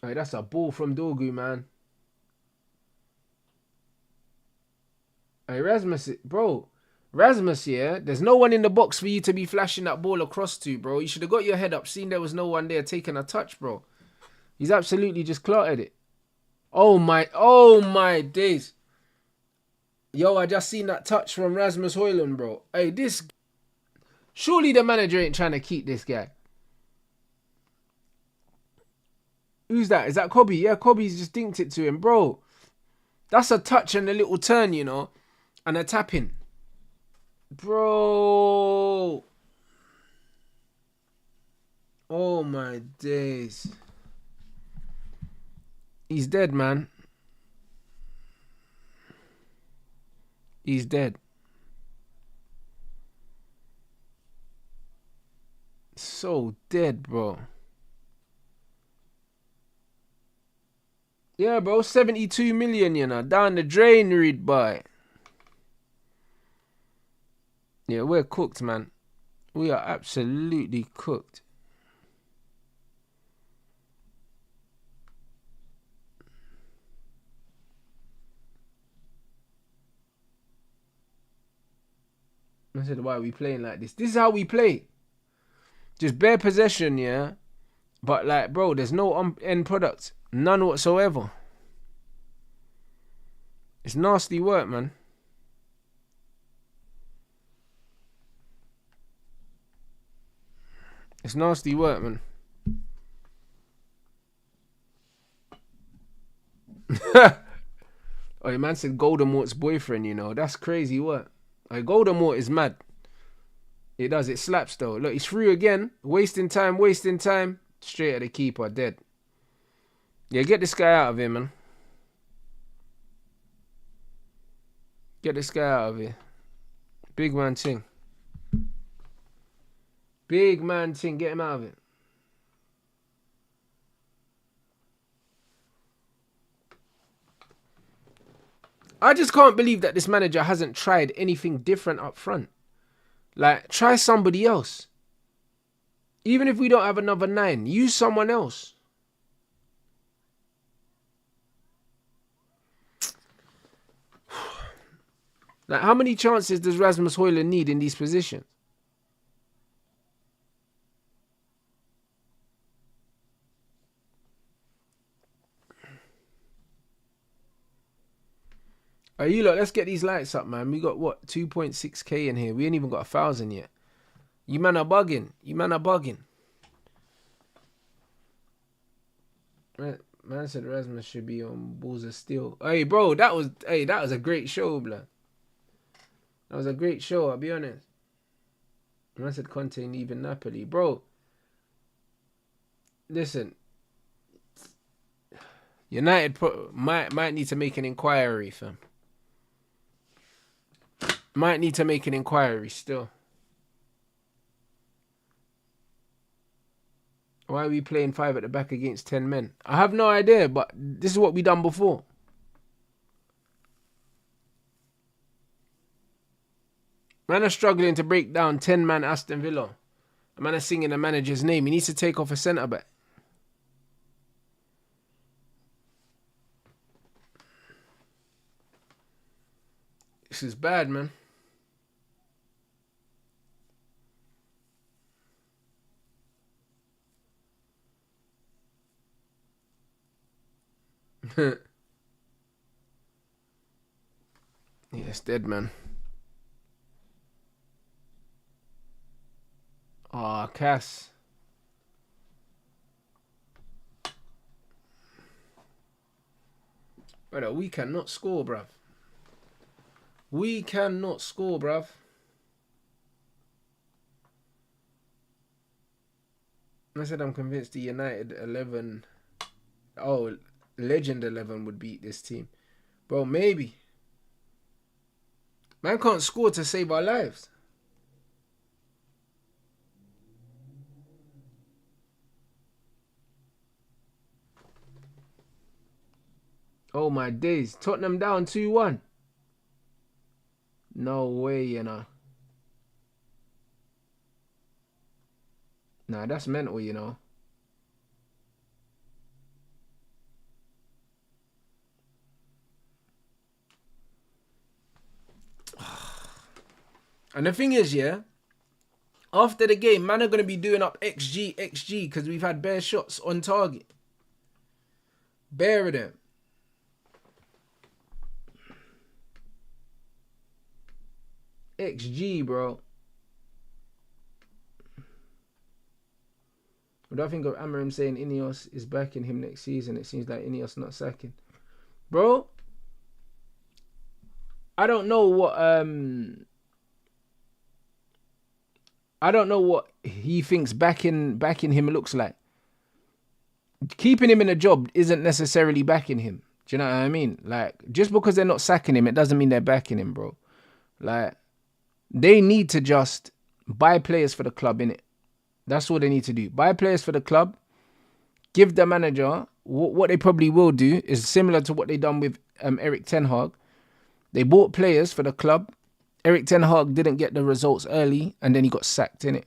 Hey, that's a ball from Dorgu, man. Hey, Rasmus, bro. Rasmus, yeah, there's no one in the box for you to be flashing that ball across to, bro. You should have got your head up, seen there was no one there taking a touch, bro. He's absolutely just clotted it. Oh my days. Yo, I just seen that touch from Rasmus Højlund, bro. Hey, this... Surely the manager ain't trying to keep this guy. Who's that? Is that Kobe? Yeah, Kobe's just dinked it to him. Bro, that's a touch and a little turn, you know, and a tapping. Bro. Oh, my days. He's dead, man. He's dead. So dead, bro. Yeah, bro, 72 million, you know, down the drain, read by. Yeah, we're cooked, man. We are absolutely cooked. I said, why are we playing like this? This is how we play. Just bare possession, yeah. But, like, bro, there's no end product. None whatsoever. It's nasty work, man. It's nasty work, man. Oh, man said Voldemort's boyfriend, you know. That's crazy work. Like, Voldemort is mad. It does. It slaps, though. Look, he's through again. Wasting time. Straight at the keeper. Dead. Yeah, get this guy out of here, man. Get this guy out of here. Big man ting. Big man ting. Get him out of it. I just can't believe that this manager hasn't tried anything different up front. Like, try somebody else. Even if we don't have another 9, use someone else. Like, how many chances does Rasmus Højlund need in these positions? Oh, you lot, let's get these lights up, man. We got, what, 2.6k in here. We ain't even got 1,000 yet. You man are bugging. Man said Rasmus should be on Balls of Steel. Hey, bro, that was a great show, blood. That was a great show, I'll be honest. Man said Conte even Napoli. Bro, listen. United might need to make an inquiry, fam. Might need to make an inquiry still. Why are we playing 5 at the back against 10 men? I have no idea, but this is what we done before. Man are struggling to break down 10-man Aston Villa. A man is singing the manager's name. He needs to take off a centre-back. This is bad, man. Yeah, it's dead, man. Oh, Cass. Brother, we cannot score, bruv. We cannot score, bruv. I said I'm convinced the United 11... Oh, Legend 11 would beat this team. Bro, maybe. Man can't score to save our lives. Oh my days. Tottenham down 2-1. No way, you know. Nah, that's mental, you know. And the thing is, yeah, after the game, man are going to be doing up XG, because we've had bare shots on target. Bare of them. XG, bro. What do I think of Amorim saying Ineos is backing him next season? It seems like Ineos not sacking. Bro, I don't know what he thinks backing him looks like. Keeping him in a job isn't necessarily backing him. Do you know what I mean? Like, just because they're not sacking him, it doesn't mean they're backing him, bro. Like, they need to just buy players for the club, innit? That's all they need to do. Buy players for the club. Give the manager, what they probably will do is similar to what they done with Eric Ten Hag. They bought players for the club. Eric Ten Hag didn't get the results early, and then he got sacked, innit?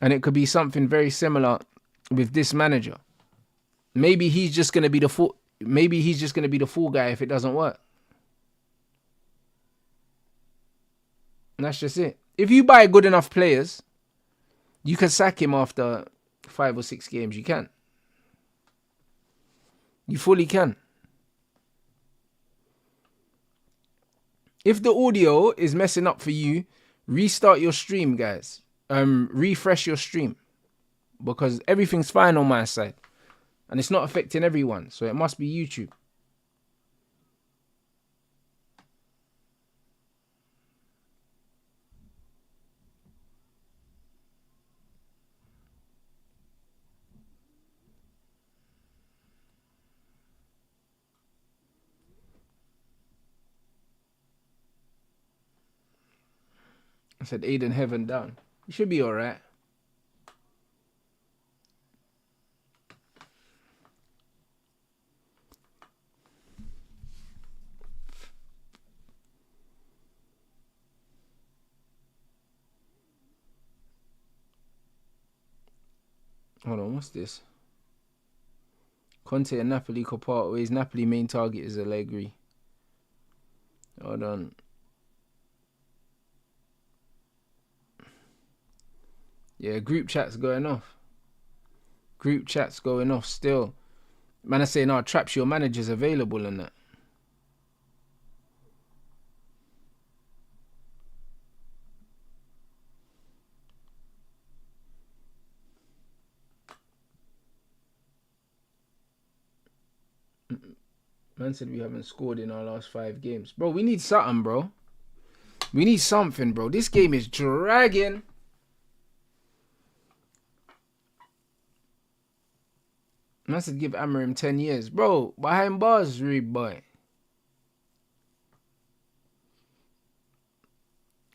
And it could be something very similar with this manager. Maybe he's just gonna be the fool. Maybe he's just gonna be the fool guy if it doesn't work. And that's just it. If you buy good enough players, you can sack him after 5 or 6 games. You can. You fully can. If the audio is messing up for you, restart your stream, guys. Refresh your stream. Because everything's fine on my side. And it's not affecting everyone. So it must be YouTube. I said Aiden Heaven down. You should be alright. Hold on, what's this? Conte and Napoli could part ways. Napoli main target is Allegri. Hold on. Yeah, group chat's going off. Group chat's going off still. Man, I say, no, Traps, your manager's available and that. Man said we haven't scored in our last 5 games. Bro, we need something, bro. We need something, bro. This game is dragging. Man said give Amorim 10 years. Bro, behind bars, Reed boy.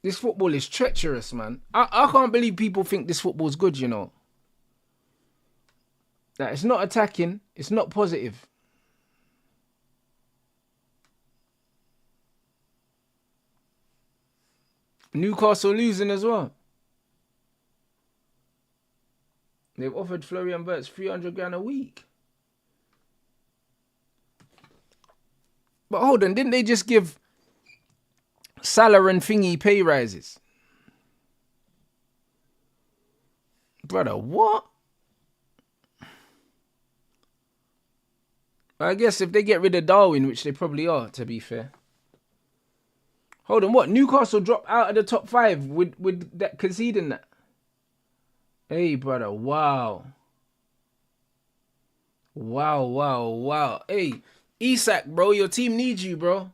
This football is treacherous, man. I can't believe people think this football's good, you know. Like, it's not attacking. It's not positive. Newcastle losing as well. They've offered Florian Wirtz 300 grand a week. But hold on, didn't they just give Salah and Thingy pay rises? Brother, what? I guess if they get rid of Darwin, which they probably are, to be fair. Hold on, what? Newcastle dropped out of the top 5 with that conceding that? Hey, brother. Wow. Wow, wow, wow. Hey, Isak, bro, your team needs you, bro.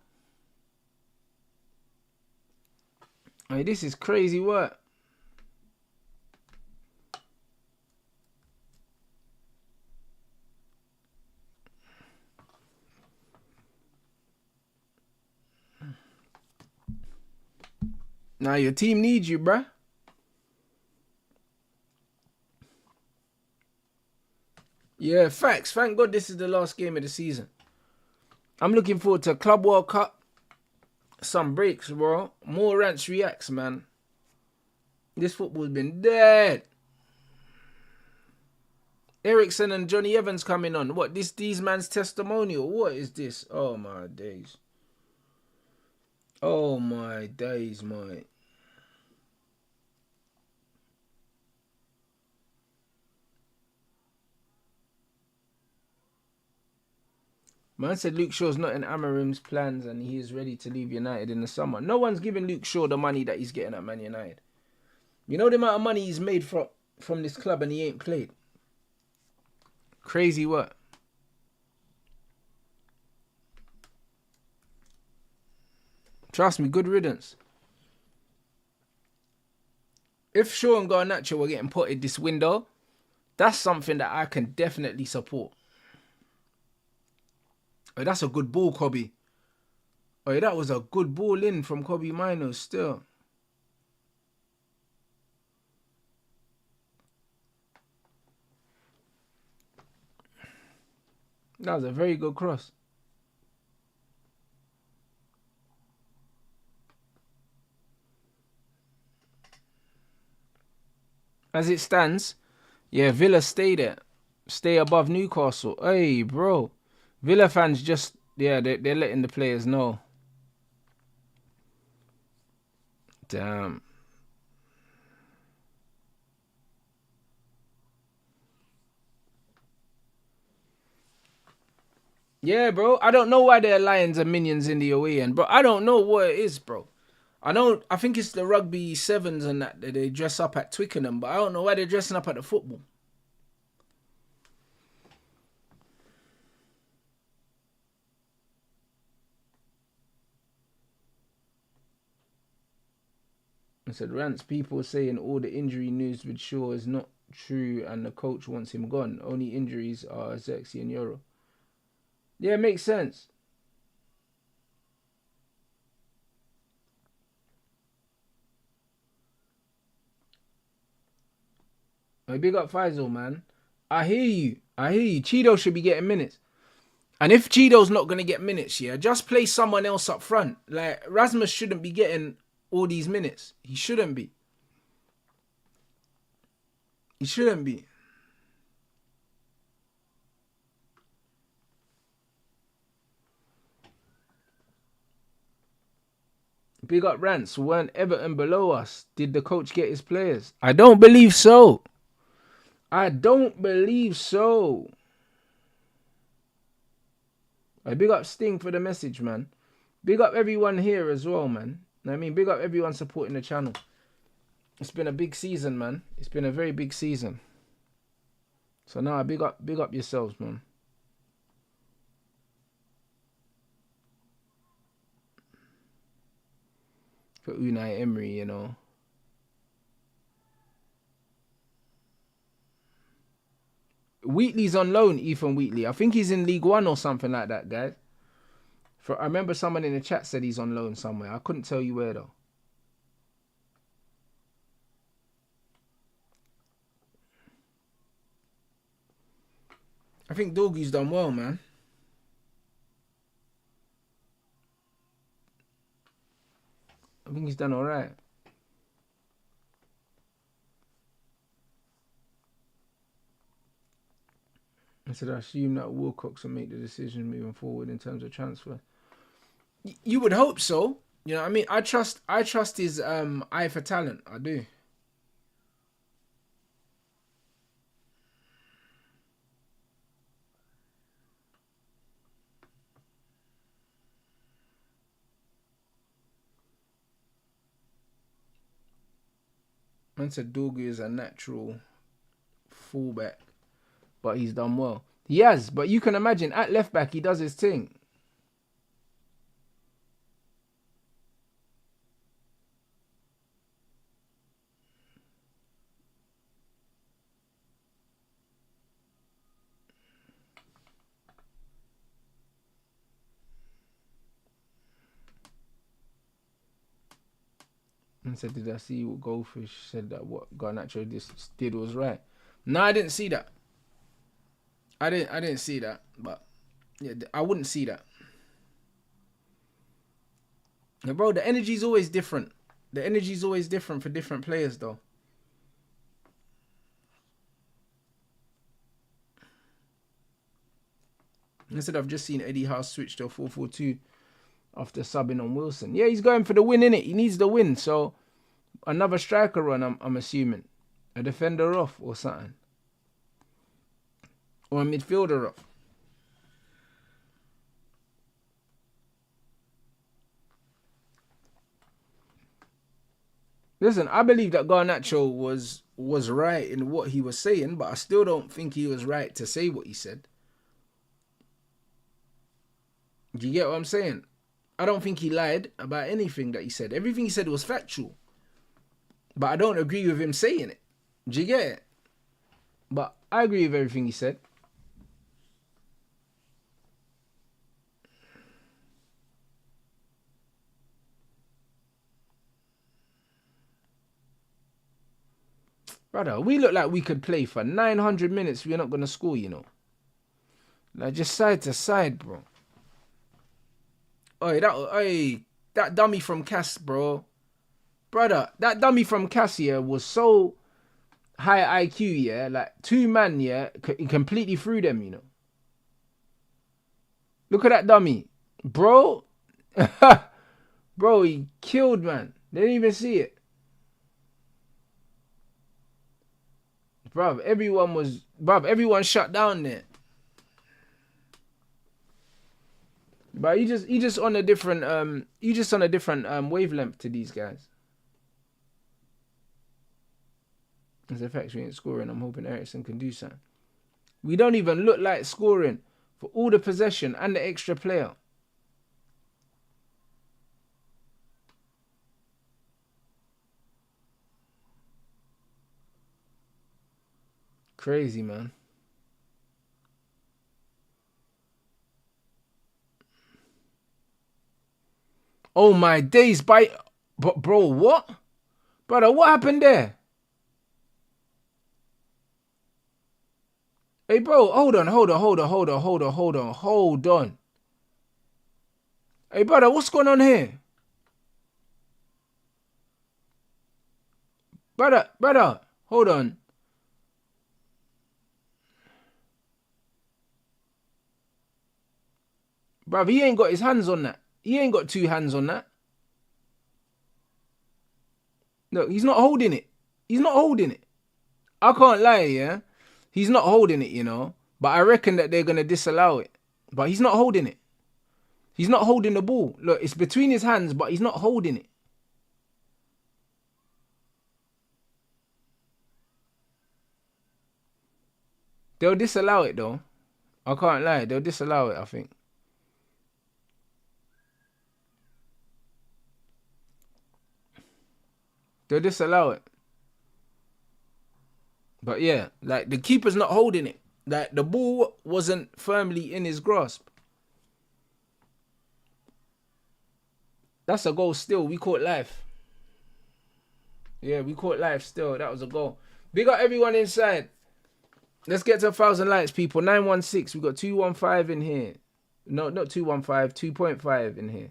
Hey, this is crazy work. Now your team needs you, bruh. Yeah, facts. Thank God this is the last game of the season. I'm looking forward to Club World Cup. Some breaks, bro. More Rants reacts, man. This football's been dead. Ericsson and Johnny Evans coming on. What, these man's testimonial? What is this? Oh, my days. Oh, my days, mate. Man said Luke Shaw's not in Amarim's plans and he is ready to leave United in the summer. No one's giving Luke Shaw the money that he's getting at Man United. You know the amount of money he's made from this club and he ain't played. Crazy work. Trust me, good riddance. If Shaw and Garnacho were getting potted this window, that's something that I can definitely support. Oh, that's a good ball, Kobe. Oh, that was a good ball in from Kobe Mino still. That was a very good cross. As it stands, yeah, Villa stay there. Stay above Newcastle. Hey, bro. Villa fans just, yeah, they're letting the players know. Damn. Yeah, bro. I don't know why there are lions and minions in the away end, bro. I don't know what it is, bro. I think it's the rugby sevens and that they dress up at Twickenham, but I don't know why they're dressing up at the football. I said, Rants, people saying all the injury news with Shaw is not true and the coach wants him gone. Only injuries are Xerxes and Euro. Yeah, it makes sense. Hey, big up Faisal, man. I hear you. Cheeto should be getting minutes. And if Cheeto's not going to get minutes, yeah, just play someone else up front. Like, Rasmus shouldn't be getting all these minutes. He shouldn't be. He shouldn't be. Big up Rants. Weren't Everton below us? Did the coach get his players? I don't believe so. I don't believe so. I big up Sting for the message, man. Big up everyone here as well, man. I mean, big up everyone supporting the channel. It's been a big season, man. It's been a very big season. So now, big up yourselves, man. For Unai Emery, you know. Wheatley's on loan, Ethan Wheatley. I think he's in League One or something like that, guys. I remember someone in the chat said he's on loan somewhere. I couldn't tell you where, though. I think Dorgu's done well, man. I think he's done all right. I said, I assume that Wilcox will make the decision moving forward in terms of transfer. You would hope so. You know what I mean? I trust his eye for talent. I do. Man said Dorgu is a natural fullback, but he's done well. He has, but you can imagine at left back he does his thing. And said, did I see what Goldfish said that what Garnacho did was right? No, I didn't see that. I didn't see that, but yeah, I wouldn't see that. Yeah, bro, the energy's always different. The energy's always different for different players, though. Instead, I've just seen Eddie Howe switch to a 4-4-2 after subbing on Wilson. Yeah, he's going for the win, innit? He needs the win, so another striker run, I'm assuming. A defender off or something. Or a midfielder off. Listen, I believe that Garnacho was right in what he was saying, but I still don't think he was right to say what he said. Do you get what I'm saying? I don't think he lied about anything that he said. Everything he said was factual. But I don't agree with him saying it. Do you get it? But I agree with everything he said. Brother, we look like we could play for 900 minutes. We're not going to score, you know. Like, just side to side, bro. That dummy from Cass, bro. Brother, that dummy from Cass, yeah, was so high IQ, yeah. Like, 2 man, yeah, completely threw them, you know. Look at that dummy. Bro. Bro, he killed, man. They didn't even see it. Bruv, everyone shut down there. But you just on a different wavelength to these guys. As a fact, we ain't scoring. I'm hoping Ericsson can do something. We don't even look like scoring for all the possession and the extra player. Crazy, man. Oh my days, but bro, what? Brother, what happened there? Hey, bro, hold on. Hey, brother, what's going on here? Brother, hold on. Bruv, he ain't got his hands on that. He ain't got 2 hands on that. Look, he's not holding it. He's not holding it. I can't lie, yeah? He's not holding it, you know? But I reckon that they're going to disallow it. But he's not holding it. He's not holding the ball. Look, it's between his hands, but he's not holding it. They'll disallow it, though. I can't lie. They'll disallow it, I think. They'll disallow it. But yeah, like the keeper's not holding it. Like the ball wasn't firmly in his grasp. That's a goal still. We caught life. Yeah, we caught life still. That was a goal. Big up everyone inside. Let's get to 1,000 likes, people. 916. We got 215 in here. No, not 215. 2.5 in here.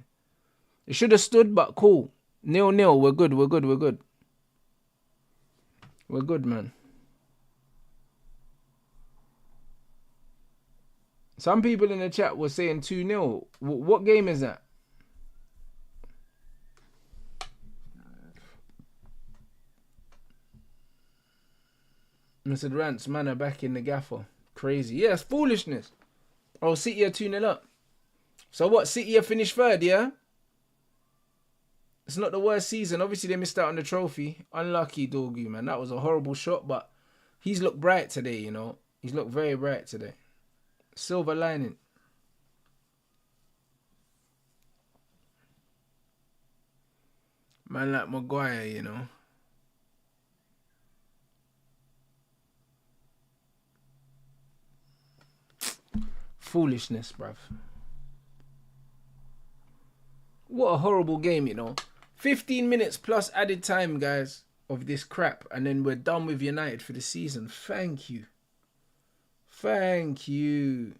It should have stood, but cool. 0-0. We're good. We're good, man. Some people in the chat were saying 2-0. What game is that? Mr. Rants, man, are back in the gaffer. Crazy. Yeah, it's foolishness. Oh, City are 2-0 up. So what? City are finished 3rd, yeah? It's not the worst season. Obviously, they missed out on the trophy. Unlucky, Dorgu, man. That was a horrible shot, but He's looked bright today, you know. He's looked very bright today. Silver lining. Man like Maguire, you know. Foolishness, bruv. What a horrible game, you know. 15 minutes plus added time, guys, of this crap. And then we're done with United for the season. Thank you. Thank you.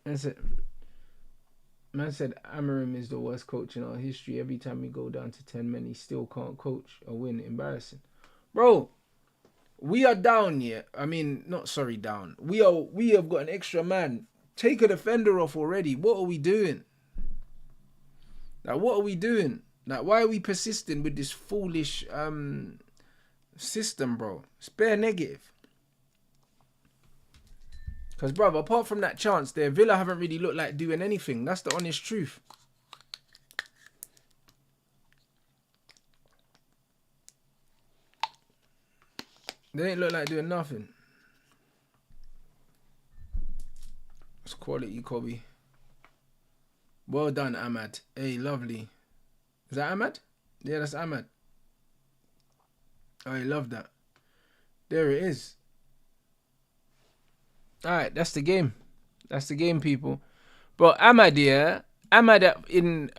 That's it. Man said Amarim is the worst coach in our history. Every time we go down to 10 men, he still can't coach or win. Embarrassing. Bro, we are down yet. I mean, not sorry, down. We have got an extra man. Take a defender off already. What are we doing? Like, what are we doing? Like, why are we persisting with this foolish system, bro? It's bare negative. Because, bruv, apart from that chance there, Villa haven't really looked like doing anything. That's the honest truth. They ain't look like doing nothing. It's quality, Kobe. Well done, Ahmad. Hey, lovely. Is that Ahmad? Yeah, that's Ahmad. I love that. There it is. Alright, that's the game. That's the game, people. Bro, Ahmad, yeah. Ahmad in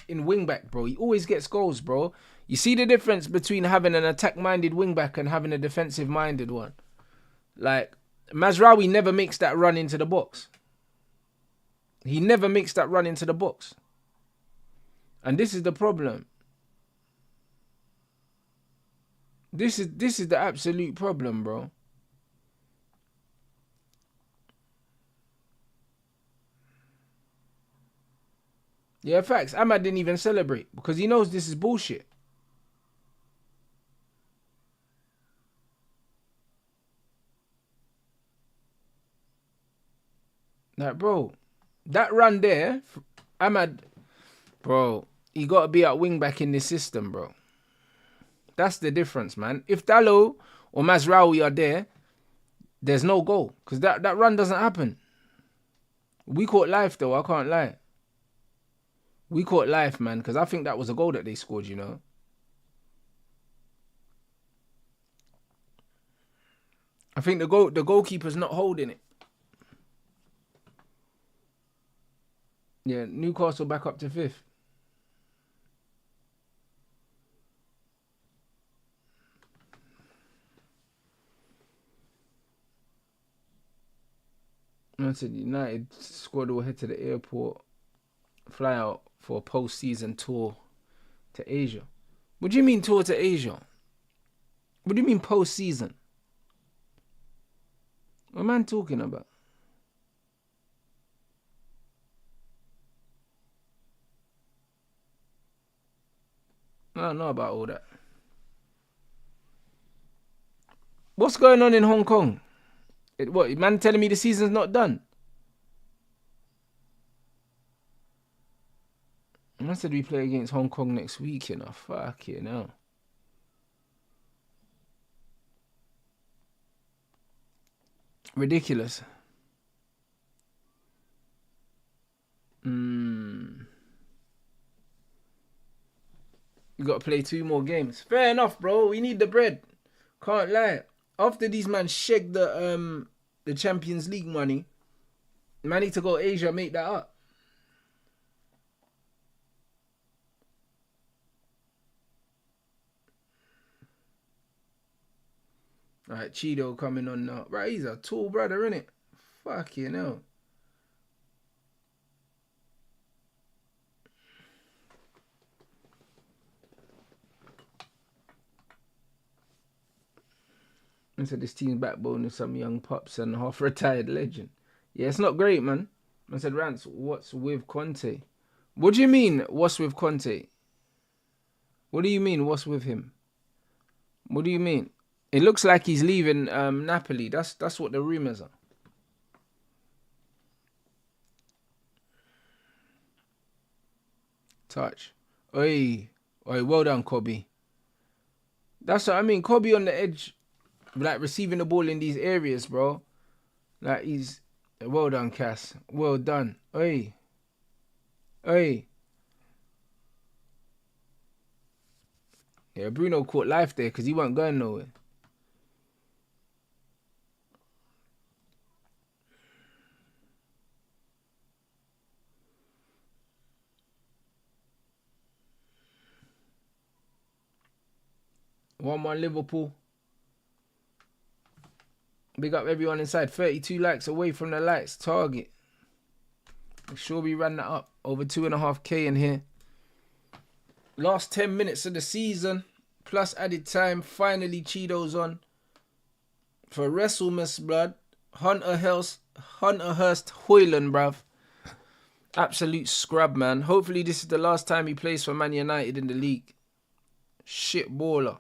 wing back, bro. He always gets goals, bro. You see the difference between having an attack-minded wing back and having a defensive-minded one. Like, Mazraoui never makes that run into the box. He never makes that run into the box. And this is the problem. This is the absolute problem, bro. Yeah, facts. Ahmad didn't even celebrate because he knows this is bullshit. Like, bro, that run there, Ahmad, bro, he got to be at wing back in this system, bro. That's the difference, man. If Dallo or Mazraoui are there, there's no goal because that run doesn't happen. We caught life, though. I can't lie. We caught life, man, because I think that was a goal that they scored, you know. I think the goalkeeper's not holding it. Yeah, Newcastle back up to 5th. I said United squad will head to the airport, fly out for a post-season tour to Asia. What do you mean tour to Asia? What do you mean post-season? What am I talking about? I don't know about all that. What's going on in Hong Kong? What, man telling me the season's not done? I said we play against Hong Kong next week, you know. Fuck you know. Ridiculous. You got to play 2 more games. Fair enough, bro. We need the bread. Can't lie. After these man shake the Champions League money, man need to go Asia, make that up. Alright, Cheeto coming on now. Right, he's a tall brother, innit? Fuck you know. I said this team's backbone is some young pups and half-retired legend. Yeah, it's not great, man. I said, Rants, what's with Conte? What do you mean, what's with Conte? What do you mean, what's with him? What do you mean? It looks like he's leaving Napoli. That's what the rumours are. Touch. Oi, well done, Kobe. That's what I mean. Kobe on the edge, like receiving the ball in these areas, bro. Like he's well done, Cass. Well done. Hey, hey. Yeah, Bruno caught life there because he wasn't going nowhere. One more Liverpool. Big up everyone inside. 32 likes away from the lights. Target. Make sure we ran that up. Over 2.5K in here. Last 10 minutes of the season. Plus added time. Finally Cheetos on. For WrestleMania, blood. Hunter Hurst Hoyland, bruv. Absolute scrub, man. Hopefully this is the last time he plays for Man United in the league. Shit baller.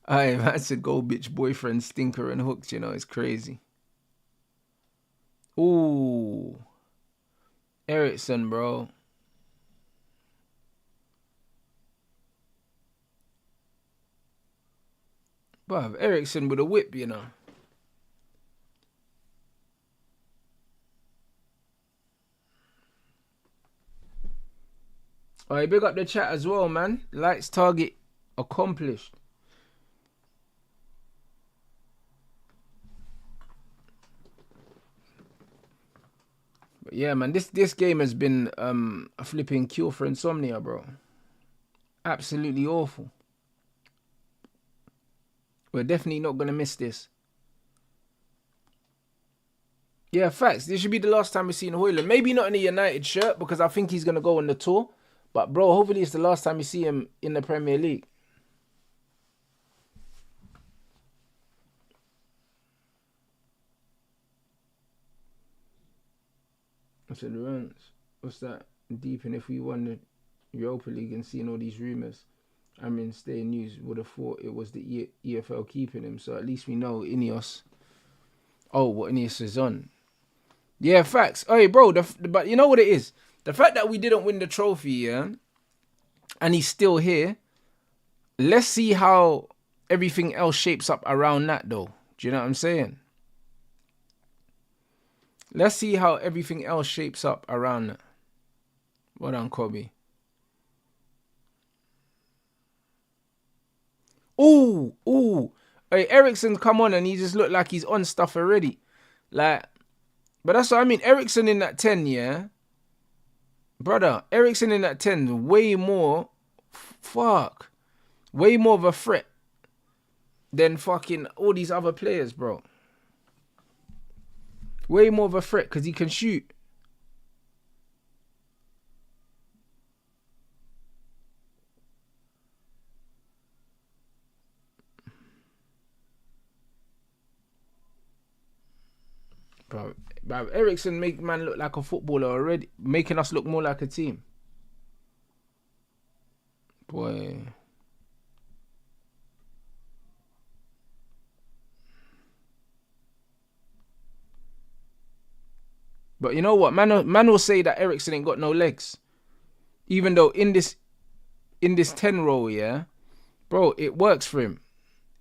Aye, that's a gold bitch boyfriend stinker and hooked, you know, it's crazy. Ooh. Ericsson, bro. Bruv, Ericsson with a whip, you know. Alright, big up the chat as well, man. Lights target accomplished. But yeah, man, this game has been a flipping cure for insomnia, bro. Absolutely awful. We're definitely not gonna miss this. Yeah, facts. This should be the last time we've seen Hoyland. Maybe not in a United shirt because I think he's gonna go on the tour. But bro, hopefully it's the last time you see him in the Premier League. I said, Rants, what's that? Deep, and if we won the Europa League and seeing all these rumours, I mean, staying news would have thought it was the EFL keeping him. So at least we know Ineos. Oh, what Ineos is on. Yeah, facts. Hey, bro, but you know what it is? The fact that we didn't win the trophy, yeah, and he's still here, let's see how everything else shapes up around that, though. Do you know what I'm saying? Let's see how everything else shapes up around that. Well done, Kobe. Ooh. Hey, Ericsson come on and he just looked like he's on stuff already. Like, but that's what I mean. Ericsson in that 10, yeah? Brother, Ericsson in that 10, way more, way more of a threat than fucking all these other players, bro. Way more of a threat because he can shoot. Bro, Ericsson make man look like a footballer already, making us look more like a team. Boy. But you know what? Man will say that Ericsson ain't got no legs. Even though in this 10 role, yeah, bro, it works for him.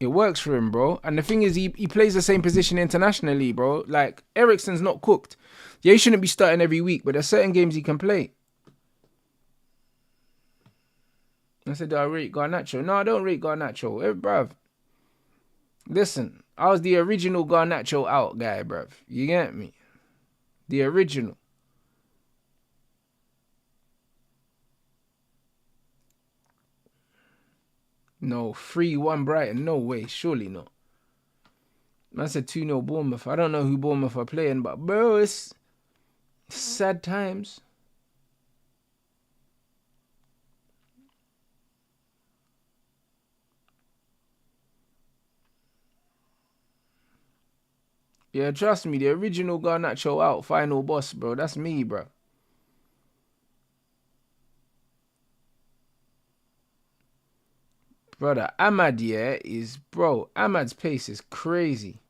It works for him, bro. And the thing is, he plays the same position internationally, bro. Like, Ericsson's not cooked. Yeah, he shouldn't be starting every week, but there's certain games he can play. I said, do I rate Garnacho? No, I don't rate Garnacho. Hey, bruv. Listen, I was the original Garnacho out guy, bruv. You get me? The original. No, 3-1 Brighton. No way. Surely not. Man said 2-0 Bournemouth. I don't know who Bournemouth are playing, but bro, it's sad times. Yeah, trust me, the original Garnacho out, final boss, bro. That's me, bro. Brother, Ahmad, yeah, Ahmad's pace is crazy.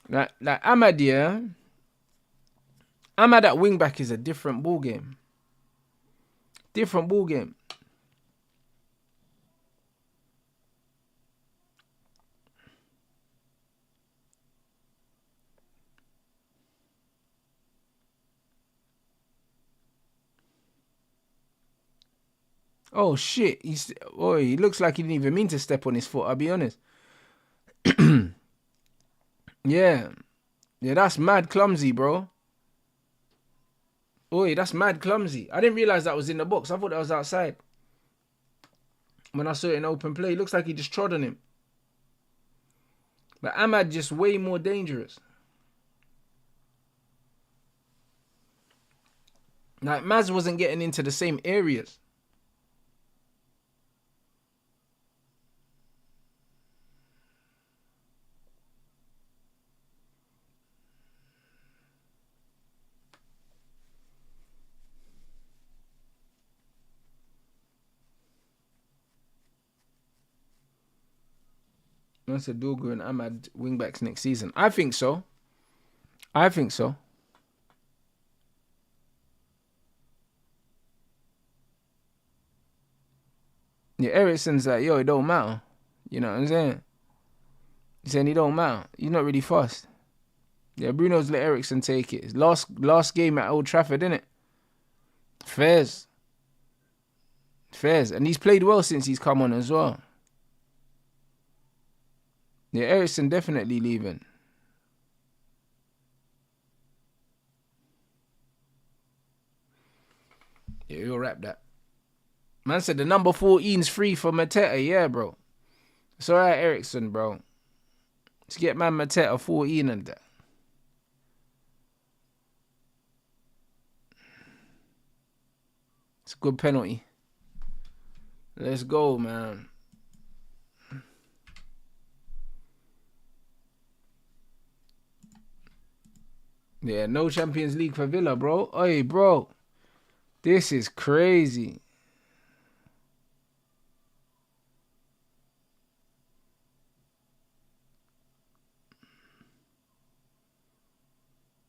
Like Ahmad, yeah. Ahmad at wing back is a different ball game. Different ball game. Oh shit! He looks like he didn't even mean to step on his foot. I'll be honest. Yeah, that's mad clumsy, bro. Oi, that's mad clumsy. I didn't realize that was in the box. I thought that was outside. When I saw it in open play, it looks like he just trod on him. But Ahmad just way more dangerous. Like Maz wasn't getting into the same areas. That's a Dogu and Ahmad wingbacks next season. I think so. Yeah, Ericsson's like, yo, it don't matter. You know what I'm saying? He's saying it don't matter. He's not really fast. Yeah, Bruno's let Ericsson take it. His last game at Old Trafford, innit? Fairs. And he's played well since he's come on as well. Yeah, Ericsson definitely leaving. Yeah, we'll wrap that. Man said the number 14's free for Mateta. Yeah, bro. It's alright, Ericsson, bro. Let's get man Mateta 14 and that. It's a good penalty. Let's go, man. Yeah, no Champions League for Villa, bro. Hey, bro. This is crazy.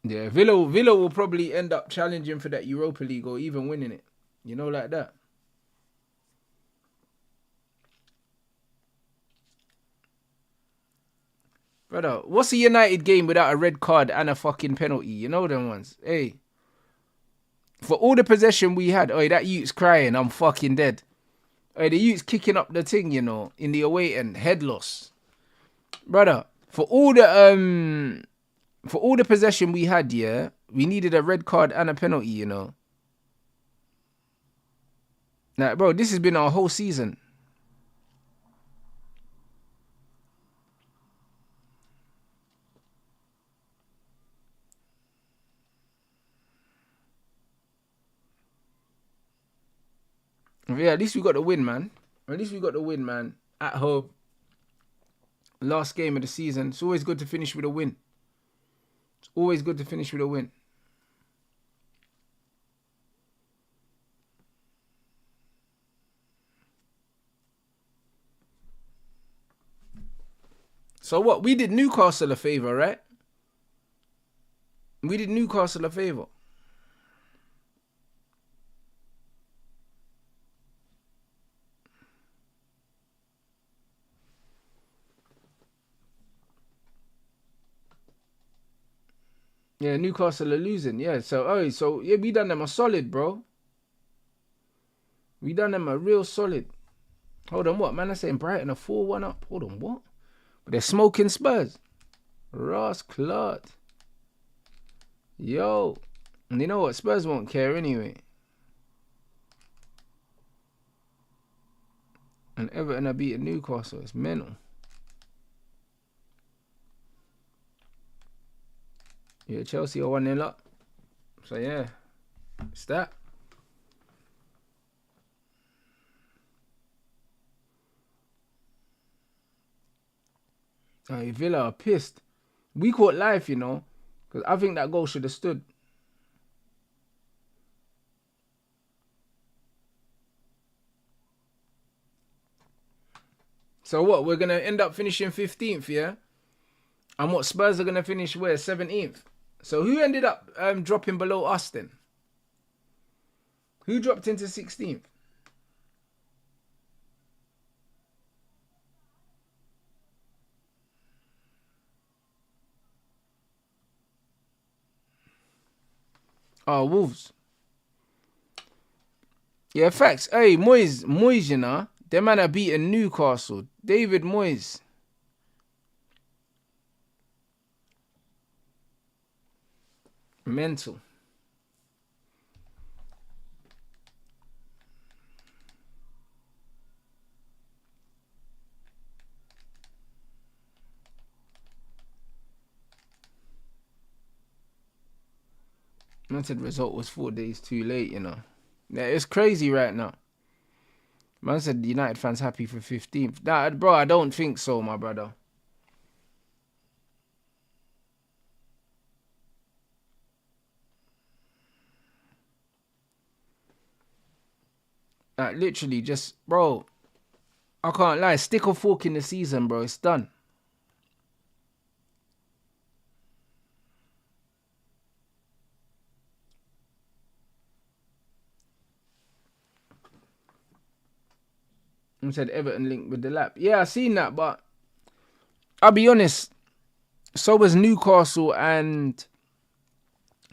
Yeah, Villa will probably end up challenging for that Europa League or even winning it. You know, like that. Brother, what's a United game without a red card and a fucking penalty? You know them ones. Hey. For all the possession we had, that youth's crying, I'm fucking dead. The youth's kicking up the thing, you know, in the away end, head loss. Brother, for all the possession we had, yeah, we needed a red card and a penalty, you know. Like, bro, this has been our whole season. Yeah, at least we got the win, man. At home. Last game of the season. It's always good to finish with a win. So what? We did Newcastle a favour, right? Yeah, Newcastle are losing. Yeah, so we done them a solid, bro. We done them a real solid. Hold on, what? Man, I'm saying Brighton are 4-1 up. Hold on, what? But they're smoking Spurs. Ross Clot. Yo. And you know what? Spurs won't care anyway. And Everton are beating Newcastle. It's mental. Yeah, Chelsea are 1-0 up. So yeah, it's that. Villa are pissed. We caught life, you know. Because I think that goal should have stood. So what? We're going to end up finishing 15th, yeah? And what? Spurs are going to finish where? 17th. So who ended up dropping below us then? Who dropped into 16th? Oh, Wolves. Yeah, facts. Hey, Moyes, you know, them man are beating Newcastle. David Moyes. Mental. Man said result was 4 days too late, you know. Yeah, it's crazy right now. Man said the United fans happy for 15th. Nah, bro, I don't think so, my brother. Like, literally just, bro, I can't lie. Stick or fork in the season, bro. It's done. And said Everton linked with the lap. Yeah, I seen that, but I'll be honest. So was Newcastle and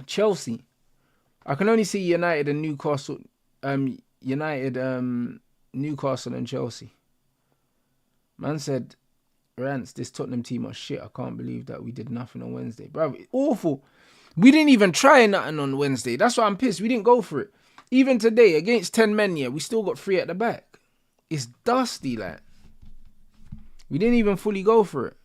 Chelsea. I can only see United and Newcastle. Newcastle and Chelsea. Man said, Rants, this Tottenham team are shit. I can't believe that we did nothing on Wednesday. Bro, awful. We didn't even try nothing on Wednesday. That's why I'm pissed. We didn't go for it. Even today, against 10 men, yeah, we still got 3 at the back. It's dusty, like. We didn't even fully go for it.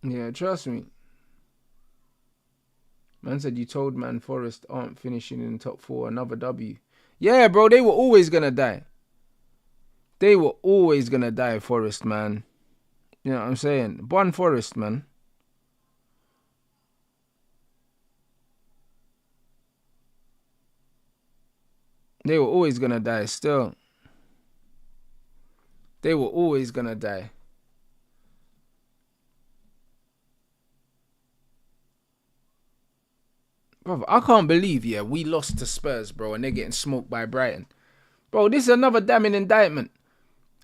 Yeah, trust me. Man said you told Man Forest aren't finishing in the top 4. Another W. Yeah, bro, they were always going to die. They were always going to die, Forest, man. You know what I'm saying? One Forest, man. They were always going to die still. They were always going to die. Brother, I can't believe, yeah, we lost to Spurs, bro, and they're getting smoked by Brighton. Bro, this is another damning indictment.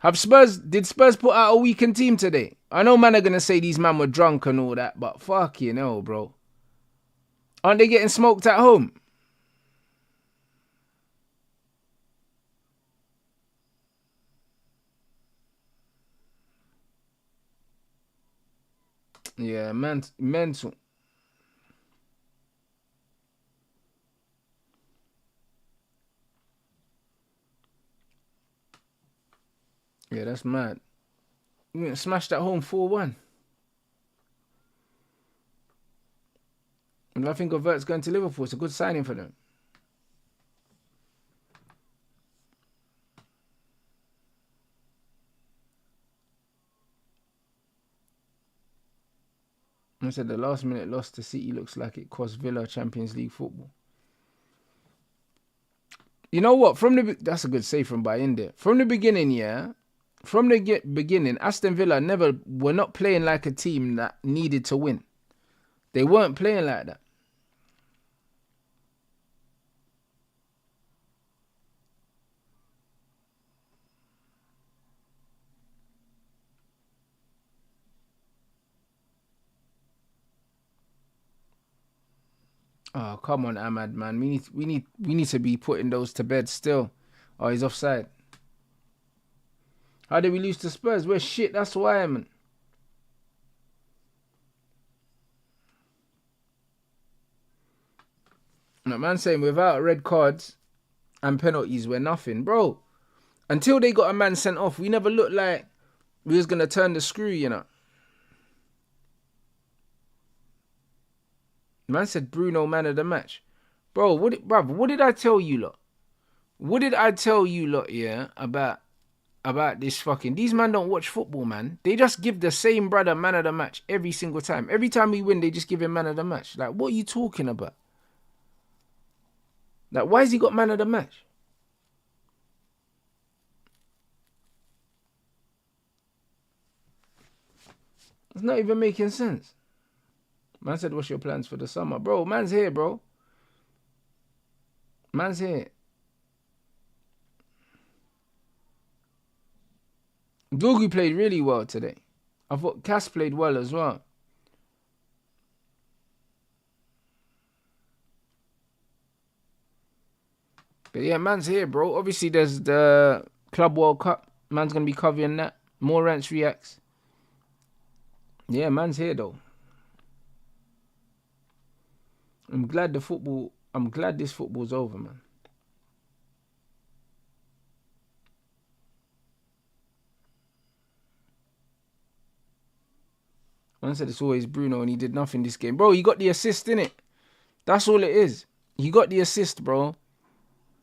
Did Spurs put out a weakened team today? I know man are going to say these men were drunk and all that, but fucking hell, bro. Aren't they getting smoked at home? Yeah, mental. Yeah, that's mad. You smashed at home 4-1. And I think of Vert's going to Liverpool. It's a good signing for them. I said the last minute loss to City looks like it cost Villa Champions League football. You know what? That's a good save from Bayinde. From the beginning, yeah. From the beginning, Aston Villa were not playing like a team that needed to win. They weren't playing like that. Oh, come on, Ahmad, man. We need to be putting those to bed still. Oh, he's offside. How did we lose to Spurs? We're shit, that's why, man. No, man saying without red cards and penalties, we're nothing. Bro, until they got a man sent off, we never looked like we was going to turn the screw, you know. Man said Bruno man of the match. Bro, what did I tell you lot? What did I tell you lot, yeah, about this fucking... These man don't watch football, man. They just give the same brother man of the match every single time. Every time we win, they just give him man of the match. Like, what are you talking about? Like, why has he got man of the match? It's not even making sense. Man said, what's your plans for the summer? Bro, man's here, bro. Man's here. Dogu played really well today. I thought Cass played well as well. But yeah, man's here, bro. Obviously, there's the Club World Cup. Man's going to be covering that. More Rants reacts. Yeah, man's here, though. I'm glad this football's over, man. Man said it's always Bruno and he did nothing this game. Bro, he got the assist, innit? That's all it is. He got the assist, bro.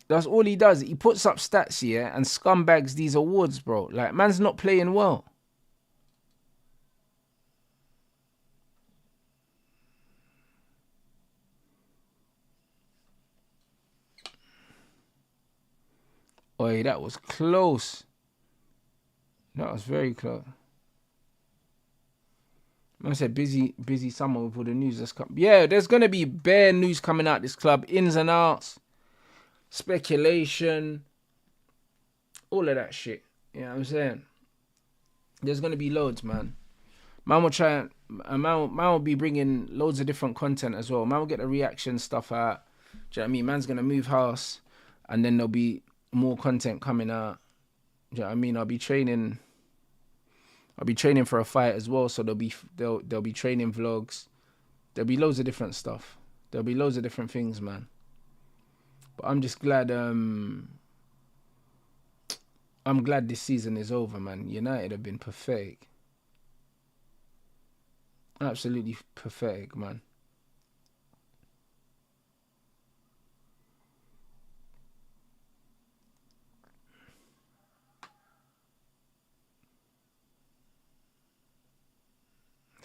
That's all he does. He puts up stats here and scumbags these awards, bro. Like, man's not playing well. Oi, that was close. That was very close. Man said busy summer with all the news that's come. Yeah, there's going to be bare news coming out this club. Ins and outs. Speculation. All of that shit. You know what I'm saying? There's going to be loads, man. Man will try and... Man will be bringing loads of different content as well. Man will get the reaction stuff out. Do you know what I mean? Man's going to move house. And then there'll be more content coming out. Do you know what I mean? I'll be training for a fight as well, so there'll be training vlogs. There'll be loads of different stuff. There'll be loads of different things, man. But I'm just glad I'm glad this season is over, man. United have been pathetic. Absolutely pathetic, man.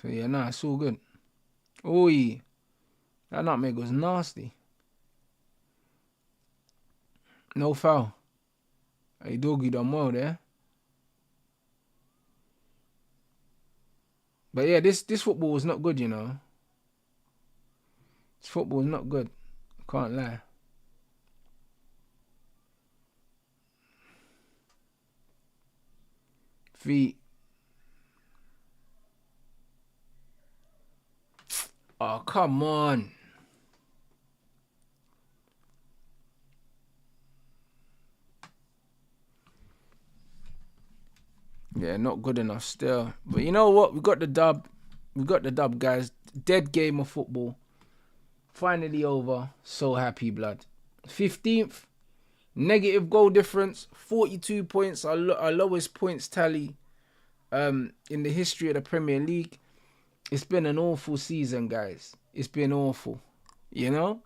So yeah, nah, it's all good. Oi, that nutmeg was nasty. No foul. Hey, doggy done well there. But yeah, this football was not good, you know. This football was not good. I can't lie. Feet. Oh, come on. Yeah, not good enough still. But you know what? We got the dub. We got the dub, guys. Dead game of football. Finally over. So happy, blood. 15th. Negative goal difference. 42 points. Our lowest points tally in the history of the Premier League. It's been an awful season, guys. It's been awful. You know?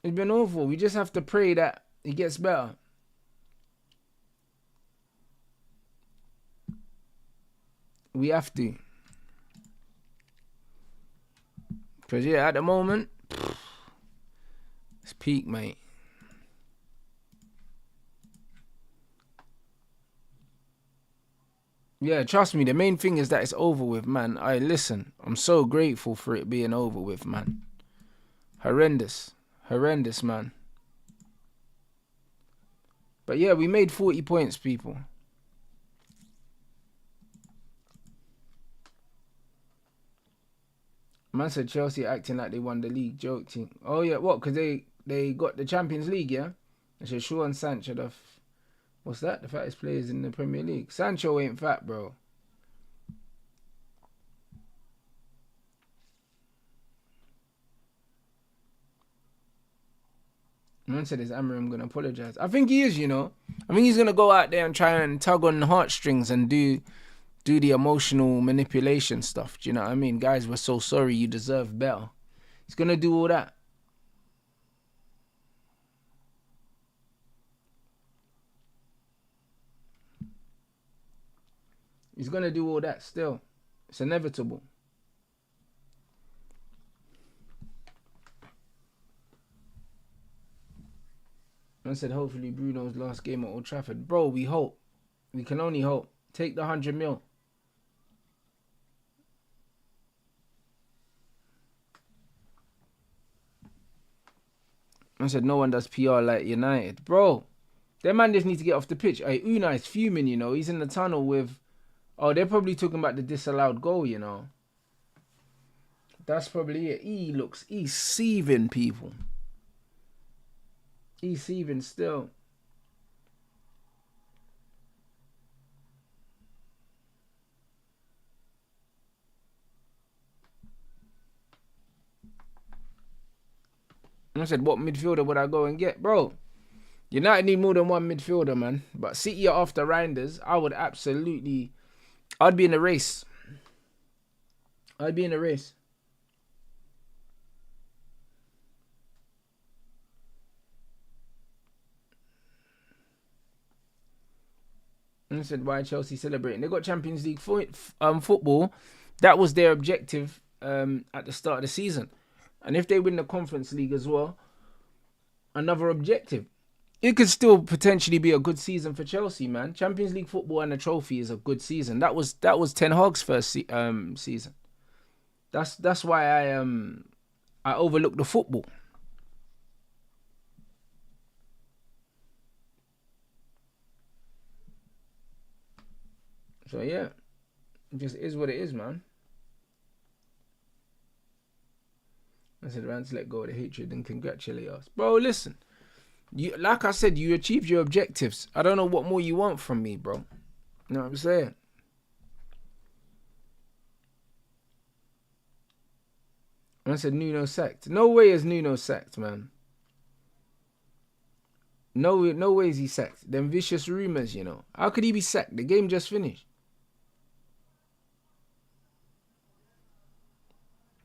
It's been awful. We just have to pray that it gets better. We have to. Because, yeah, at the moment, it's peak, mate. Yeah, trust me, the main thing is that it's over with, man. Listen, I'm so grateful for it being over with, man. Horrendous. Horrendous, man. But yeah, we made 40 points, people. Man said Chelsea acting like they won the league. Joking. Oh, yeah, what? Because they got the Champions League, yeah? I said Sean Sancho, what's that? The fattest players in the Premier League. Sancho ain't fat, bro. Man said, is Amarim going to apologise? I think he is, you know. I think he's going to go out there and try and tug on the heartstrings and do do the emotional manipulation stuff. Do you know what I mean? Guys, we're so sorry. You deserve better. He's going to do all that. He's going to do all that still. It's inevitable. I said, hopefully Bruno's last game at Old Trafford. Bro, we hope. We can only hope. Take the 100 mil. I said, no one does PR like United. Bro, their man just need to get off the pitch. Hey, Unai's fuming, you know. He's in the tunnel with... Oh, they're probably talking about the disallowed goal, you know. That's probably it. He's seething, people. He's seething still. I said, what midfielder would I go and get? Bro, United need more than one midfielder, man. But City are after Reinders. I'd be in a race. I'd be in a race. And I said, why Chelsea celebrating? They got Champions League football. That was their objective at the start of the season. And if they win the Conference League as well, another objective. It could still potentially be a good season for Chelsea, man. Champions League football and a trophy is a good season. That was Ten Hag's first season. That's why I overlook the football. So yeah, it just is what it is, man. I said, Rants, let go of the hatred and congratulate us. Bro, listen. Like I said, you achieved your objectives. I don't know what more you want from me, bro. You know what I'm saying? I said, Nuno sacked. No way is Nuno sacked, man. No way is he sacked. Them vicious rumours, you know. How could he be sacked? The game just finished.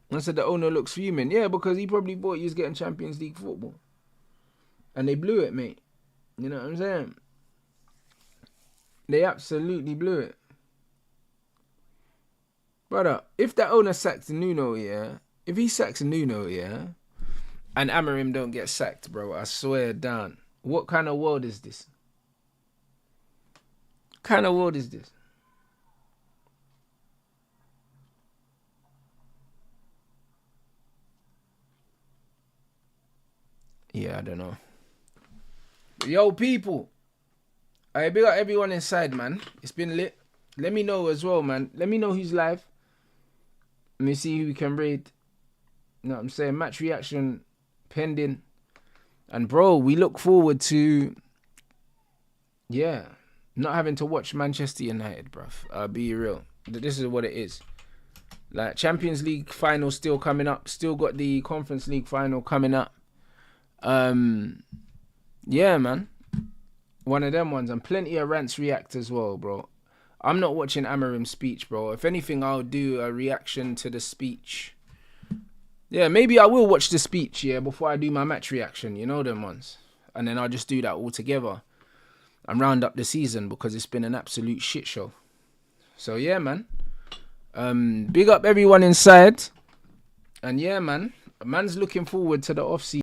I said the owner looks fuming. Yeah, because he probably thought he was getting Champions League football. And they blew it, mate. You know what I'm saying? They absolutely blew it. Brother, if that owner sacks Nuno, yeah. If he sacks Nuno, yeah. And Amorim don't get sacked, bro. I swear down. What kind of world is this? What kind of world is this? Yeah, I don't know. Yo, people. I big up everyone inside, man. It's been lit. Let me know as well, man. Let me know who's live. Let me see who we can raid. You know what I'm saying? Match reaction pending. And bro, we look forward to, not having to watch Manchester United, bruv. I'll be real. This is what it is. Like, Champions League final still coming up. Still got the Conference League final coming up. Yeah, man. One of them ones. And plenty of Rants react as well, bro. I'm not watching Amorim's speech, bro. If anything, I'll do a reaction to the speech. Yeah, maybe I will watch the speech, before I do my match reaction. You know them ones. And then I'll just do that all together. And round up the season because it's been an absolute shit show. So, yeah, man. Big up everyone inside. And, yeah, man. Man's looking forward to the off-season.